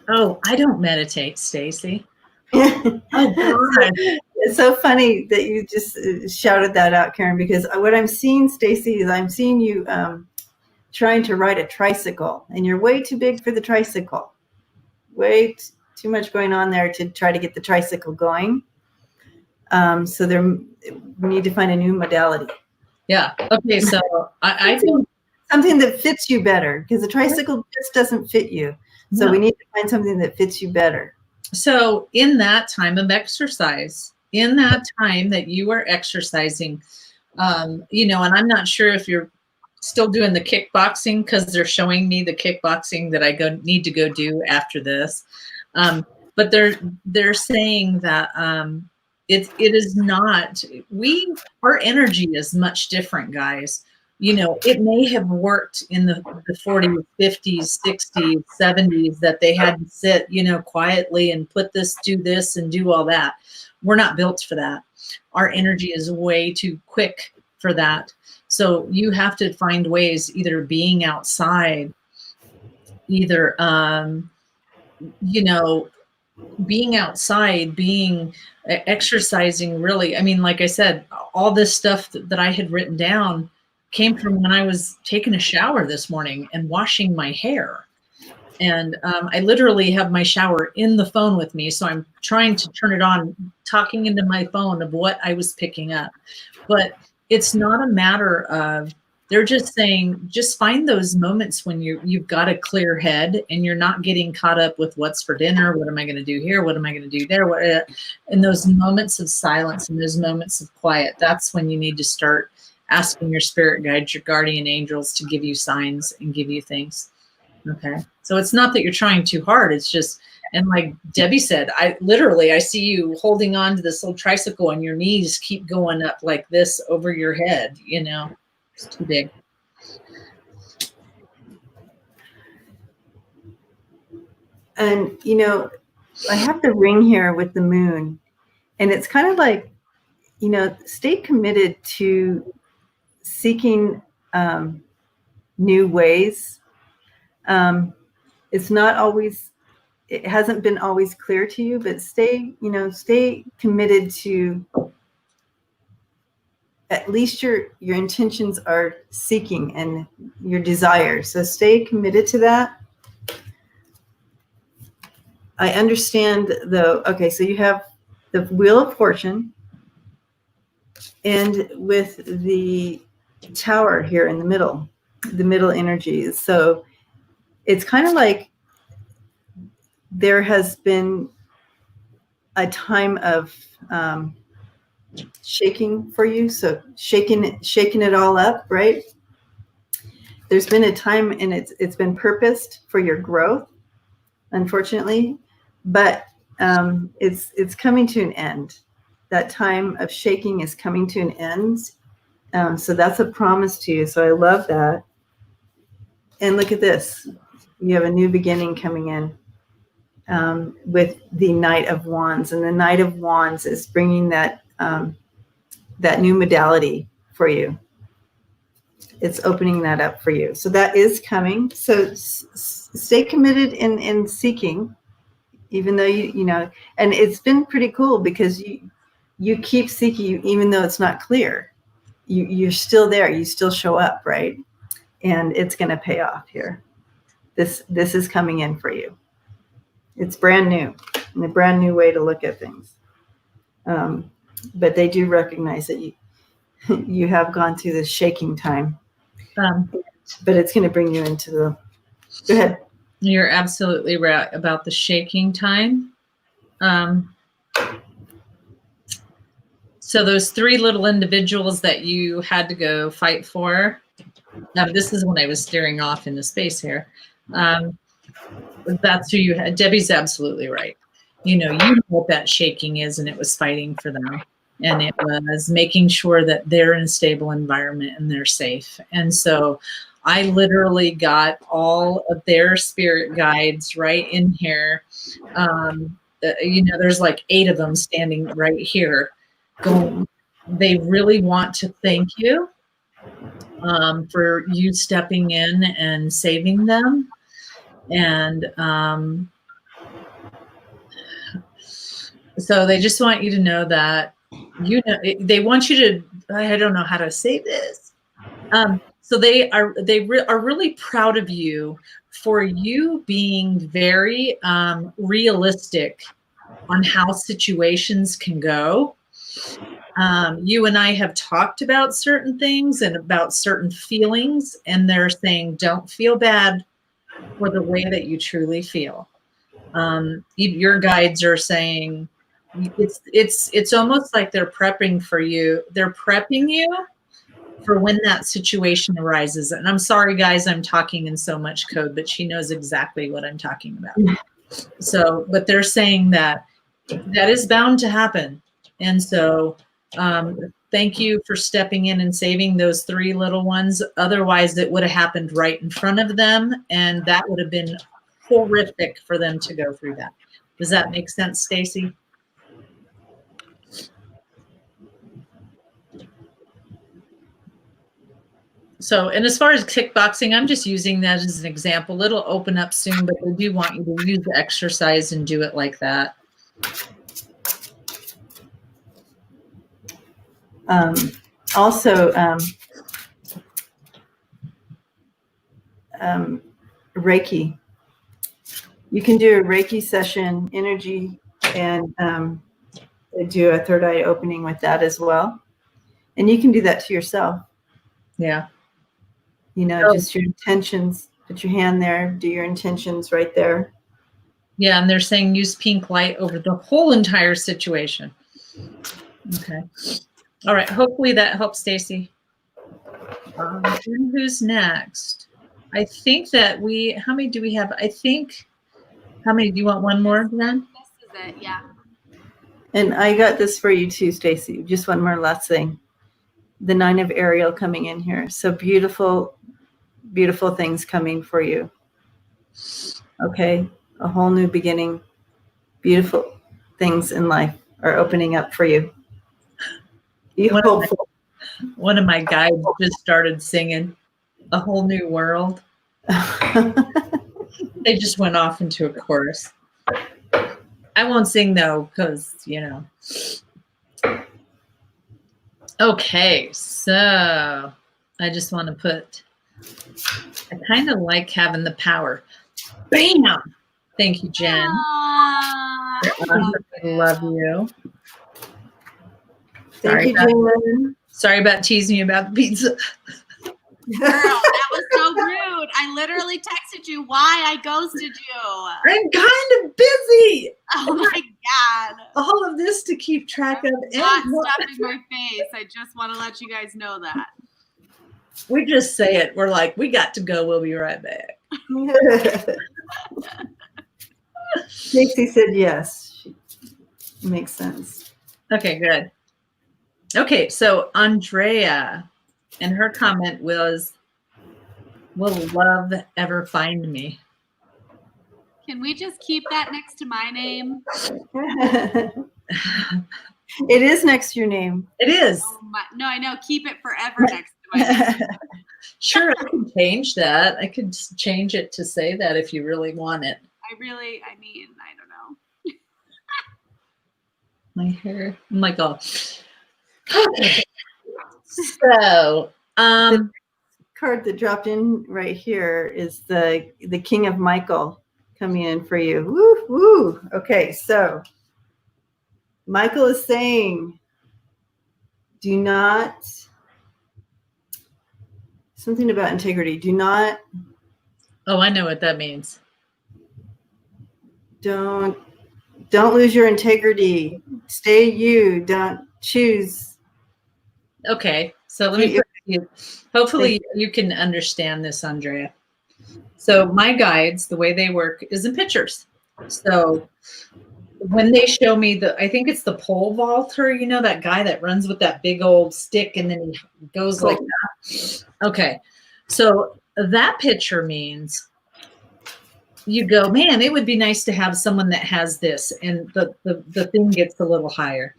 Oh, I don't meditate, Stacy. Oh, God. It's so funny that you just shouted that out, Karen, because what I'm seeing, Stacy, is I'm seeing you trying to ride a tricycle, and you're way too big for the tricycle. Way too much going on there to try to get the tricycle going. So we need to find a new modality. Yeah. Okay. So I think something that fits you better, because the tricycle just doesn't fit you. So we need to find something that fits you better. So in that time of exercise, in that time that you are exercising, and I'm not sure if you're still doing the kickboxing, because they're showing me the kickboxing that I need to go do after this. But they're saying that it is not, our energy is much different, guys. It may have worked in the 40s, 50s, 60s, 70s that they had to sit, quietly and do this and do all that. We're not built for that. Our energy is way too quick for that. So you have to find ways, either being outside, either, being outside, exercising, really. I mean, like I said, all this stuff that I had written down came from when I was taking a shower this morning and washing my hair. And I literally have my shower in the phone with me. So I'm trying to turn it on, talking into my phone of what I was picking up. But it's not a matter of, they're just saying, just find those moments when you've got a clear head and you're not getting caught up with what's for dinner. What am I going to do here? What am I going to do there? And those moments of silence and those moments of quiet, that's when you need to start asking your spirit guides, your guardian angels to give you signs and give you things. Okay. So it's not that you're trying too hard. It's just, and like Debbie said, I see you holding on to this little tricycle and your knees keep going up like this over your head, you know, it's too big. And, you know, I have the ring here with the moon, and it's kind of like, you know, stay committed to seeking new ways. It's not always, it hasn't been always clear to you, but stay committed to, at least your intentions are seeking and your desire. So stay committed to that. I understand though. Okay, so you have the Wheel of Fortune, and with the Tower here in the middle energies. So it's kind of like there has been a time of shaking for you. So shaking it all up, right? There's been a time, and it's been purposed for your growth, unfortunately, but it's coming to an end. That time of shaking is coming to an end. So that's a promise to you. So I love that. And look at this. You have a new beginning coming in with the Knight of Wands. And the Knight of Wands is bringing that new modality for you. It's opening that up for you. So that is coming. So stay committed in seeking, even though you know, and it's been pretty cool because you keep seeking, even though it's not clear. You're still there. You still show up, right? And it's going to pay off here. This is coming in for you. It's brand new, and a brand new way to look at things. But they do recognize that you have gone through this shaking time. But it's going to bring you into the. Go ahead. You're absolutely right about the shaking time. So those three little individuals that you had to go fight for. This is when I was staring off into space here. That's who you had. Debbie's absolutely right. You know what that shaking is, and it was fighting for them. And it was making sure that they're in a stable environment and they're safe. And so I literally got all of their spirit guides right in here. There's like 8 of them standing right here going, they really want to thank you for you stepping in and saving them. And so they just want you to know that, they want you to, I don't know how to say this. So they are really proud of you for you being very realistic on how situations can go. You and I have talked about certain things and about certain feelings, and they're saying, don't feel bad for the way that you truly feel. Your guides are saying, it's almost like they're prepping for you. They're prepping you for when that situation arises. And I'm sorry, guys, I'm talking in so much code, but she knows exactly what I'm talking about. So, but they're saying that is bound to happen. And so thank you for stepping in and saving those 3 little ones. Otherwise, it would have happened right in front of them, and that would have been horrific for them to go through that. Does that make sense, Stacy? So, and as far as kickboxing, I'm just using that as an example. It'll open up soon, but they do want you to use the exercise and do it like that. Also, Reiki. You can do a Reiki session, energy, and do a third eye opening with that as well. And you can do that to yourself. Yeah. You know, just your intentions. Put your hand there. Do your intentions right there. Yeah, and they're saying use pink light over the whole entire situation. Okay. All right. Hopefully that helps, Stacy. Who's next? I think that how many do we have? How many? Do you want one more, then? This is it, yeah. And I got this for you too, Stacy. Just one more last thing. The 9 of Ariel coming in here. So beautiful, beautiful things coming for you. Okay. A whole new beginning. Beautiful things in life are opening up for you. Be hopeful. One of my guides just started singing A Whole New World. They just went off into a chorus. I won't sing though, because, you know. Okay, so I just want to I kind of like having the power. Bam! Thank you, Jen. I Love you. Thank you, Jen. Sorry about teasing you about the pizza. Girl, that was so rude. I literally texted you why I ghosted you. I'm kind of busy. Oh my God. All of this to keep track of. Not stuffing my face. I just want to let you guys know that. We just say it. We're like, we got to go. We'll be right back. Stacy said yes. Makes sense. Okay, good. Okay, so Andrea, and her comment was, will love ever find me? Can we just keep that next to my name? It is next to your name. It is. Oh no, I know. Keep it forever next to my name. Sure, I can change that. I could change it to say that if you really want it. I don't know. My hair. I'm like, oh. Okay. So, the card that dropped in right here is the King of Michael coming in for you. Woo, woo. Okay, so Michael is saying, do not, something about integrity. Do not. Oh, I know what that means. Don't lose your integrity. Stay you. Don't choose. Okay, so let me put you. Hopefully you can understand this, Andrea. So my guides, the way they work is in pictures. So when they show me I think it's the pole vaulter, you know, that guy that runs with that big old stick and then he goes like that. Okay, so that picture means you go, man, it would be nice to have someone that has this, and the thing gets a little higher.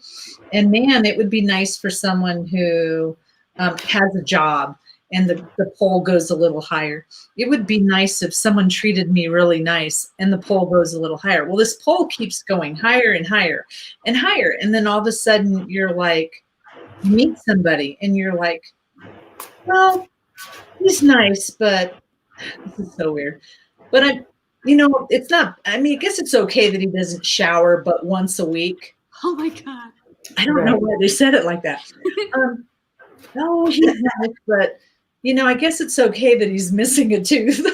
And man, it would be nice for someone who has a job, and the pole goes a little higher. It would be nice if someone treated me really nice, and the pole goes a little higher. Well, this pole keeps going higher and higher and higher. And then all of a sudden you're like, you meet somebody and you're like, well, he's nice, but this is so weird. But it's not, I guess it's okay that he doesn't shower but once a week. Oh my God. I don't know why they said it like that. No, he's nice, but I guess it's okay that he's missing a tooth.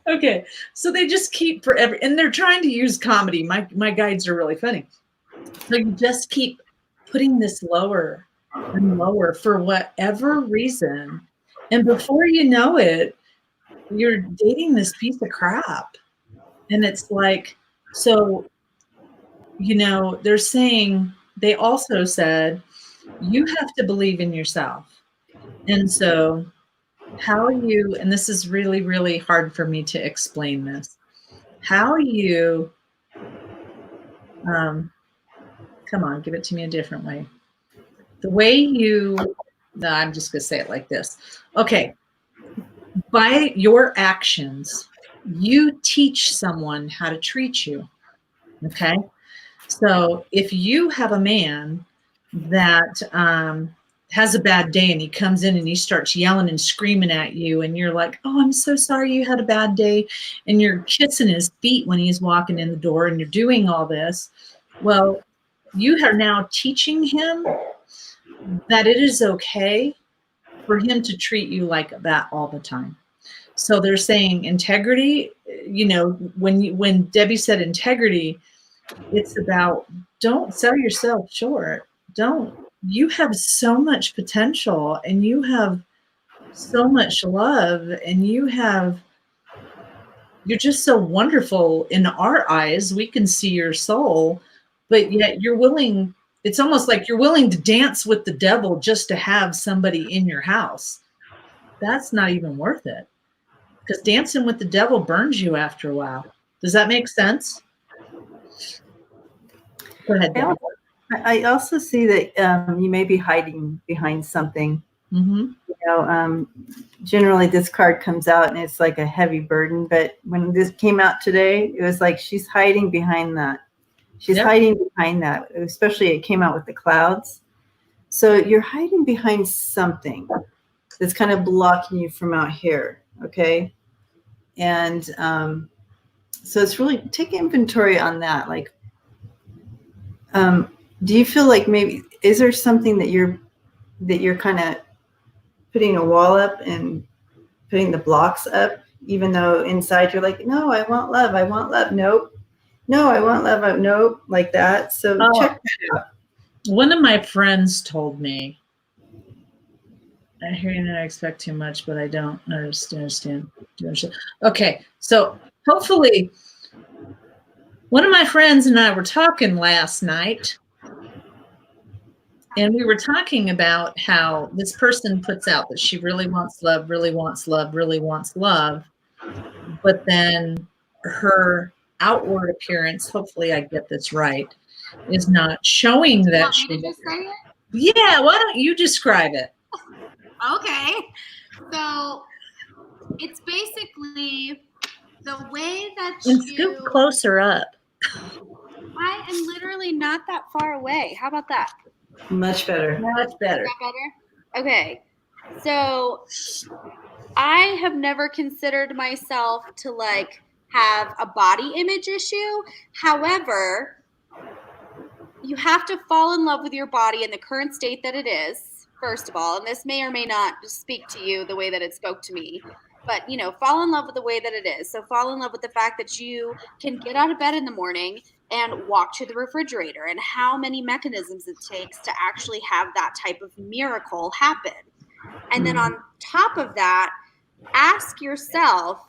Okay, so they just keep forever, and they're trying to use comedy. My guides are really funny. So you just keep putting this lower and lower for whatever reason, and before you know it, you're dating this piece of crap. And it's like, so, they're saying, they also said, you have to believe in yourself. And so and this is really, really hard for me to explain this, how you, come on, give it to me a different way. The way no, I'm just going to say it like this. Okay. By your actions, you teach someone how to treat you. Okay. So if you have a man that has a bad day and he comes in and he starts yelling and screaming at you and you're like, oh, I'm so sorry you had a bad day. And you're kissing his feet when he's walking in the door and you're doing all this. Well, you are now teaching him that it is okay for him to treat you like that all the time. So they're saying integrity, when Debbie said integrity, it's about don't sell yourself short. You have so much potential and you have so much love and you're just so wonderful in our eyes. We can see your soul, but yet it's almost like you're willing to dance with the devil just to have somebody in your house. That's not even worth it, because dancing with the devil burns you after a while. Does that make sense? Go ahead, Debbie. I also see that you may be hiding behind something. Mm-hmm. Generally this card comes out and it's like a heavy burden, but when this came out today, it was like she's hiding behind that. She's hiding behind that, especially it came out with the clouds. So you're hiding behind something that's kind of blocking you from out here, okay? And so it's really, take inventory on that. Like, do you feel like maybe, is there something that you're kind of putting a wall up and putting the blocks up, even though inside you're like, no, I want love. I want love. Nope. No, I want love. Nope. Like that. So check that out. One of my friends told me, I hear you not expect too much, but I don't understand. Okay. So hopefully one of my friends and I were talking last night, and we were talking about how this person puts out that she really wants love, really wants love, really wants love. But then her outward appearance, hopefully I get this right, is not showing that she. Want me to just say it? Yeah, why don't you describe it? Okay. So it's basically the way that And scoot closer up. I am literally not that far away. How about that? Much better. Much better. Is that better? Okay. So I have never considered myself to like have a body image issue. However, you have to fall in love with your body in the current state that it is, first of all. And this may or may not speak to you the way that it spoke to me. But, fall in love with the way that it is. So fall in love with the fact that you can get out of bed in the morning and walk to the refrigerator, and how many mechanisms it takes to actually have that type of miracle happen. And then on top of that, ask yourself,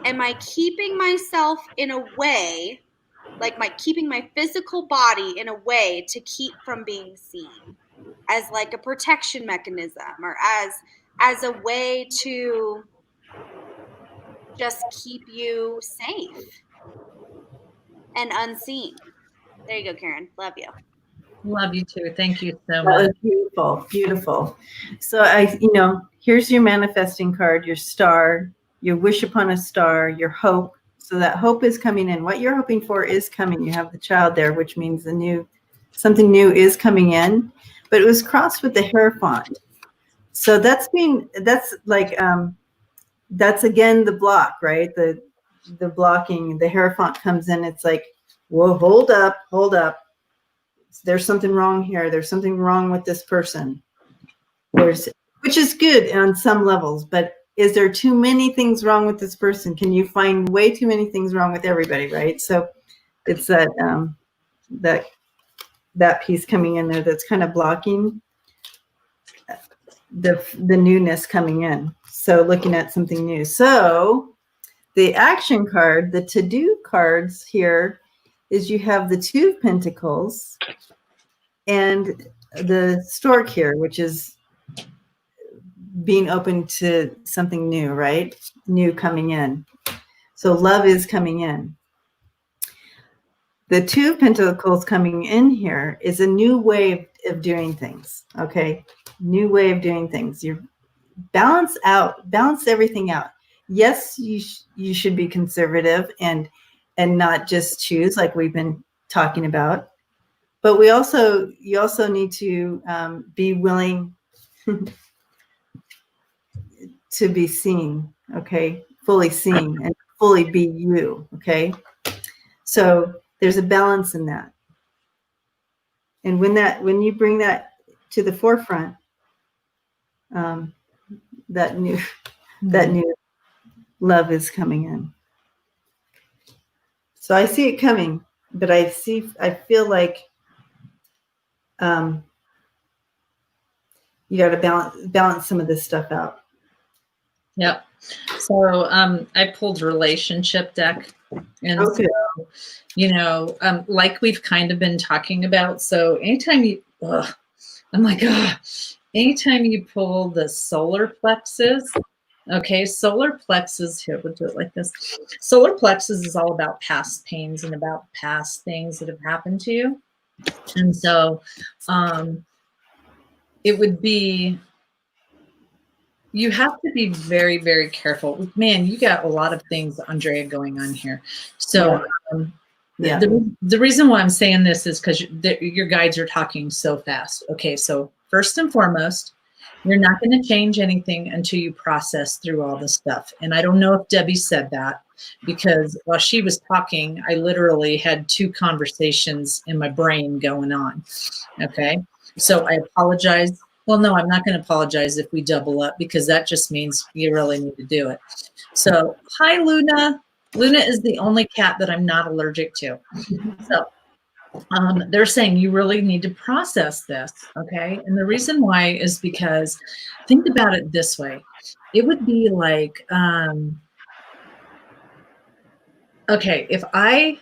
am I keeping myself in a way, like keeping my physical body in a way to keep from being seen, as like a protection mechanism, or as a way to just keep you safe and unseen? There you go, Karen. Love you. Love you too. Thank you so That much. was beautiful, beautiful. So here's your manifesting card, your star, your wish upon a star, your hope. So that hope is coming in. What you're hoping for is coming. You have the child there, which means something new is coming in. But it was crossed with the Hierophant. So that's again the block, right? The blocking, the Hierophant comes in. It's like, whoa, hold up. There's something wrong here. There's something wrong with this person. Which is good on some levels, but is there too many things wrong with this person? Can you find way too many things wrong with everybody, right? So it's that piece coming in there that's kind of blocking the newness coming in. So looking at something new. So the action card, the to-do cards here, is you have the Two of Pentacles and the Stork here, which is being open to something new, right? New coming in. So love is coming in. The Two of Pentacles coming in here is a new way of doing things, okay? New way of doing things. You balance everything out. Yes, you should be conservative and not just choose like we've been talking about. But you also need to be willing to be seen, okay? Fully seen and fully be you, okay? So there's a balance in that. And when you bring that to the forefront, that new love is coming in. So I see it coming, but I feel like you got to balance some of this stuff out. Yep. So I pulled relationship deck, and Okay. so, you know, like we've kind of been talking about. So anytime you, I'm like, anytime you pull the solar plexus, okay, solar plexus, here, we'll do it like this. Solar plexus is all about past pains and about past things that have happened to you. And so it would be, you have to be very, very careful. Man, you got a lot of things, Andrea, going on here. So the reason why I'm saying this is because your guides are talking so fast. Okay, so first and foremost, you're not going to change anything until you process through all the stuff. And I don't know if Debbie said that, because while she was talking, I literally had 2 conversations in my brain going on. Okay, so I apologize. Well, no, I'm not going to apologize if we double up, because that just means you really need to do it. So, hi, Luna. Luna is the only cat that I'm not allergic to. So they're saying you really need to process this, okay? And the reason why is because, think about it this way. It would be like, okay, if I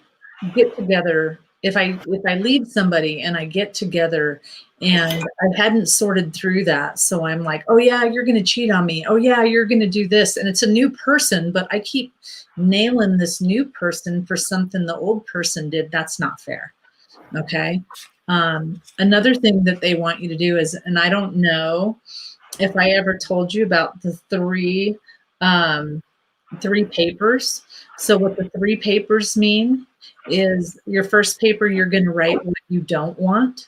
get together, if I leave somebody and I get together and I hadn't sorted through that, so I'm like, oh yeah, you're going to cheat on me. Oh yeah, you're going to do this. And it's a new person, but I keep nailing this new person for something the old person did. That's not fair. Okay. Another thing that they want you to do is, and I don't know if I ever told you about the 3 papers. So what the 3 papers mean is, your first paper, you're going to write what you don't want.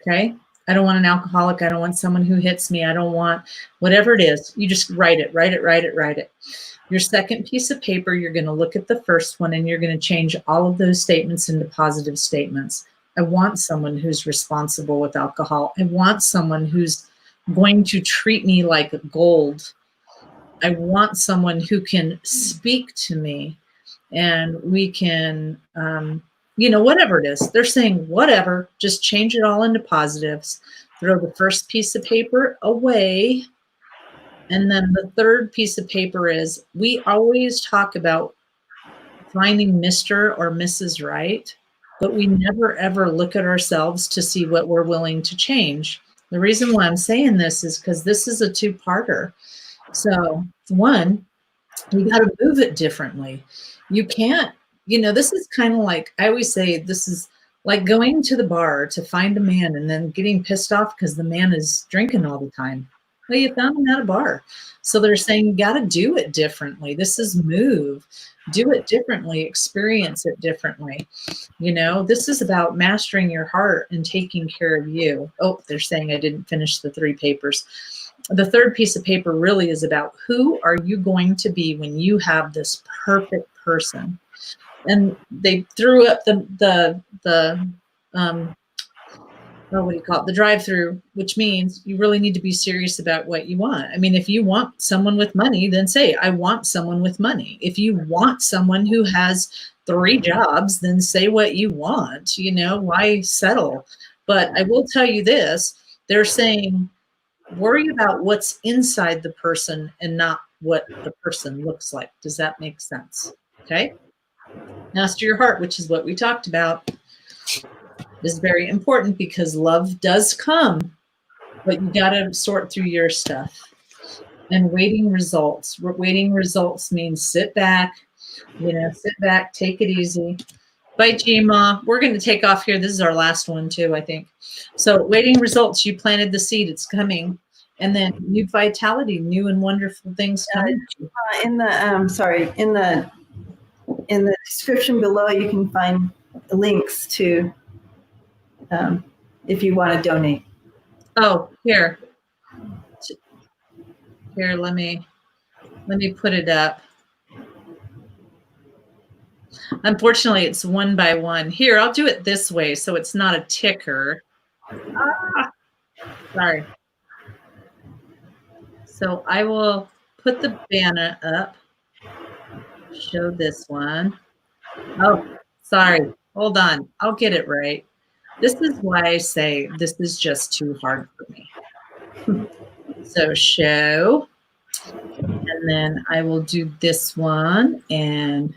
Okay. I don't want an alcoholic. I don't want someone who hits me. I don't want whatever it is. You just write it, write it, write it, write it. Your second piece of paper, you're going to look at the first one and you're going to change all of those statements into positive statements. I want someone who's responsible with alcohol. I want someone who's going to treat me like gold. I want someone who can speak to me and we can, whatever it is. They're saying whatever, just change it all into positives. Throw the first piece of paper away. And then the third piece of paper is, we always talk about finding Mr. or Mrs. Right, but we never ever look at ourselves to see what we're willing to change. The reason why I'm saying this is because this is a 2-parter. So 1, you got to move it differently. You can't, this is kind of like, I always say, this is like going to the bar to find a man and then getting pissed off because the man is drinking all the time. Well, you found him at a bar. So they're saying you got to do it differently. This is move. Do it differently. Experience it differently. This is about mastering your heart and taking care of you. Oh, they're saying I didn't finish the 3 papers. The third piece of paper really is about, who are you going to be when you have this perfect person? And they threw up the what do you call it? The drive-through, which means you really need to be serious about what you want. I mean, if you want someone with money, then say, I want someone with money. If you want someone who has 3 jobs, then say what you want. Why settle? But I will tell you this, they're saying, worry about what's inside the person and not what the person looks like. Does that make sense? Okay. Master your heart, which is what we talked about, is very important, because love does come, but you got to sort through your stuff. And waiting results. Waiting results means sit back, take it easy. Bye, Gma. We're going to take off here. This is our last one too, I think. So waiting results, you planted the seed, it's coming. And then new vitality, new and wonderful things coming. In the description below, you can find links to if you want to donate. Oh, here. Here, let me put it up. Unfortunately, it's one by one. Here, I'll do it this way so it's not a ticker. Sorry. So I will put the banner up. Show this one. Oh, sorry. Hold on. I'll get it right. This is why I say this is just too hard for me. So show. And then I will do this one. And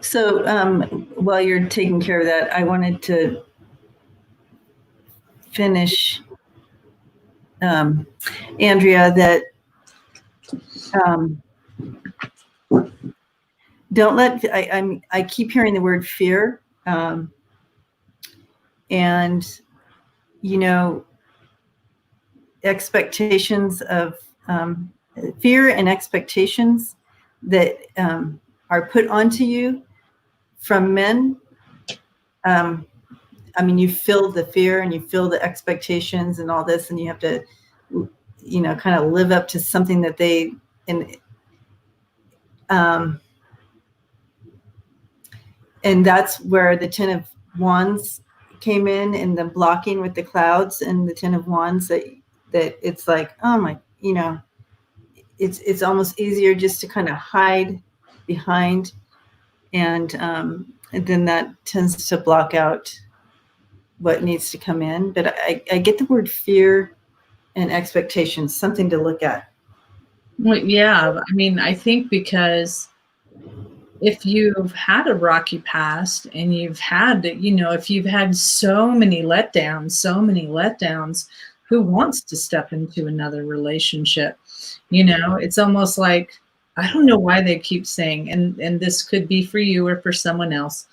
so while you're taking care of that, I wanted to finish, Andrea, that don't let, I keep hearing the word fear. And, expectations of fear and expectations that are put onto you from men. You feel the fear and you feel the expectations and all this, and you have to, kind of live up to something that they, and that's where the Ten of Wands came in, and the blocking with the clouds and the Ten of Wands, that it's like, oh my, it's almost easier just to kind of hide behind, and then that tends to block out what needs to come in. But I get the word fear and expectations, something to look at. well, yeah, I think because if you've had a rocky past and you've had, if you've had so many letdowns, who wants to step into another relationship? It's almost like, I don't know why they keep saying, and this could be for you or for someone else.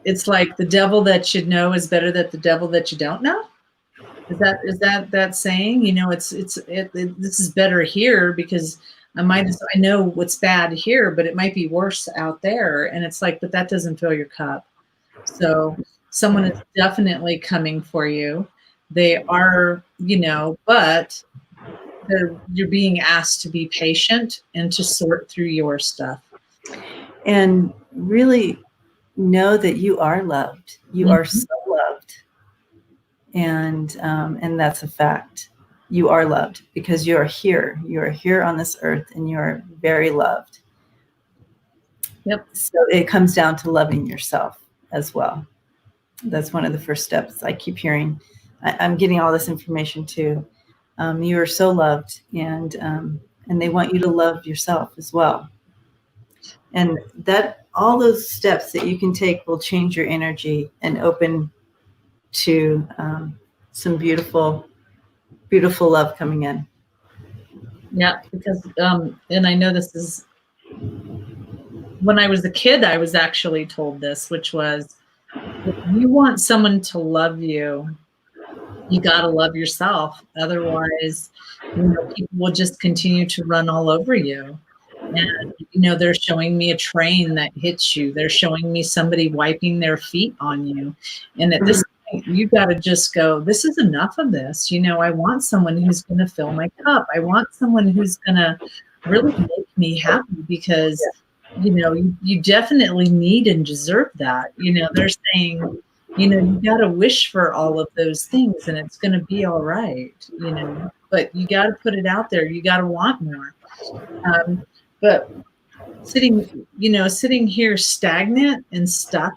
It's like the devil that you know is better than the devil that you don't know. Is that saying? This is better here because I know what's bad here, but it might be worse out there. And it's like, but that doesn't fill your cup. So someone is definitely coming for you. They are, but you're being asked to be patient and to sort through your stuff. And really know that you are loved. You are so loved. And that's a fact. You are loved because you are here. You are here on this earth and you are very loved. Yep. So it comes down to loving yourself as well. That's one of the first steps. I keep hearing, I'm getting all this information too. You are so loved, and they want you to love yourself as well. And that all those steps that you can take will change your energy and open to some beautiful, beautiful love coming in. Yeah, because and I know this is, when I was a kid, I was actually told this, which was, if you want someone to love you, you got to love yourself. Otherwise, people will just continue to run all over you. And, they're showing me a train that hits you. They're showing me somebody wiping their feet on you. And at this point, you got to just go, this is enough of this. I want someone who's going to fill my cup. I want someone who's going to really make me happy because, you definitely need and deserve that. They're saying, you got to wish for all of those things and it's going to be all right, but you got to put it out there. You got to want more. But sitting here stagnant and stuck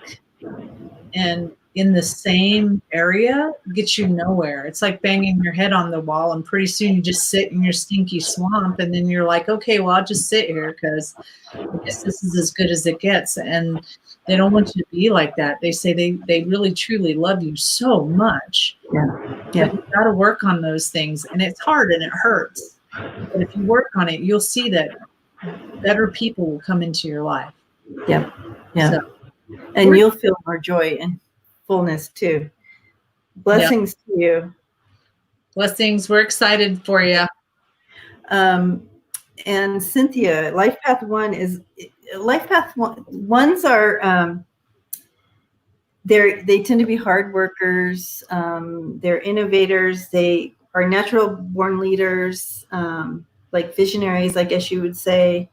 and in the same area gets you nowhere. It's like banging your head on the wall, and pretty soon you just sit in your stinky swamp, and then you're like, okay, well, I'll just sit here because I guess this is as good as it gets. And they don't want you to be like that. They say they really truly love you so much. Yeah. But you got to work on those things, and it's hard and it hurts. But if you work on it, you'll see that better people will come into your life. Yeah. So, and you'll feel more joy and fullness too. Blessings to you. Blessings. We're excited for you. And Cynthia, Life Path 1 is Life Path 1. Ones are they tend to be hard workers. They're innovators. They are natural born leaders, like visionaries, I guess you would say.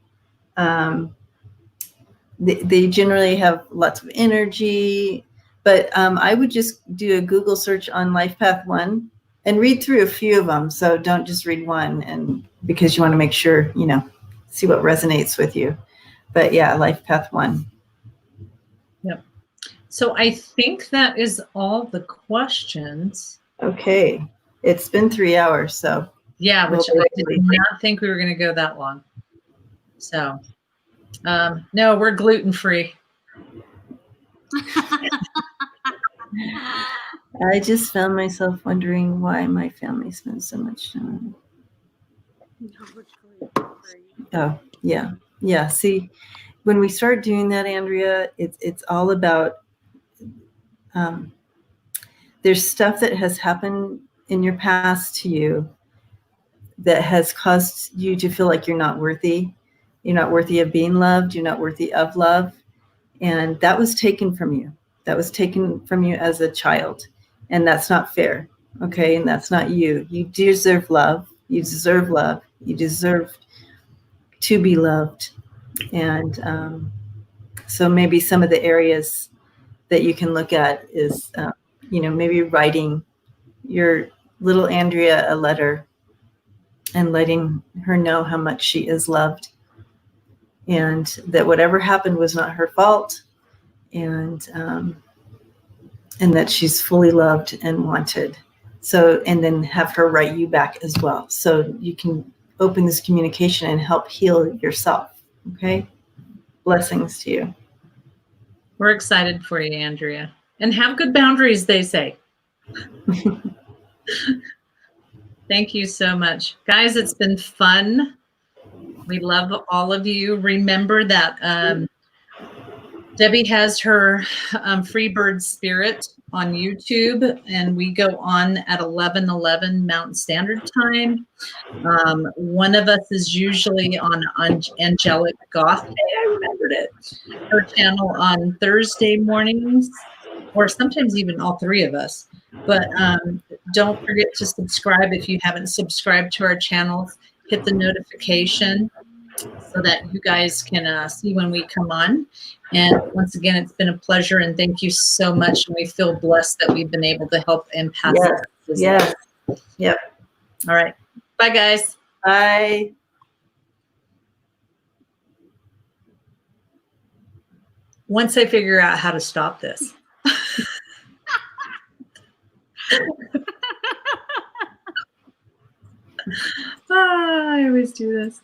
They generally have lots of energy, but I would just do a Google search on Life Path 1 and read through a few of them. So don't just read one, and because you want to make sure, see what resonates with you. But yeah, Life Path 1. Yep. So I think that is all the questions. Okay. It's been 3 hours, so. Yeah, which I did not think we were going to go that long. So, no, we're gluten-free. I just found myself wondering why my family spends so much time. Oh, yeah. Yeah. See, when we start doing that, Andrea, it's all about, there's stuff that has happened in your past to you that has caused you to feel like you're not worthy. You're not worthy of being loved. You're not worthy of love. And that was taken from you. That was taken from you as a child. And that's not fair. Okay. And that's not you. You deserve love. You deserve love. You deserve to be loved. And so maybe some of the areas that you can look at is, maybe writing your little Andrea a letter and letting her know how much she is loved, and that whatever happened was not her fault, and that she's fully loved and wanted. So, and then have her write you back as well, so you can open this communication and help heal yourself. Okay. Blessings to you. We're excited for you, Andrea. And have good boundaries, they say. Thank you so much. Guys, it's been fun. We love all of you. Remember that Debbie has her Freebird Spirit on YouTube, and we go on at 11:11 Mountain Standard Time. One of us is usually on Angelic Goth Day. I remembered it. Her channel on Thursday mornings, or sometimes even all three of us. But don't forget to subscribe if you haven't subscribed to our channels. Hit the notification so that you guys can see when we come on. And once again, it's been a pleasure, and thank you so much. And we feel blessed that we've been able to help and pass this. Yes. Yep. All right. Bye, guys. Bye. Once I figure out how to stop this. I always do this.